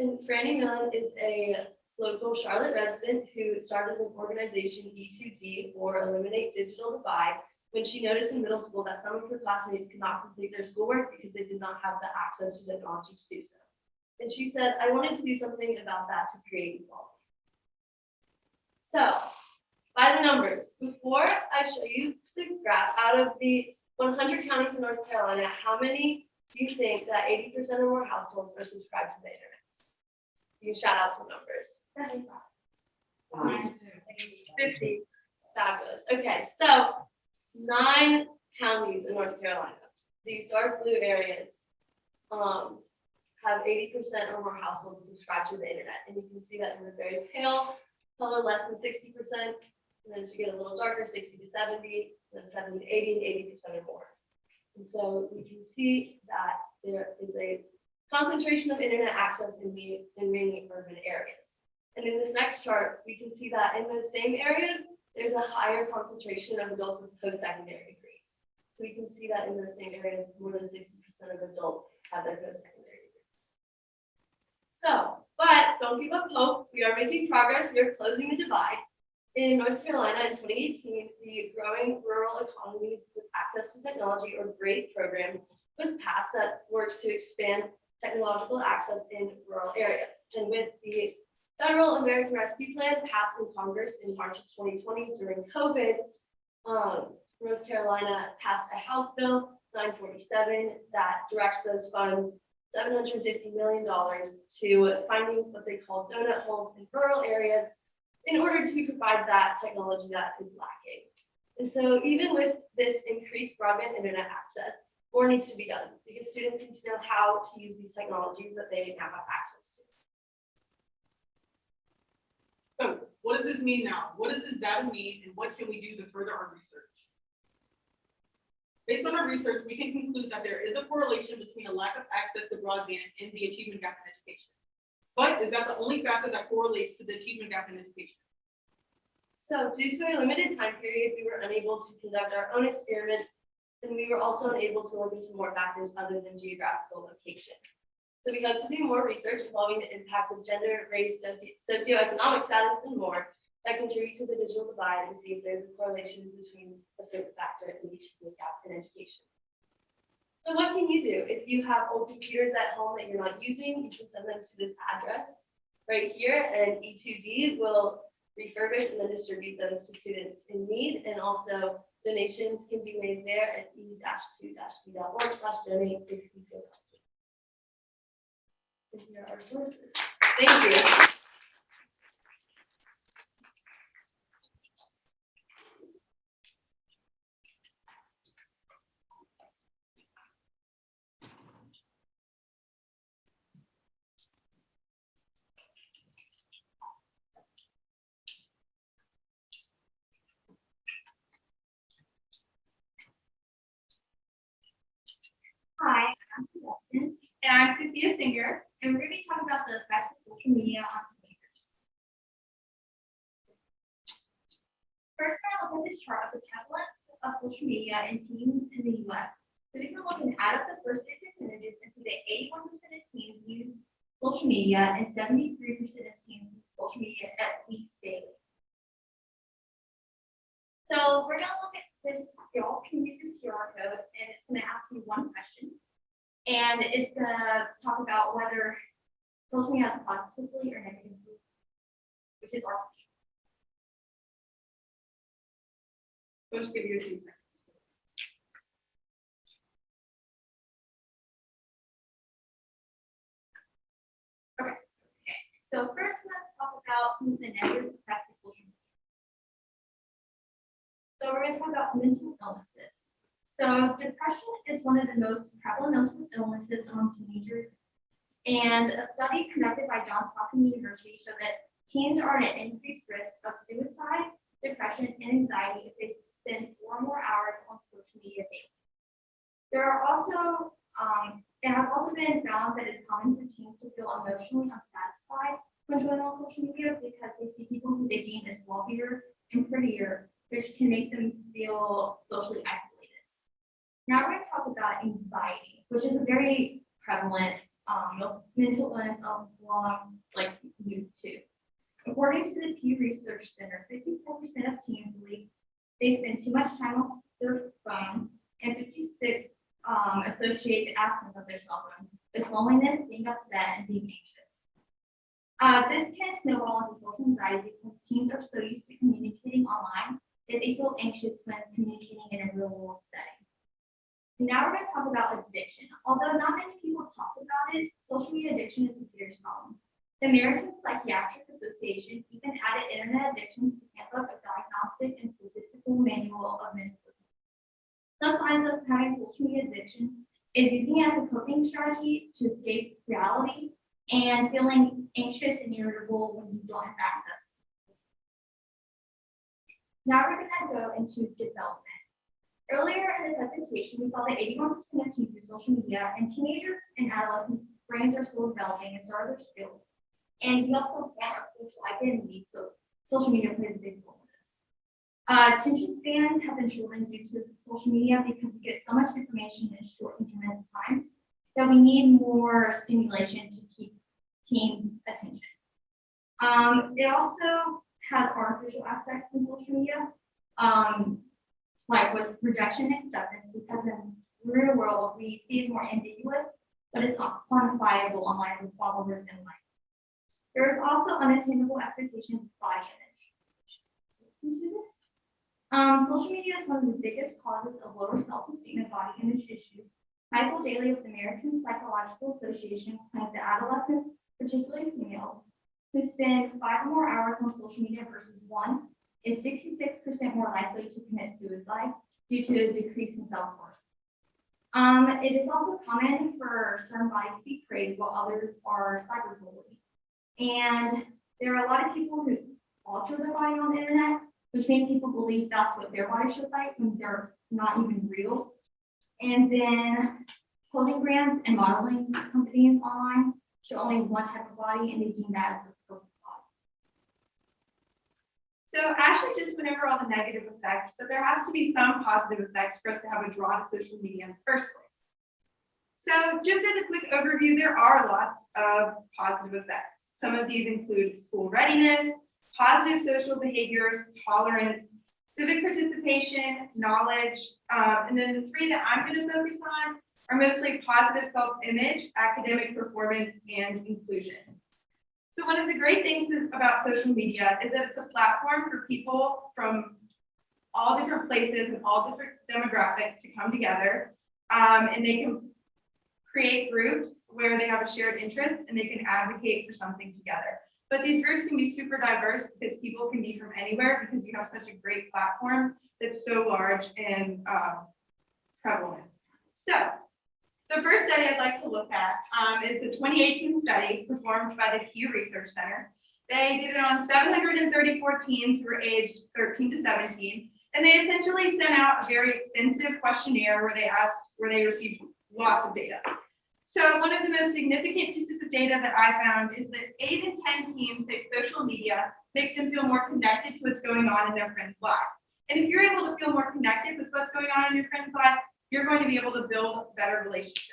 And Franny Millen is a local Charlotte resident who started an organization, E2D, or Eliminate Digital Divide, when she noticed in middle school that some of her classmates could not complete their schoolwork because they did not have the access to technology to do so. And she said, I wanted to do something about that to create equality. So, by the numbers, before I show you the graph, out of the 100 counties in North Carolina, how many do you think that 80% or more households are subscribed to the internet? You can shout out some numbers.
75.
50. Fabulous. Okay, so 9 counties in North Carolina, these dark blue areas, have 80% or more households subscribed to the internet. And you can see that in the very pale color, less than 60%. And then as you get a little darker, 60 to 70, then 70 to 80, and 80% or more. And so we can see that there is a concentration of internet access in many urban areas. And in this next chart, we can see that in those same areas, there's a higher concentration of adults with post-secondary degrees. So we can see that in those same areas, more than 60% of adults have their post-secondary degrees. So, but don't give up hope. We are making progress. We are closing the divide. In North Carolina in 2018, the Growing Rural Economies with Access to Technology, or GRADE program, was passed that works to expand technological access in rural areas. And with the Federal American Rescue Plan passed in Congress in March of 2020 during COVID, North Carolina passed a House Bill 947 that directs those funds, $750 million, to finding what they call donut holes in rural areas in order to provide that technology that is lacking. And so even with this increased broadband internet access, more needs to be done because students need to know how to use these technologies that they now have access to.
So what does this mean now? What does this data mean and what can we do to further our research? Based on our research, we can conclude that there is a correlation between a lack of access to broadband and the achievement gap in education. But is that the only factor that correlates to the achievement gap in education?
So due to a limited time period, we were unable to conduct our own experiments, and we were also unable to look into more factors other than geographical location. So we hope to do more research involving the impacts of gender, race, socioeconomic status, and more that contribute to the digital divide and see if there's a correlation between a certain factor and the achievement gap in education. So what can you do? If you have old computers at home that you're not using, you can send them to this address right here, and E2D will refurbish and then distribute those to students in need. And also donations can be made there at e-2-b.org/donate if you feel comfortable. And here are our sources. Thank you.
Hi, I'm Sufia. And I'm Sufia Singer, and we're going to be talking about the effects of social media on teenagers. First, we're going to look at this chart of the prevalence of social media in teens in the US. So if you're looking at the first 8 percentages and see that 81% of teens use social media and 73% of teens use social media at least daily. So we're going to look at this. Y'all can use this QR code, and it's going to ask you one question. And it's going to talk about whether social media has positively or negatively, which is our question.
Let's give you a few seconds.
Okay. So first, we're going to talk about some of the negative effects of social media. So we're going to talk about mental illnesses. So depression is one of the most prevalent mental illnesses among teenagers. And a study conducted by Johns Hopkins University showed that teens are at an increased risk of suicide, depression, and anxiety if they spend 4 or more hours on social media daily. There are also, it has also been found that it's common for teens to feel emotionally unsatisfied when going on social media because they see people who they deem as wealthier and prettier, which can make them feel socially isolated. Now we're going to talk about anxiety, which is a very prevalent mental illness along like youth too. According to the Pew Research Center, 54% of teens believe they spend too much time on their phone, and 56% associate the absence of their cell phone with loneliness, being upset, and being anxious. This can snowball into social anxiety because teens are so used to communicating online that they feel anxious when communicating in a real world setting. Now we're going to talk about addiction. Although not many people talk about it, social media addiction is a serious problem. The American Psychiatric Association even added internet addiction to the handbook of diagnostic and statistical manual of mental illness. Some signs of having social media addiction is using it as a coping strategy to escape reality and feeling anxious and irritable when you don't have access. Now we're going to go into development. Earlier in the presentation, we saw that 81% of teens use social media, and teenagers and adolescents' brains are still developing and so are their skills. And we also form a social identity, so social media plays a big role in this. Attention spans have been shortened due to social media because we get so much information in short increments of time that we need more stimulation to keep
teens' attention. It also has artificial aspects in social media, like with rejection and acceptance, because in the real world, we see it's more ambiguous, but it's not quantifiable online with followers and likes. There is also unattainable expectations of body image. Social media is one of the biggest causes of lower self-esteem and body image issues. Michael Daly of the American Psychological Association claims that adolescents, particularly females, who spend 5 or more hours on social media versus 1, is 66% more likely to commit suicide due to a decrease in self-worth. It is also common for certain bodies to be praised while others are cyberbullied. And there are a lot of people who alter their body on the internet, which make people believe that's what their body should like when they're not even real. And then clothing brands and modeling companies online show only one type of body, and they deem that as the perfect body.
So Ashley just went over all the negative effects, but there has to be some positive effects for us to have a draw to social media in the first place. So just as a quick overview, there are lots of positive effects. Some of these include school readiness, positive social behaviors, tolerance, civic participation, knowledge, and then the 3 that I'm going to focus on are mostly positive self-image, academic performance, and inclusion. So one of the great things about social media is that it's a platform for people from all different places and all different demographics to come together, and they can create groups where they have a shared interest and they can advocate for something together. But these groups can be super diverse because people can be from anywhere because you have such a great platform that's so large and prevalent. So the first study I'd like to look at is a 2018 study performed by the Pew Research Center. They did it on 734 teens who were aged 13 to 17, and they essentially sent out a very extensive questionnaire where they received lots of data. So one of the most significant pieces of data that I found is that 8 in 10 teens say social media makes them feel more connected to what's going on in their friends' lives. And if you're able to feel more connected with what's going on in your friends' lives, you're going to be able to build better relationships.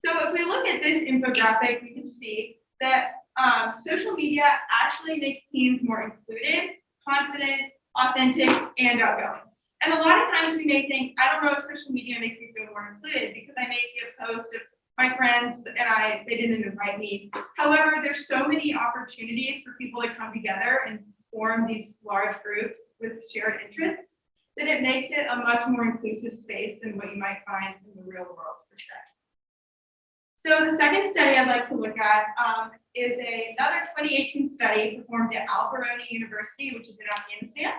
So if we look at this infographic, we can see that social media actually makes teens more included, confident, authentic, and outgoing. And a lot of times we may think, I don't know if social media makes me feel more included because I may see a post of my friends and they didn't invite me. However, there's so many opportunities for people to come together and form these large groups with shared interests that it makes it a much more inclusive space than what you might find in the real world per se. So the second study I'd like to look at is another 2018 study performed at Al-Baroni University, which is in Afghanistan.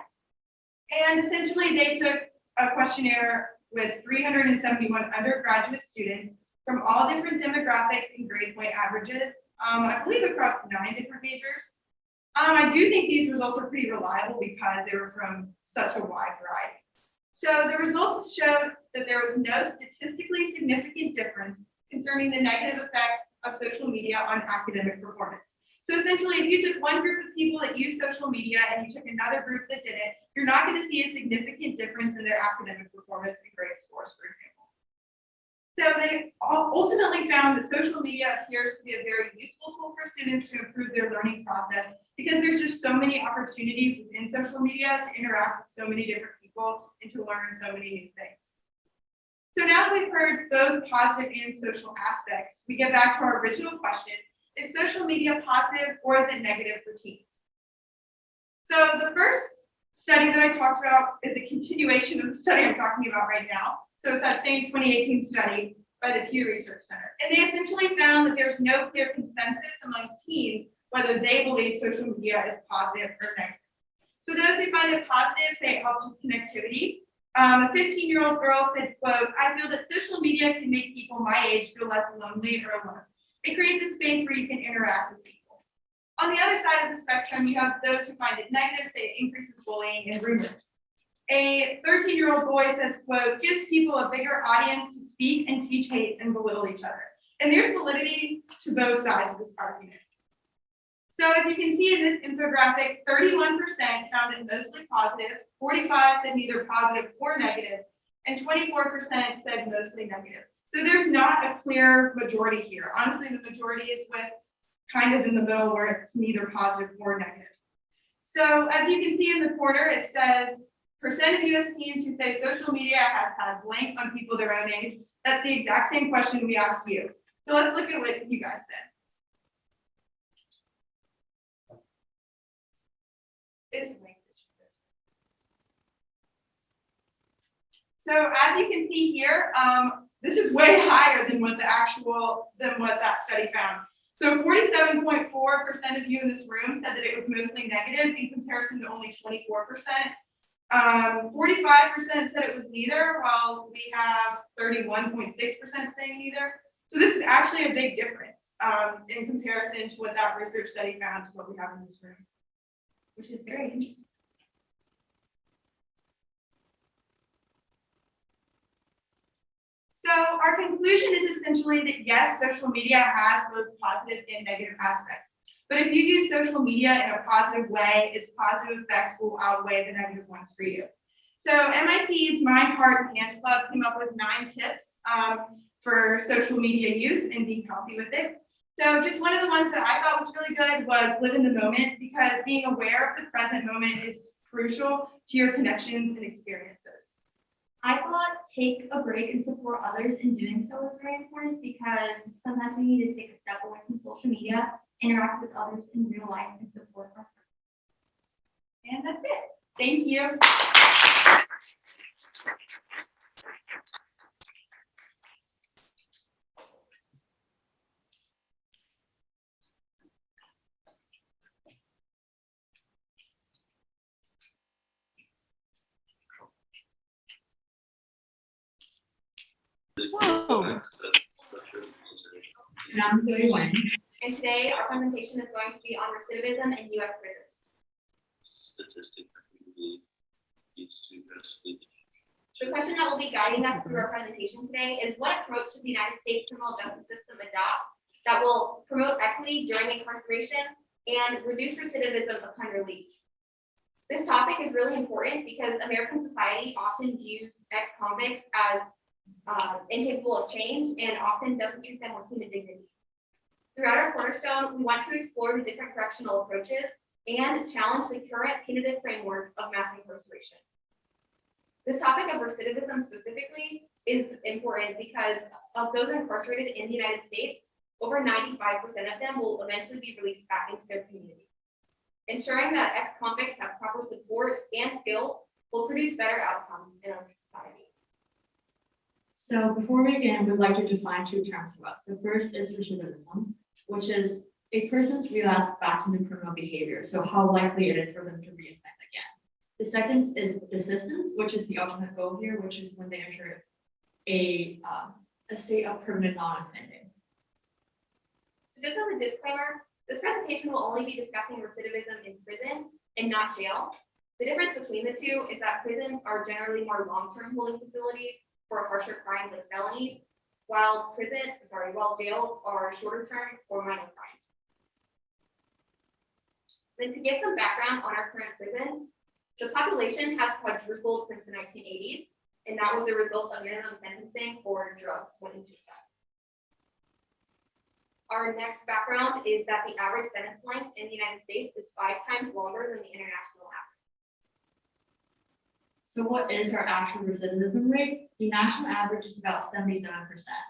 And essentially they took a questionnaire with 371 undergraduate students from all different demographics and grade point averages, I believe across 9 different majors. I do think these results are pretty reliable because they were from such a wide variety. So the results showed that there was no statistically significant difference concerning the negative effects of social media on academic performance. So essentially, if you took one group of people that use social media and you took another group that didn't, you're not going to see a significant difference in their academic performance and grade scores, for example. So they ultimately found that social media appears to be a very useful tool for students to improve their learning process because there's just so many opportunities within social media to interact with so many different people and to learn so many new things. So now that we've heard both positive and social aspects, we get back to our original question. Is social media positive or is it negative for teens? So the first study that I talked about is a continuation of the study I'm talking about right now. So it's that same 2018 study by the Pew Research Center. And they essentially found that there's no clear consensus among teens whether they believe social media is positive or negative. So those who find it positive say it helps with connectivity. A 15-year-old girl said, quote, I feel that social media can make people my age feel less lonely or alone. It creates a space where you can interact with people. On the other side of the spectrum, you have those who find it negative, say it increases bullying and rumors. A 13-year-old boy says, quote, gives people a bigger audience to speak and teach hate and belittle each other. And there's validity to both sides of this argument. So as you can see in this infographic, 31% found it mostly positive, 45% said neither positive or negative, and 24% said mostly negative. So there's not a clear majority here. Honestly, the majority is with
kind of in the middle where it's neither positive nor negative. So as you can see in the corner, it says percent of US teens who say social media has had blank on people their own age. That's the exact same question we asked you. So let's look at what you guys said. It's language. So as you can see here, this is way higher than what that study found. So 47.4% of you in this room said that it was mostly negative in comparison to only 24%. 45% said it was neither, while we have 31.6% saying neither. So this is actually a big difference in comparison to what that research study found to what we have in this room, which is very interesting. So our conclusion is essentially that yes, social media has both positive and negative aspects. But if you use social media in a positive way, its positive effects will outweigh the negative ones for you. So MIT's Mind, Heart, and Hand Club came up with 9 tips for social media use and being healthy with it. So just one of the ones that I thought was really good was live in the moment, because being aware of the present moment is crucial to your connections and experiences.
I thought take a break and support others in doing so is very important, because sometimes we need to take a step away from social media, interact with others in real life, and support our friends. And that's it.
Thank you.
And I'm Wrenn.
And today our presentation is going to be on recidivism in U.S. prisons.
Statistic that we needs to investigate.
The question that will be guiding us through our presentation today is what approach should the United States criminal justice system adopt that will promote equity during incarceration and reduce recidivism upon release? This topic is really important because American society often views ex-convicts as incapable of change and often doesn't treat them with human dignity. Throughout our Cornerstone, we want to explore the different correctional approaches and challenge the current punitive framework of mass incarceration. This topic of recidivism specifically is important because of those incarcerated in the United States, over 95% of them will eventually be released back into their community. Ensuring that ex-convicts have proper support and skills will produce better outcomes in our society.
So before we begin, we'd like to define 2 terms for us. The first is recidivism, which is a person's relapse back into criminal behavior, so how likely it is for them to reoffend again. The second is desistance, which is the ultimate goal here, which is when they enter a state of permanent non-offending.
So just as a disclaimer, this presentation will only be discussing recidivism in prison and not jail. The difference between the two is that prisons are generally more long-term holding facilities for harsher crimes like felonies, while jails are shorter term or minor crimes. Then to give some background on our current prison, the population has quadrupled since the 1980s, and that was a result of minimum sentencing for drugs went into effect. Our next background is that the average sentence length in the United States is 5 times longer than the international average.
So what is our actual recidivism rate? The national average is about 77%,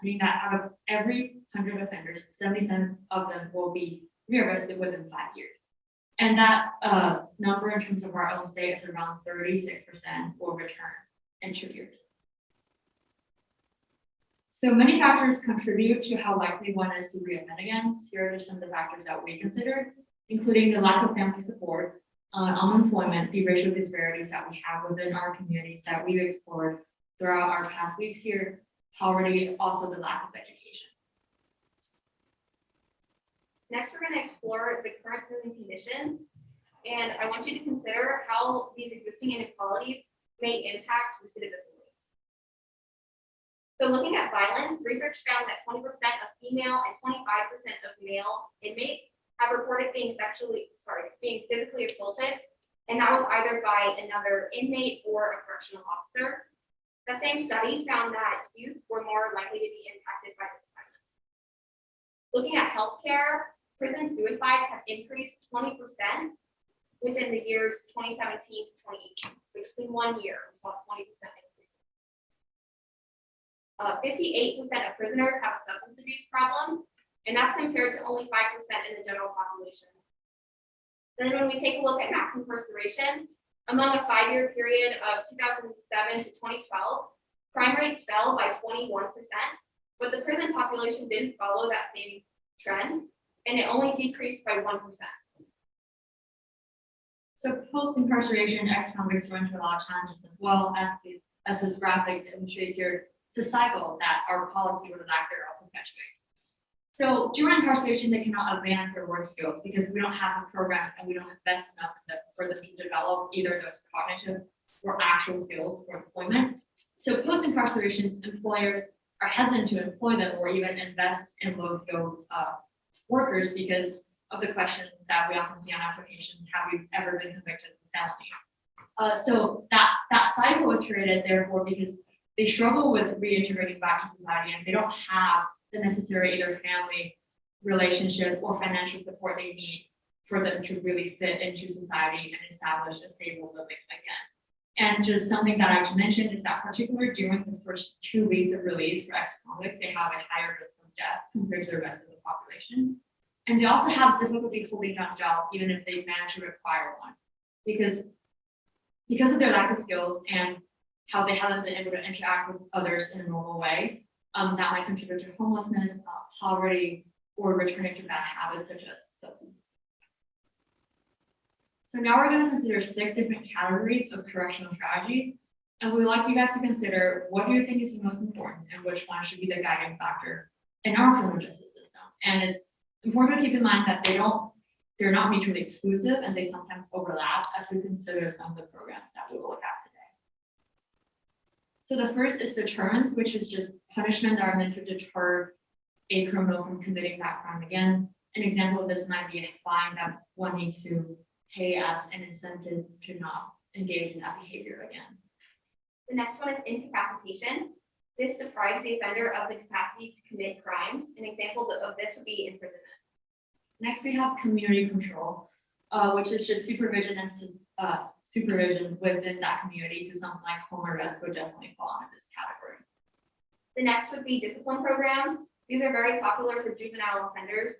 meaning that out of every 100 offenders, 77 of them will be rearrested within 5 years. And that number in terms of our own state is around 36% will return in 2 years. So many factors contribute to how likely one is to reoffend again. Here are just some of the factors that we considered, including the lack of family support, unemployment, the racial disparities that we have within our communities that we've explored throughout our past weeks here, poverty, also the lack of education.
Next, we're going to explore the current prison conditions, and I want you to consider how these existing inequalities may impact recidivism rates. So looking at violence, research found that 20% of female and 25% of male inmates have reported being physically assaulted, and that was either by another inmate or a correctional officer. The same study found that youth were more likely to be impacted by this violence. Looking at healthcare, prison suicides have increased 20% within the years 2017 to 2018. So just in 1 year, we saw a 20% increase. 58% of prisoners have a substance abuse problem, and that's compared to only 5% in the general population. Then when we take a look at max incarceration, among a 5-year period of 2007 to 2012, crime rates fell by 21%, but the prison population didn't follow that same trend, and it only decreased by 1%.
So post-incarceration, ex-convicts run into a lot of challenges as well as this graphic demonstrates here. It's a cycle that our policy or the lack thereof perpetuates. So during incarceration, they cannot advance their work skills because we don't have the programs and we don't invest enough for them to develop either those cognitive or actual skills for employment. So post-incarceration, employers are hesitant to employ them or even invest in low-skilled workers because of the question that we often see on applications: have you ever been convicted of a felony? So that cycle was created, therefore, because they struggle with reintegrating back to society and they don't have the necessary either family relationship or financial support they need for them to really fit into society and establish a stable living again. And just something that I should mention is that particularly during the first 2 weeks of release for ex-convicts, they have a higher risk of death compared to the rest of the population. And they also have difficulty holding down jobs even if they manage to acquire one, because of their lack of skills and how they haven't been able to interact with others in a normal way. That might contribute to homelessness, poverty, or returning to bad habits such as substance. So now we're going to consider 6 different categories of correctional strategies, and we would like you guys to consider what do you think is the most important and which one should be the guiding factor in our criminal justice system. And it's important to keep in mind that they're not mutually exclusive and they sometimes overlap as we consider some of the programs that we will look at today. So the first is deterrence, which is just punishment that are meant to deter a criminal from committing that crime again. An example of this might be a fine that one needs to pay as an incentive to not engage in that behavior again.
The next one is incapacitation. This deprives the offender of the capacity to commit crimes. An example of this would be imprisonment.
Next, we have community control, which is just supervision and supervision within that community. So something like home arrest would definitely fall into this category.
The next would be discipline programs. These are very popular for juvenile offenders.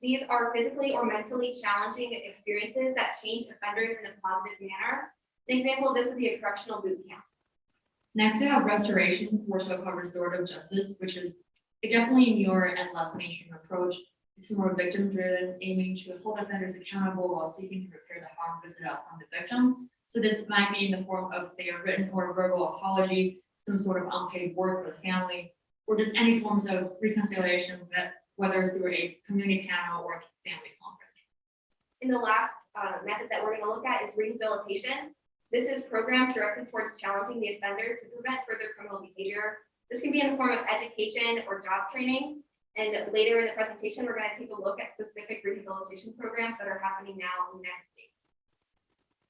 These are physically or mentally challenging experiences that change offenders in a positive manner. An example of this would be a correctional boot camp.
Next, we have restoration, or so-called restorative justice, which is a definitely newer and less mainstream approach. It's more victim-driven, aiming to hold offenders accountable while seeking to repair the harm visited upon the victim. So this might be in the form of, say, a written or verbal apology, some sort of unpaid work for the family, or just any forms of reconciliation, whether through a community panel or a family conference.
And the last method that we're going to look at is rehabilitation. This is programs directed towards challenging the offender to prevent further criminal behavior. This can be in the form of education or job training. And later in the presentation, we're going to take a look at specific rehabilitation programs that are happening now in the United States.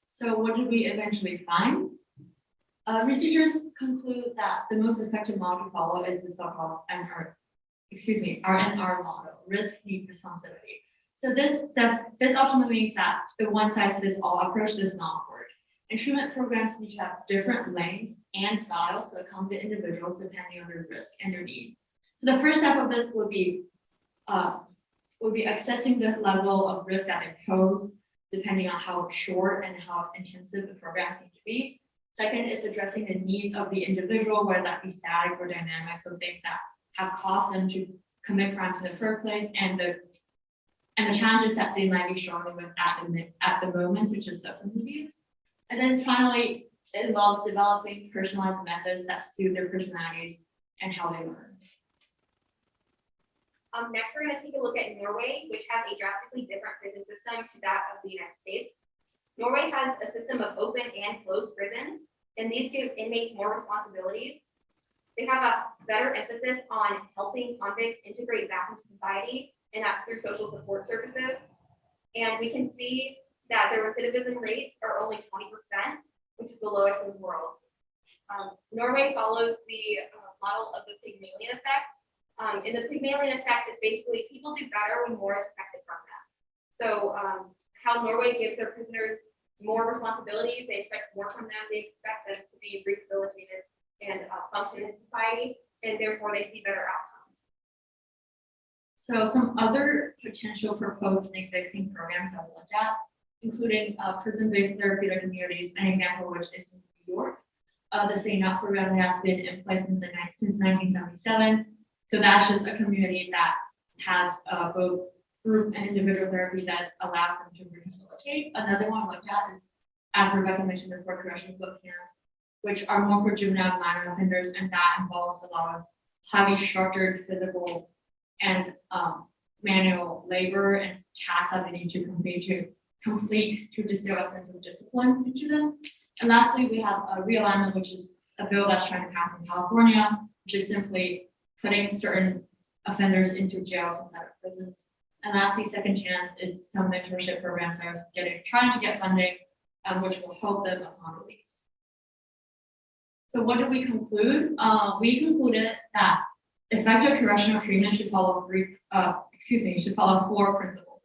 So what did we eventually find? Researchers conclude that the most effective model to follow is the so-called RNR model, risk, need, responsivity. So this ultimately means that the one-size-fits-all approach does not work. And treatment programs need to have different lengths and styles to accommodate individuals depending on their risk and their need. So the first step of this would be assessing the level of risk that they pose, depending on how short and how intensive the programs need to be. Second is addressing the needs of the individual, whether that be static or dynamic, so things that have caused them to commit crimes in the first place, and the challenges that they might be struggling with at the moment, such as substance abuse. And then finally, it involves developing personalized methods that suit their personalities and how they learn.
Next, we're going to take a look at Norway, which has a drastically different prison system to that of the United States. Norway has a system of open and closed prisons, and these give inmates more responsibilities. They have a better emphasis on helping convicts integrate back into society, and that's through social support services. And we can see that their recidivism rates are only 20%, which is the lowest in the world. Norway follows the model of the Pygmalion effect. And the Pygmalion effect is basically people do better when more is expected from them. So how Norway gives their prisoners more responsibilities, they expect more from them, they expect them to be rehabilitated and function in society, and therefore they see better outcomes.
So some other potential proposed and existing programs that we looked at, including prison-based therapeutic communities, an example which is in New York. The St. Not program has been in place since 1977. So that's just a community that has both group and individual therapy that allows them to rehabilitate. Another one looked at is, as Rebecca mentioned before, correctional boot camps, which are more for juvenile minor offenders, and that involves a lot of highly structured physical and manual labor and tasks that they need to complete to distill a sense of discipline into them. And lastly, we have a realignment, which is a bill that's trying to pass in California, which is simply putting certain offenders into jails instead of prisons. And lastly, Second Chance is some mentorship programs that are trying to get funding, which will help them upon release. So what did we conclude? We concluded that effective correctional treatment should follow four principles.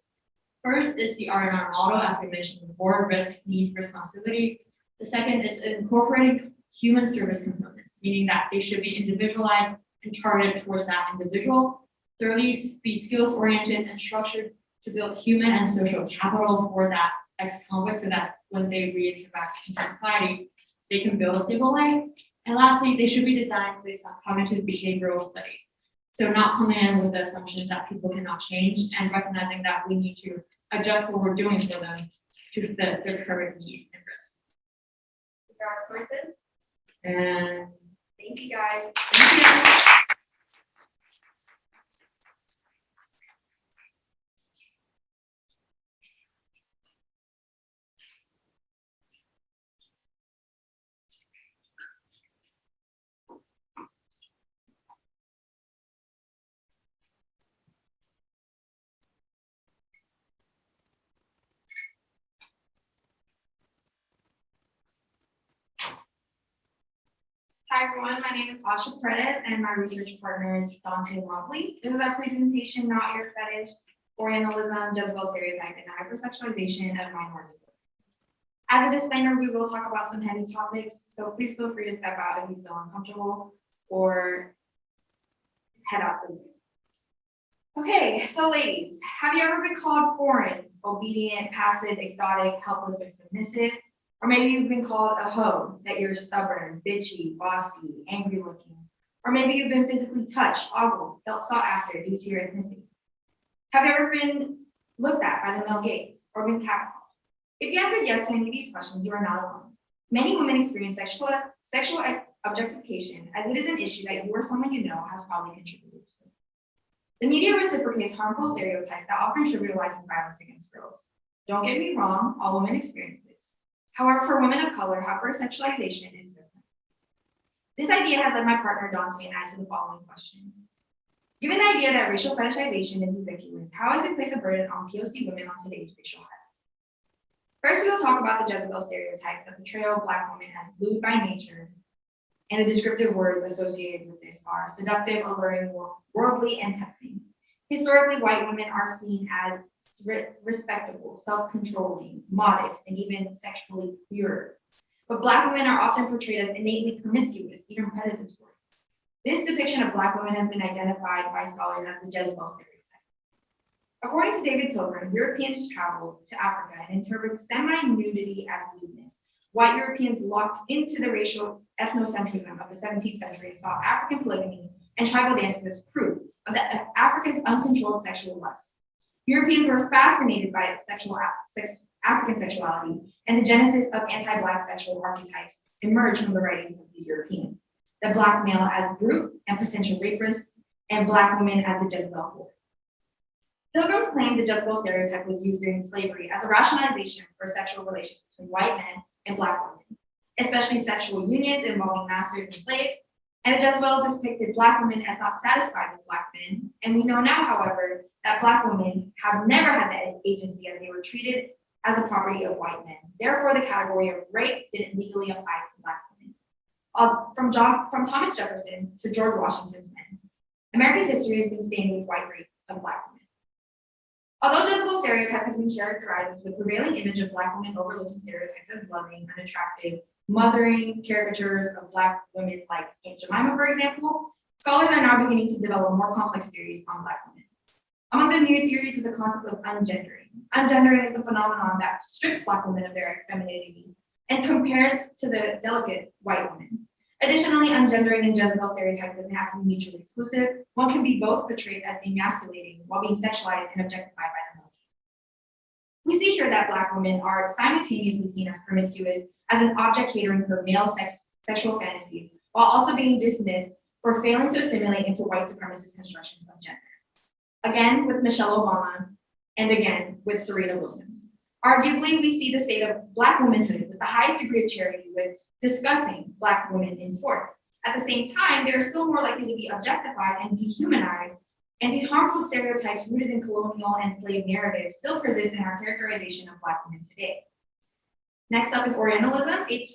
First is the R&R model, as we mentioned before: risk, need, responsibility. The second is incorporating human service components, meaning that they should be individualized and targeted towards that individual. Thirdly, be skills oriented and structured to build human and social capital for that ex-convict, so that when they re-enter back into society, they can build a stable life. And lastly, they should be designed based on cognitive behavioral studies. So not coming in with the assumptions that people cannot change, and recognizing that we need to adjust what we're doing for them to fit their current need and risk.
These are our sources.
And
thank you guys.
Thank you.
Hi everyone, my name is Asha Perez and my research partner is Dante Wobley. This is our presentation, Not Your Fetish, Orientalism, Jezebel Stereotype, and Hypersexualization of Minority Women. As a disclaimer, we will talk about some heavy topics, so please feel free to step out if you feel uncomfortable or head out the Zoom. Okay, so ladies, have you ever been called foreign, obedient, passive, exotic, helpless, or submissive? Or maybe you've been called a hoe, that you're stubborn, bitchy, bossy, angry looking. Or maybe you've been physically touched, ogled, felt sought after due to your ethnicity. Have you ever been looked at by the male gaze or been catcalled? If you answered yes to any of these questions, you are not alone. Many women experience sexual objectification, as it is an issue that you or someone you know has probably contributed to. The media reciprocates harmful stereotypes that often trivializes violence against girls. Don't get me wrong, all women experience this. However, for women of color, hypersexualization is different. This idea has led my partner Dante and I to the following question. Given the idea that racial fetishization is ubiquitous, how does it place a burden on POC women on today's racial head? First, we will talk about the Jezebel stereotype, the portrayal of Black women as lewd by nature, and the descriptive words associated with this are seductive, alluring, worldly, and tempting. Historically, white women are seen as respectable, self-controlling, modest, and even sexually pure. But Black women are often portrayed as innately promiscuous, even predatory. This depiction of Black women has been identified by scholars as the Jezebel stereotype. According to David Pilgrim, Europeans traveled to Africa and interpreted semi-nudity as lewdness. White Europeans locked into the racial ethnocentrism of the 17th century and saw African polygamy and tribal dances as proof of the Africans' uncontrolled sexual lust. Europeans were fascinated by African sexuality, and the genesis of anti-Black sexual archetypes emerged from the writings of these Europeans. The Black male as brute and potential rapist, and Black women as the Jezebel whore. Pilgrims claimed the Jezebel stereotype was used during slavery as a rationalization for sexual relations between white men and Black women, especially sexual unions involving masters and slaves. And the Jezebel depicted Black women as not satisfied with Black men. And we know now, however, that Black women have never had the agency as they were treated as a property of white men. Therefore, the category of rape didn't legally apply to Black women. From Thomas Jefferson to George Washington's men,
America's history has been stained with white race of Black women. Although Jezebel stereotype has been characterized with the prevailing image of Black women overlooking stereotypes as loving, unattractive, mothering caricatures of Black women like Aunt Jemima, for example, scholars are now beginning to develop more complex theories on Black women. Among the new theories is the concept of ungendering. Ungendering is a phenomenon that strips Black women of their femininity and compares to the delicate white woman. Additionally, ungendering and Jezebel stereotype doesn't have to be mutually exclusive. One can be both portrayed as emasculating while being sexualized and objectified by the male. We see here that Black women are simultaneously seen as promiscuous as an object catering for male sexual fantasies, while also being dismissed for failing to assimilate into white supremacist constructions of gender. Again, with Michelle Obama, and again, with Serena Williams. Arguably, we see the state of Black womanhood with the highest degree of charity with discussing Black women in sports. At the same time, they are still more likely to be objectified and dehumanized, and these harmful stereotypes rooted in colonial and slave narratives still persist in our characterization of Black women today. Next up is Orientalism, a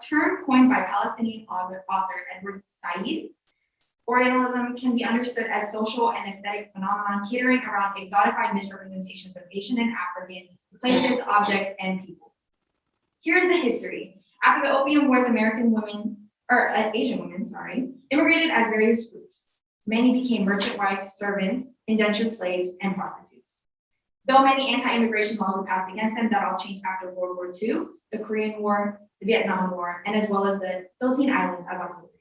term coined by Palestinian author Edward Said. Orientalism can be understood as social and aesthetic phenomenon catering around exotified misrepresentations of Asian and African places, objects, and people. Here's the history. After the Opium Wars, Asian women, immigrated as various groups. Many became merchant wives, servants, indentured slaves, and prostitutes. Though many anti-immigration laws were passed against them, that all changed after World War II, the Korean War, the Vietnam War, and as well as the Philippine Islands as auxiliaries.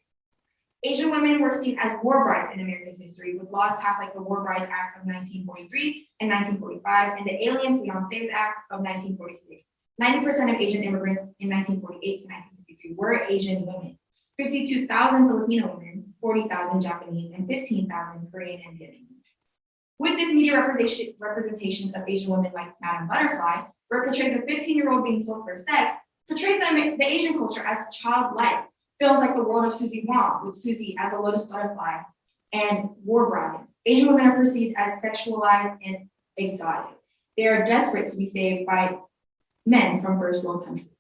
Asian women were seen as war brides in America's history, with laws passed like the War Brides Act of 1943 and 1945 and the Alien Fiancés Act of 1946. 90% of Asian immigrants in 1948 to 1953 were Asian women. 52,000 Filipino women, 40,000 Japanese, and 15,000 Korean and Vietnamese. With this media representation of Asian women like Madame Butterfly, where it portrays a 15-year-old being sold for sex, portrays the Asian culture as childlike. Films like The World of Susie Wong, with Susie as a lotus butterfly, and War Bride. Asian women are perceived as sexualized and exotic. They are desperate to be saved by men from first world countries.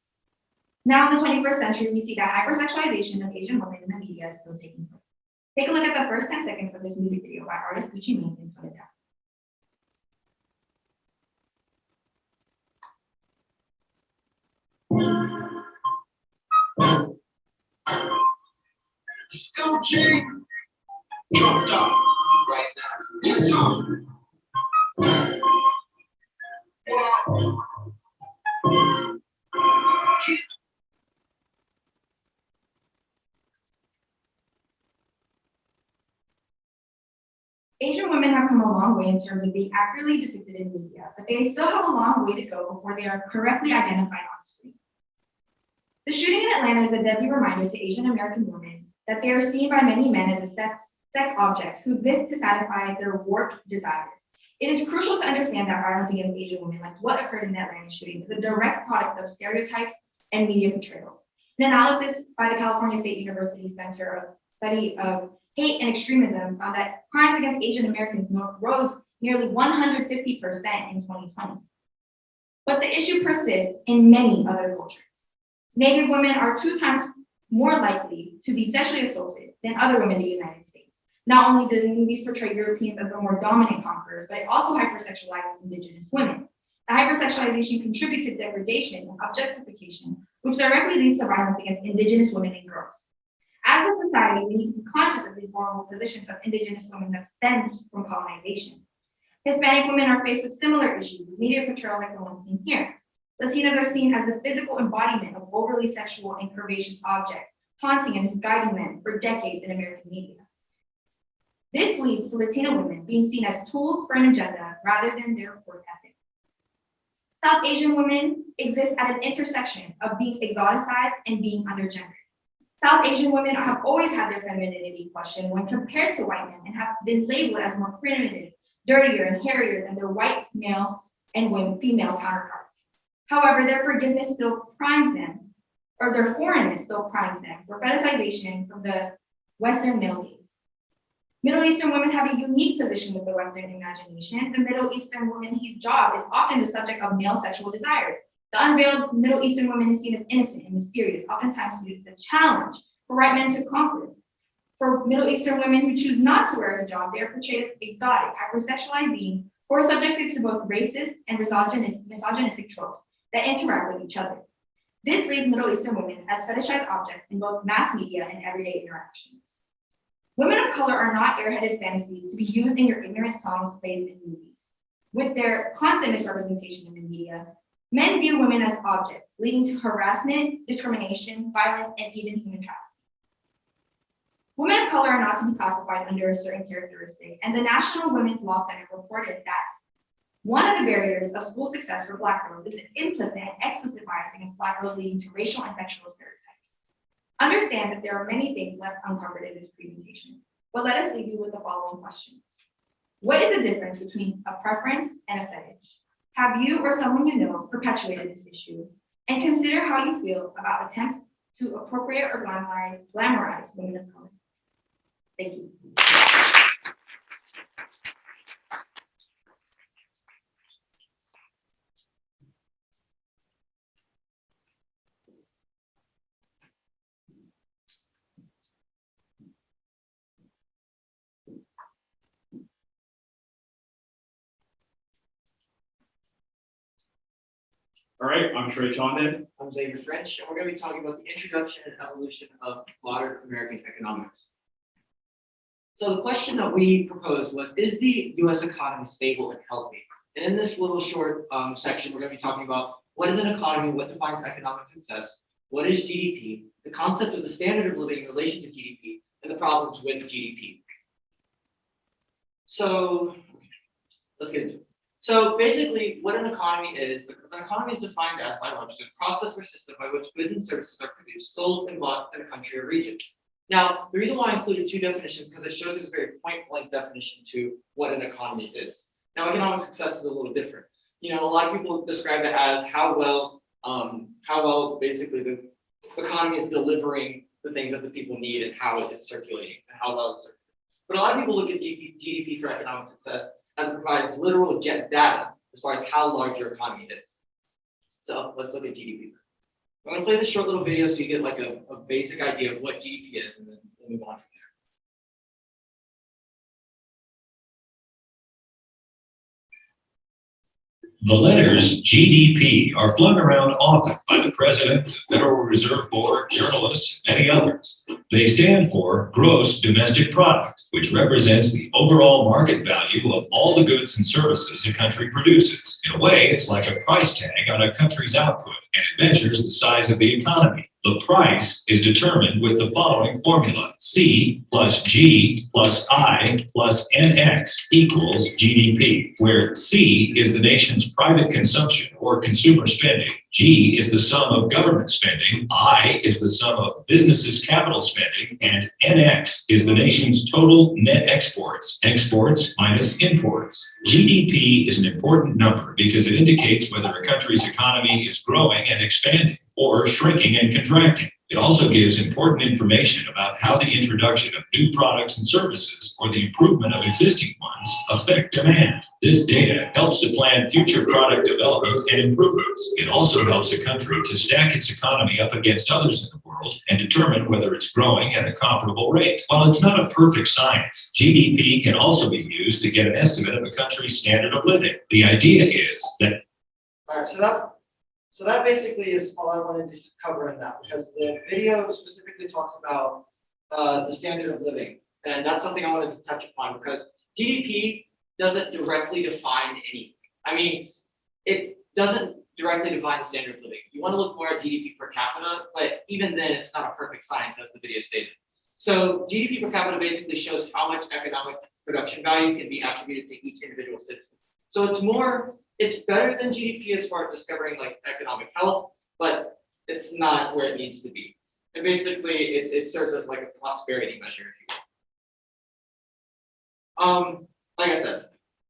Now in the 21st century, we see that hypersexualization of Asian women in the media is still taking place. Take a look at the first 10 seconds of this music video by artist Gucci Mane and Tone It
Down. Still G, drop top right now. Let's go.
Asian women have come a long way in terms of being accurately depicted in media, but they still have a long way to go before they are correctly identified on screen. The shooting in Atlanta is a deadly reminder to Asian American women that they are seen by many men as sex objects who exist to satisfy their warped desires. It is crucial to understand that violence against Asian women, like what occurred in the Atlanta shooting, is a direct product of stereotypes and media portrayals. An analysis by the California State University Center of Study of Hate and Extremism found that crimes against Asian Americans rose nearly 150% in 2020. But the issue persists in many other cultures. Native women are 2 times more likely to be sexually assaulted than other women in the United States. Not only do the movies portray Europeans as the more dominant conquerors, but it also hypersexualizes indigenous women. The hypersexualization contributes to degradation and objectification, which directly leads to violence against indigenous women and girls. As a society, we need to be conscious of these vulnerable positions of indigenous women that stems from colonization. Hispanic women are faced with similar issues with media portrayals like the one seen here. Latinas are seen as the physical embodiment of overly sexual and curvaceous objects, taunting and misguiding men for decades in American media. This leads to Latina women being seen as tools for an agenda rather than their work ethic. South Asian women exist at an intersection of being exoticized and being undergendered. South Asian women have always had their femininity questioned when compared to white men and have been labeled as more primitive, dirtier, and hairier than their white male and female counterparts. However, their forgiveness still primes them, or their foreignness still primes them for fetishization from the Western male gaze. Middle Eastern women have a unique position with the Western imagination. The Middle Eastern woman whose job is often the subject of male sexual desires. The unveiled Middle Eastern woman is seen as innocent and mysterious, oftentimes viewed as a challenge for white men to conquer. For Middle Eastern women who choose not to wear a hijab, they are portrayed as exotic, hypersexualized beings who are subjected to both racist and misogynistic tropes that interact with each other. This leaves Middle Eastern women as fetishized objects in both mass media and everyday interactions. Women of color are not airheaded fantasies to be used in your ignorant songs, plays, and movies. With their constant misrepresentation in the media, men view women as objects, leading to harassment, discrimination, violence, and even human trafficking. Women of color are not to be classified under a certain characteristic, and the National Women's Law Center reported that one of the barriers of school success for Black girls is an implicit and explicit bias against Black girls, leading to racial and sexual stereotypes. Understand that there are many things left uncovered in this presentation, but let us leave you with the following questions. What is the difference between a preference and a fetish? Have you or someone you know perpetuated this issue? And consider how you feel about attempts to appropriate or glamorize women of color. Thank you.
All right, I'm Trey Chondon.
I'm Xavier French, and we're going to be talking about the introduction and evolution of modern American economics. So the question that we proposed was, is the US economy stable and healthy? And in this little short section, we're going to be talking about what is an economy, what defines economic success, what is GDP, the concept of the standard of living in relation to GDP, and the problems with GDP. So let's get into it. So basically, what an economy is, an economy is defined as, by Webster, a process or system by which goods and services are produced, sold, and bought in a country or region. Now, the reason why I included two definitions because it shows there's a very point-blank definition to what an economy is. Now, economic success is a little different. You know, a lot of people describe it as how well basically the economy is delivering the things that the people need and how it is circulating and how well it's circulating. But a lot of people look at GDP for economic success as it provides literal data as far as how large your economy is. So let's look at GDP. I'm going to play this short little video so you get like a basic idea of what GDP is, and then we'll move on from
there. The letters GDP are flung around often by the President, the Federal Reserve Board, journalists, and many others. They stand for Gross Domestic Product, which represents the overall market value of all the goods and services a country produces. In a way, it's like a price tag on a country's output, and it measures the size of the economy. The price is determined with the following formula: C plus G plus I plus NX equals GDP, where C is the nation's private consumption or consumer spending, G is the sum of government spending, I is the sum of businesses' capital spending, and NX is the nation's total net exports, exports minus imports. GDP is an important number because it indicates whether a country's economy is growing and expanding or shrinking and contracting. It also gives important information about how the introduction of new products and services or the improvement of existing ones affect demand. This data helps to plan future product development and improvements. It also helps a country to stack its economy up against others in the world and determine whether it's growing at a comparable rate. While it's not a perfect science, GDP can also be used to get an estimate of a country's standard of living. The idea is that...
All right, so that basically is all I wanted to cover in that, because the video specifically talks about the standard of living. And that's something I wanted to touch upon because GDP doesn't directly define anything. I mean, it doesn't directly define the standard of living. You want to look more at GDP per capita, but even then it's not a perfect science as the video stated. So GDP per capita basically shows how much economic production value can be attributed to each individual citizen. So it's better than GDP as far as discovering like economic health, but it's not where it needs to be. And basically it serves as like a prosperity measure, if you will. Like I said,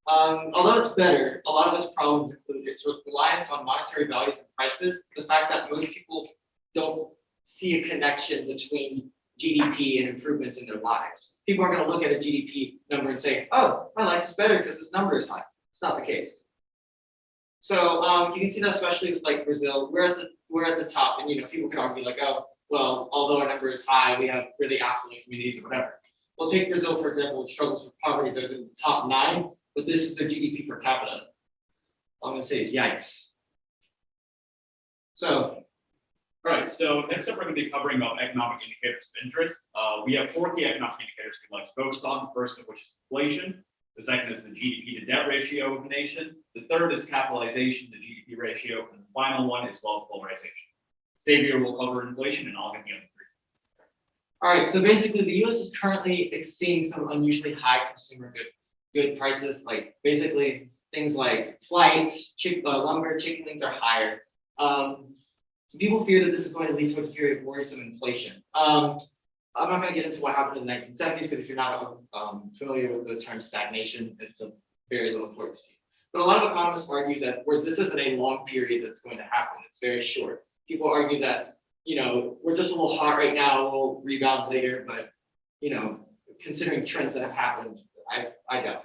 although it's better, a lot of its problems include its reliance on monetary values and prices, the fact that most people don't see a connection between GDP and improvements in their lives. People are going to look at a GDP number and say, oh, my life is better because this number is high. It's not the case. So you can see that especially with like Brazil, we're at the top, and you know people can argue like, oh, well, although our number is high, we have really affluent communities or whatever. We'll take Brazil, for example, which struggles with poverty. They're in the top 9, but this is their GDP per capita. All I'm gonna say is yikes. So,
All right, so next up, we're going to be covering about economic indicators of interest. We have 4 key economic indicators we'd like to focus on. The first of which is inflation. The second is the GDP to debt ratio of the nation. The third is capitalization to GDP ratio. And the final one is wealth polarization. Xavier will cover inflation and I'll get the other 3.
all right, so basically the US is currently seeing some unusually high consumer good prices, like basically things like flights, lumber, chicken wings are higher. People fear that this is going to lead to a period of worrisome inflation. I'm not going to get into what happened in the 1970s because if you're not familiar with the term stagnation, it's a very little important to you. But a lot of economists argue that this isn't a long period that's going to happen. It's very short. People argue that, we're just a little hot right now, we'll rebound later, but, considering trends that have happened, I doubt it.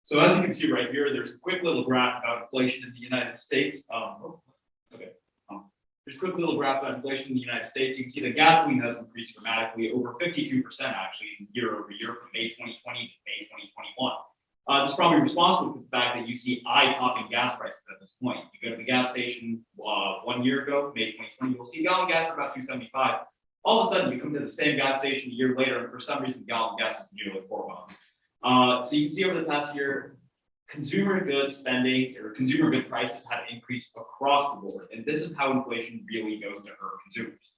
So as you can see right here, there's a quick little graph about inflation in the United States. There's a quick little graph about inflation in the United States. You can see that gasoline has increased dramatically, over 52% actually year over year from May 2020 to May 2021. This is probably responsible for the fact that you see eye-popping gas prices at this point. You go to the gas station 1 year ago, May 2020, you'll see a gallon of gas for about $2.75. All of a sudden, you come to the same gas station a year later, and for some reason, the gallon of gas is nearly $4. So you can see over the past year, consumer goods spending or consumer good prices have increased across the board. And this is how inflation really goes to hurt consumers.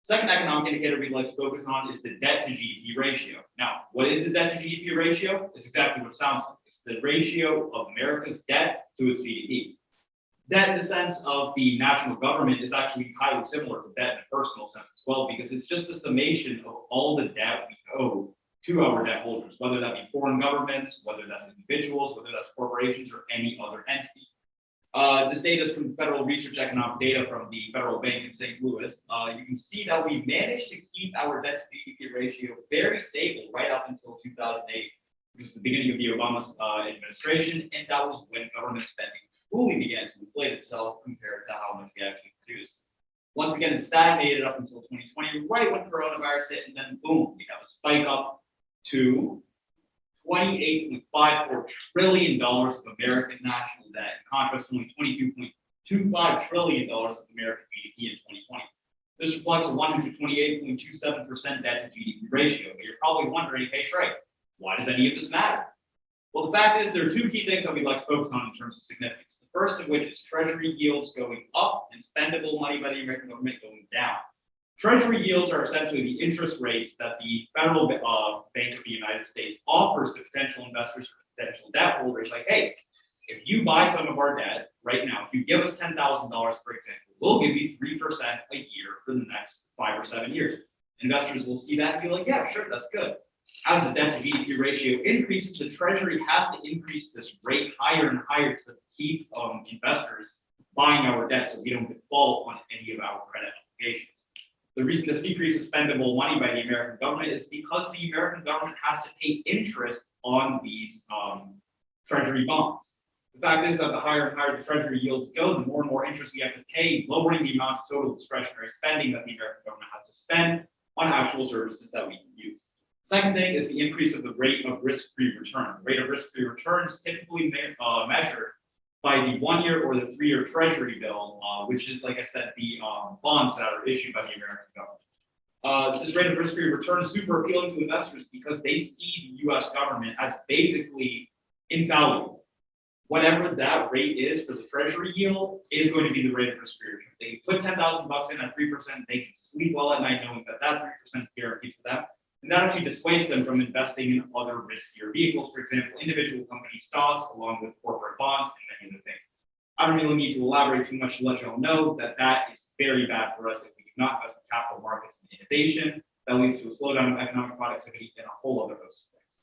Second economic indicator we'd like to focus on is the debt to GDP ratio. Now, what is the debt to GDP ratio? It's exactly what it sounds like. It's the ratio of America's debt to its GDP. Debt in the sense of the national government is actually highly similar to debt in a personal sense as well, because it's just a summation of all the debt we owe to our debt holders, whether that be foreign governments, whether that's individuals, whether that's corporations or any other entity. This data is from Federal Research Economic Data from the Federal Bank in St. Louis. You can see that we managed to keep our debt to GDP ratio very stable right up until 2008, which was the beginning of the Obama administration, and that was when government spending fully began to inflate itself compared to how much we actually produced. Once again, it stagnated up until 2020, right when coronavirus hit, and then boom, we have a spike up to $28.54 trillion of American national debt, in contrast to only $22.25 trillion of American GDP in 2020. This reflects a 128.27% debt to GDP ratio. But you're probably wondering, hey, Shrey, why does any of this matter? Well, the fact is there are 2 key things that we'd like to focus on in terms of significance. The first of which is Treasury yields going up and spendable money by the American government going down. Treasury yields are essentially the interest rates that the Federal Bank of the United States offers to potential investors or potential debt holders. Like, hey, if you buy some of our debt right now, if you give us $10,000, for example, we'll give you 3% a year for the next 5 or 7 years. Investors will see that and be like, yeah, sure, that's good. As the debt to GDP ratio increases, the Treasury has to increase this rate higher and higher to keep investors buying our debt so we don't default on any of our credit obligations. The reason this decreases spendable money by the American government is because the American government has to pay interest on these Treasury bonds. The fact is that the higher and higher the Treasury yields go, the more and more interest we have to pay, lowering the amount of total discretionary spending that the American government has to spend on actual services that we can use. Second thing is the increase of the rate of risk-free return. The rate of risk-free return is typically measured by the 1-year or the 3-year Treasury bill, which is, like I said, the bonds that are issued by the American government. This rate of risk-free return is super appealing to investors because they see the U.S. government as basically infallible. Whatever that rate is for the Treasury yield is going to be the rate of risk-free return. They put $10,000 in at 3%, they can sleep well at night knowing that that 3% is guaranteed for them. And that actually dissuades them from investing in other riskier vehicles, for example, individual company stocks, along with corporate bonds and many other things. I don't really need to elaborate too much to let you all know that that is very bad for us if we do not invest in capital markets and innovation. That leads to a slowdown of economic productivity and a whole other host of things.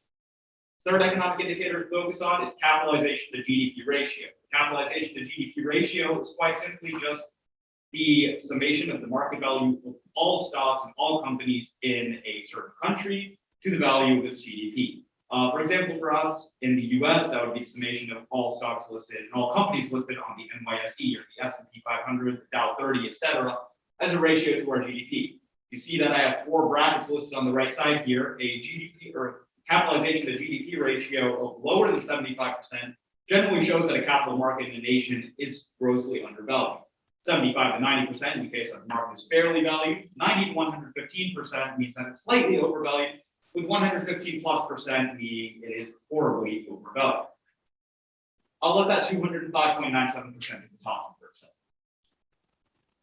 Third economic indicator to focus on is capitalization to GDP ratio. The capitalization to GDP ratio is quite simply just the summation of the market value of all stocks and all companies in a certain country to the value of its GDP. For example, for us in the US, that would be the summation of all stocks listed and all companies listed on the NYSE or the S&P 500, the Dow 30, etc., as a ratio to our GDP. You see that I have 4 brackets listed on the right side here. A GDP or capitalization to GDP ratio of lower than 75% generally shows that a capital market in a nation is grossly undervalued. 75 to 90% in the case of the market is fairly valued. 90 to 115% means that it's slightly overvalued, with 115+% meaning it is horribly overvalued. I'll let that 205.97% at the top for a second.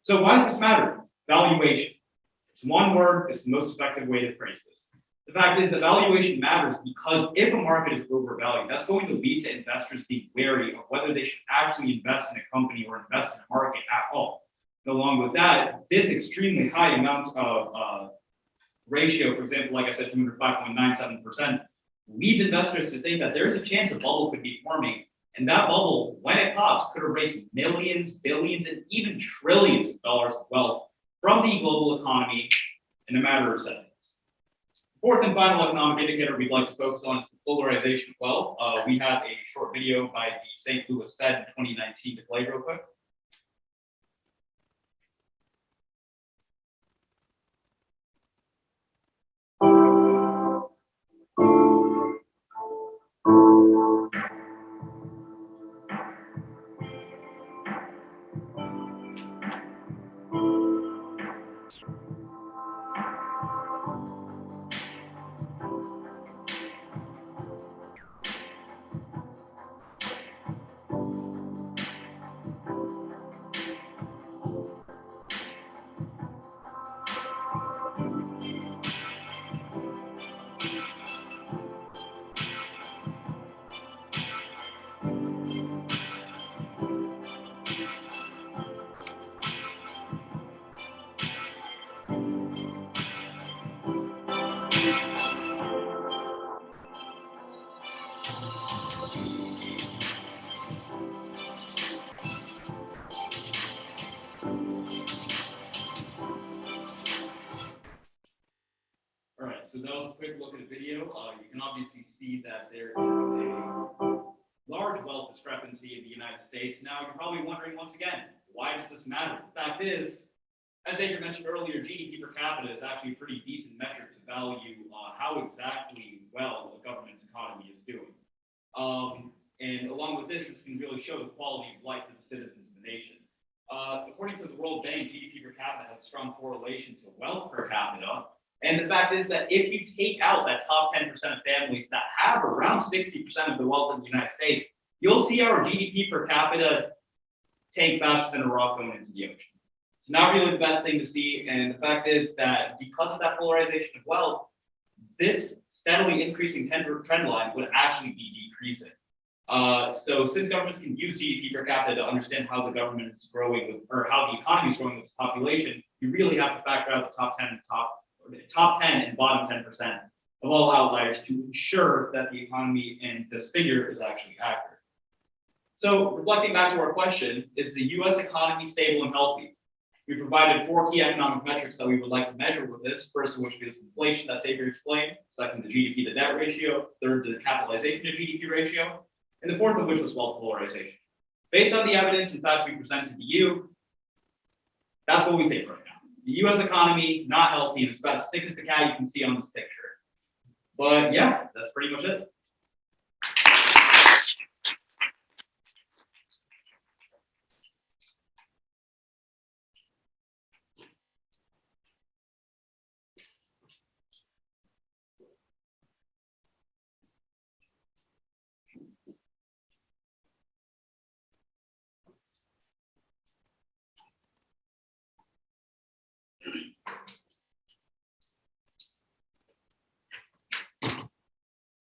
So why does this matter? Valuation. It's one word, it's the most effective way to phrase this. The fact is that valuation matters because if a market is overvalued, that's going to lead to investors being wary of whether they should actually invest in a company or invest in a market at all. And along with that, this extremely high amount of ratio, for example, like I said, 205.97%, leads investors to think that there's a chance a bubble could be forming. And that bubble, when it pops, could erase millions, billions, and even trillions of dollars of wealth from the global economy in a matter of seconds. Fourth and final economic indicator we'd like to focus on is the polarization of wealth. We have a short video by the St. Louis Fed in 2019 to play real quick. So that was a quick look at the video. You can obviously see that there is a large wealth discrepancy in the United States. Now, you're probably wondering once again, why does this matter? The fact is, as Adrian mentioned earlier, GDP per capita is actually a pretty decent metric to value how exactly well the government's economy is doing. And along with this can really show the quality of life of the citizens of the nation. According to the World Bank, GDP per capita has a strong correlation to wealth per capita. And the fact is that if you take out that top 10% of families that have around 60% of the wealth in the United States, you'll see our GDP per capita take faster than a rock going into the ocean. It's not really the best thing to see. And the fact is that because of that polarization of wealth, this steadily increasing trend line would actually be decreasing. So since governments can use GDP per capita to understand how the government is growing or how the economy is growing with its population, you really have to factor out the top 10 and bottom 10% of all outliers to ensure that the economy and this figure is actually accurate. So reflecting back to our question, is the US economy stable and healthy? We provided 4 key economic metrics that we would like to measure with this. First of which is inflation, that Xavier explained. Second, the GDP to debt ratio. Third, the capitalization to GDP ratio. And the fourth of which was wealth polarization. Based on the evidence and facts we presented to you, that's what we think right now. The US economy, not healthy, and it's about as thick as the cat you can see on this picture. But yeah, that's pretty much it.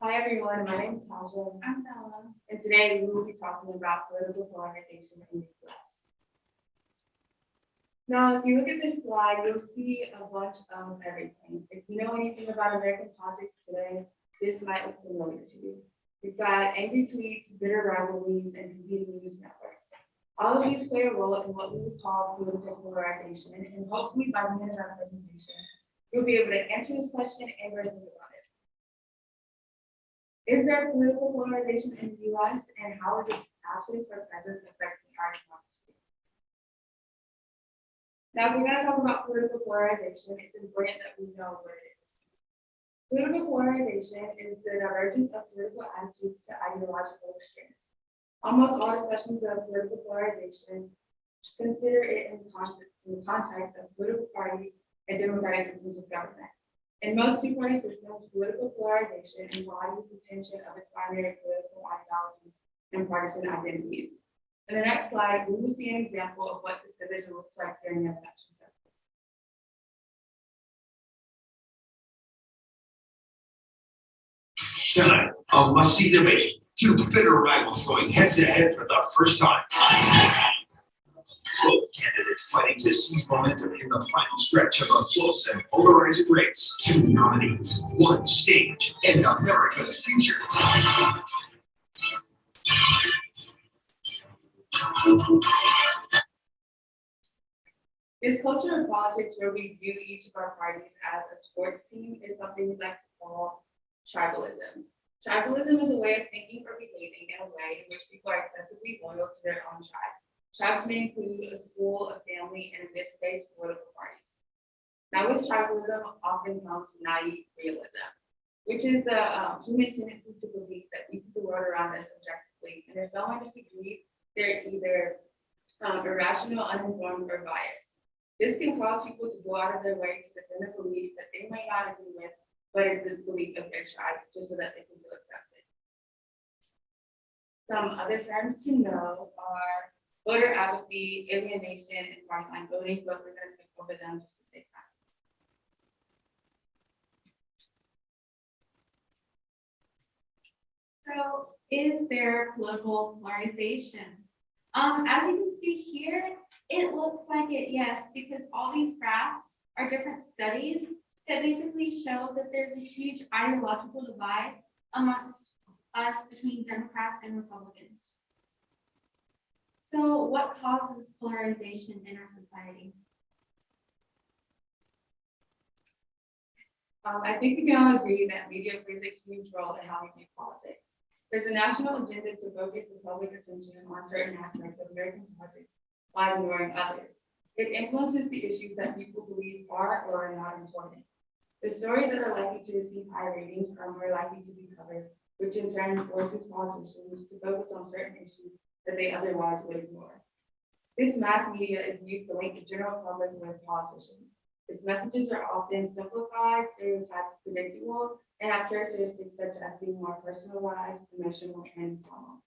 Hi everyone, my name is Tasha. I'm Bella. And today we will be talking about political polarization in the US. Now, if you look at this slide, you'll see a bunch of everything. If you know anything about American politics today, this might look familiar to you. We've got angry tweets, bitter rivalries, and competing news networks. All of these play a role in what we would call political polarization, and hopefully by the end of our presentation, you'll be able to answer this question and really think about it. Is there political polarization in the US, and how is its absence or presence affecting our democracy? Now, if we're going to talk about political polarization, it's important that we know what it is. Political polarization is the divergence of political attitudes to ideological extremes. Almost all discussions of political polarization consider it in the context of political parties and democratic systems of government. In most two-party systems, political polarization embodies the tension of its primary political ideologies and partisan identities. In the next slide, we will see an example of what this division looks like during an election cycle.
Tonight, a must-see debate. Two bitter rivals going head-to-head for the first time. Both candidates fighting to seize momentum in the final stretch of a close and polarizing race. Two nominees, one stage, and America's future.
This culture of politics where we view each of our parties as a sports team is something we like to call tribalism. Tribalism is a way of thinking or behaving in a way in which people are excessively loyal to their own tribe. Tribe may include a school, a family, and in this case, political parties. Now with tribalism often comes naive realism, which is the human tendency to believe that we see the world around us objectively, and if someone disagrees, they're either irrational, uninformed, or biased. This can cause people to go out of their way to defend a belief that they might not agree with, but is the belief of their tribe, just so that they can feel accepted. Some other terms to know are voter apathy, alienation, and party-line voting, but we're going to skip over them just to save time.
So is there political polarization? As you can see here, it looks like it, yes, because all these graphs are different studies that basically show that there's a huge ideological divide amongst us between Democrats and Republicans. So what causes polarization in our society?
I think we can all agree that media plays a huge role in how we view politics. There's a national agenda to focus the public attention on certain aspects of American politics while ignoring others. It influences the issues that people believe are or are not important. The stories that are likely to receive high ratings are more likely to be covered, which in turn forces politicians to focus on certain issues that they otherwise would ignore. This mass media is used to link the general public with politicians. Its messages are often simplified, stereotyped, predictable, and have characteristics such as being more personalized, emotional, and informal.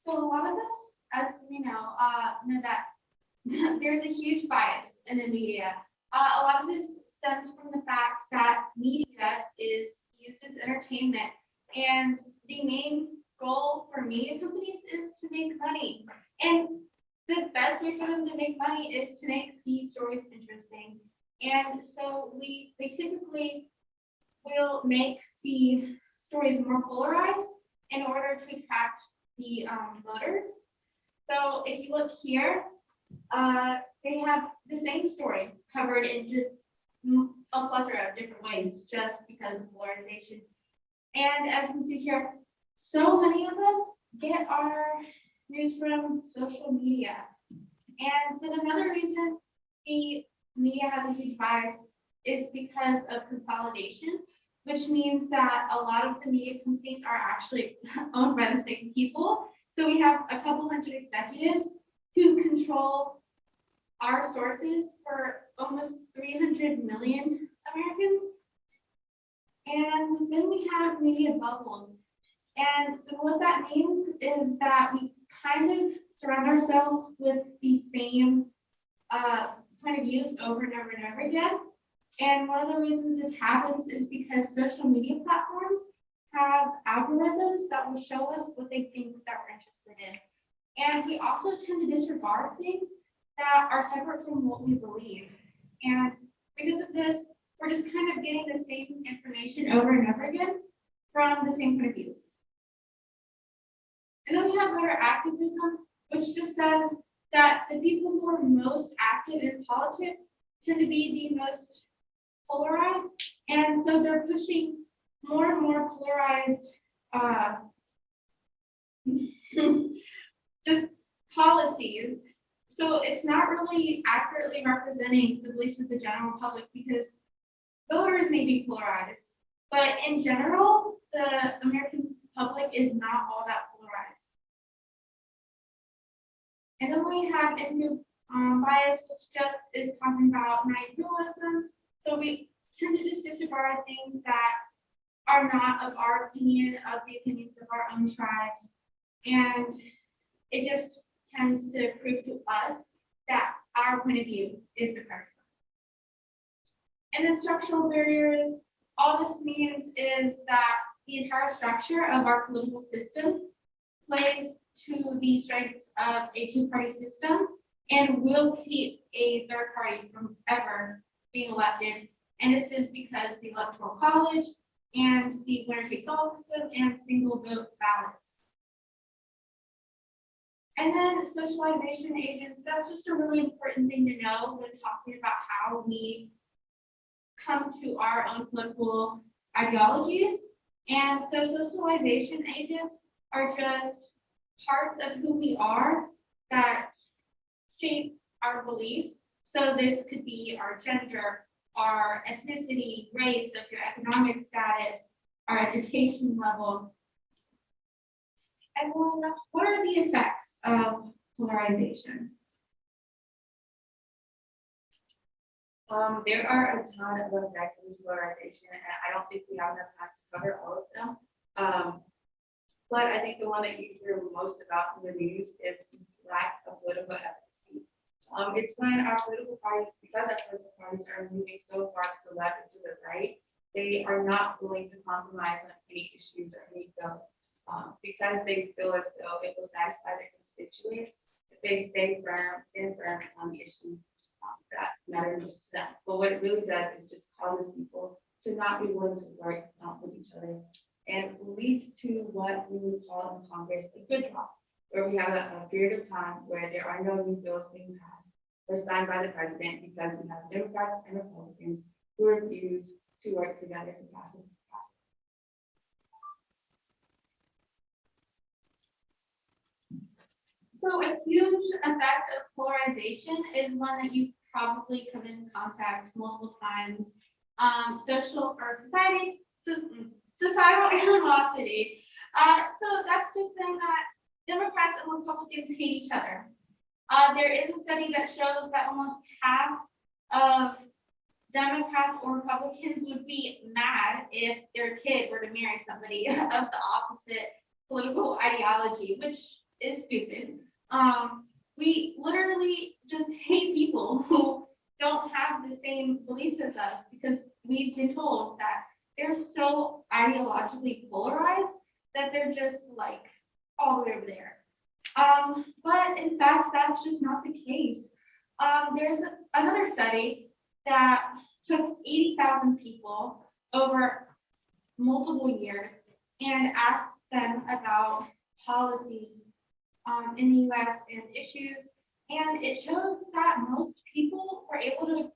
So a lot of us, as we know that there's a huge bias in the media. A lot of this stems from the fact that media is used as entertainment, and the main goal for media companies is to make money. And the best way for them to make money is to make these stories interesting. And so they typically will make the stories more polarized in order to attract the voters. So if you look here, they have the same story covered in just a plethora of different ways, just because of polarization. And as you can see here, so many of us get our news from social media. And then another reason the media has a huge bias is because of consolidation, which means that a lot of the media companies are actually owned by the same people. So we have a couple hundred executives who control our sources for almost 300 million Americans. And then we have media bubbles. And so what that means is that we kind of surround ourselves with the same point of views over and over and over again. And one of the reasons this happens is because social media platforms have algorithms that will show us what they think that we're interested in. And we also tend to disregard things that are separate from what we believe. And because of this, we're just kind of getting the same information over and over again from the same point of views. And then we have voter activism, which just says that the people who are most active in politics tend to be the most polarized. And so they're pushing
more and more polarized, just policies. So it's not really accurately representing the beliefs of the general public because voters may be polarized, but in general, the American public is not all that polarized. And then we have ethnic bias, which just is talking about naive realism. So we tend to just disregard things that are not of our opinion, of the opinions of our own tribes. And it just tends to prove to us that our point of view is the correct one. And then structural barriers, all this means is that the entire structure of our political system plays to the strengths of a two-party system and will keep a third party from ever being elected. And this is because the Electoral College and the winner-takes-all system and single vote ballots. And then socialization agents, that's just a really important thing to know when talking about how we come to our own political ideologies. And so socialization agents are just parts of who we are that shape our beliefs. So this could be our gender, our ethnicity, race, socioeconomic status, our education level. And what are the effects of polarization?
There are a ton of effects of this polarization, and I don't think we have enough time to cover all of them. But I think the one that you hear most about in the news is lack of political efficacy. It's when our political parties, because our political parties are moving so far to the left and to the right, they are not willing to compromise on any issues or any bills. Because they feel as though it will satisfy their constituents if they stand firm on the issues that matter most to them. But what it really does is just causes people to not be willing to work with each other and leads to what we would call in Congress a good drop, where we have a period of time where there are no new bills being passed or signed by the president because we have Democrats and Republicans who refuse to work together to pass it.
So a huge effect of polarization is one that you've probably come in contact multiple times. Societal animosity. So that's just saying that Democrats and Republicans hate each other. There is a study that shows that almost half of Democrats or Republicans would be mad if their kid were to marry somebody of the opposite political ideology, which is stupid. We literally just hate people who don't have the same beliefs as us because we've been told that they're so ideologically polarized that they're just like all the way over there. But in fact, that's just not the case. There's another study that took 80,000 people over multiple years and asked them about policies in the US and issues, and it shows that most people were able to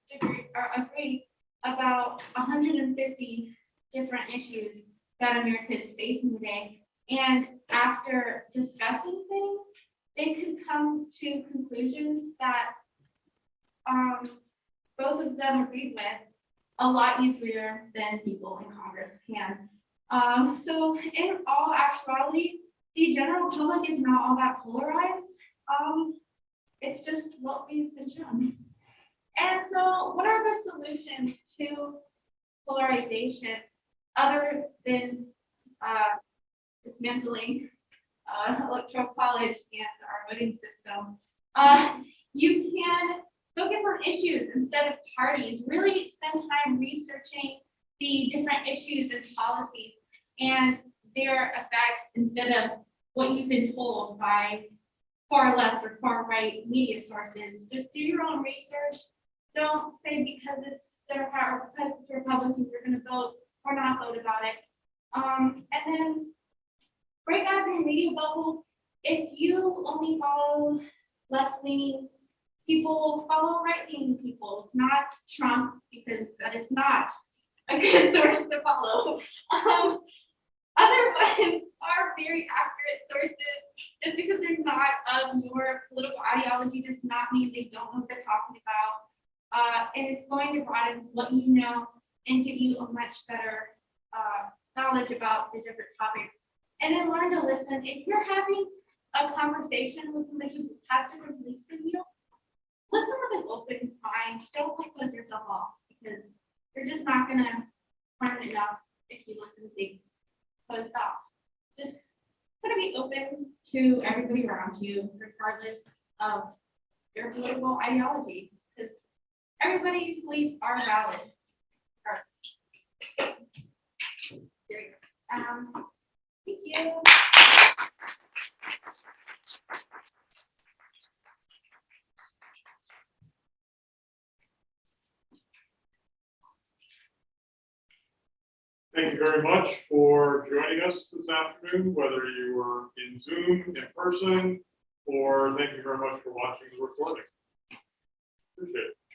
agree about 150 different issues that America is facing today. And after discussing things, they could come to conclusions that both of them agreed with a lot easier than people in Congress can. So in all actuality, the general public is not all that polarized. It's just what we've been shown. And so what are the solutions to polarization other than dismantling electoral college and our voting system? You can focus on issues instead of parties. Really spend time researching the different issues and policies and their effects instead of what you've been told by far left or far right media sources. Just do your own research. Don't say because it's Democrat or because it's Republican, you're going to vote or not vote about it. And then break out of your media bubble. If you only follow left-leaning people, follow right-leaning people, not Trump, because that is not
a good source to follow. Other ones are very accurate sources. Just because they're not of your political ideology does not mean they don't know what they're talking about. And it's going to broaden what you know and give you a much better knowledge about the different topics. And then learn to listen. If you're having a conversation with somebody who has different beliefs than you, listen with an open mind. Don't like close yourself off, because you're just not gonna learn enough if you listen to things closed off. Just gotta be open to everybody around you, regardless of your political ideology, because everybody's beliefs are valid. There you go. Thank you.
Thank you very much for joining us this afternoon, whether you were in Zoom, in person, or thank you very much for watching the recording. Appreciate it.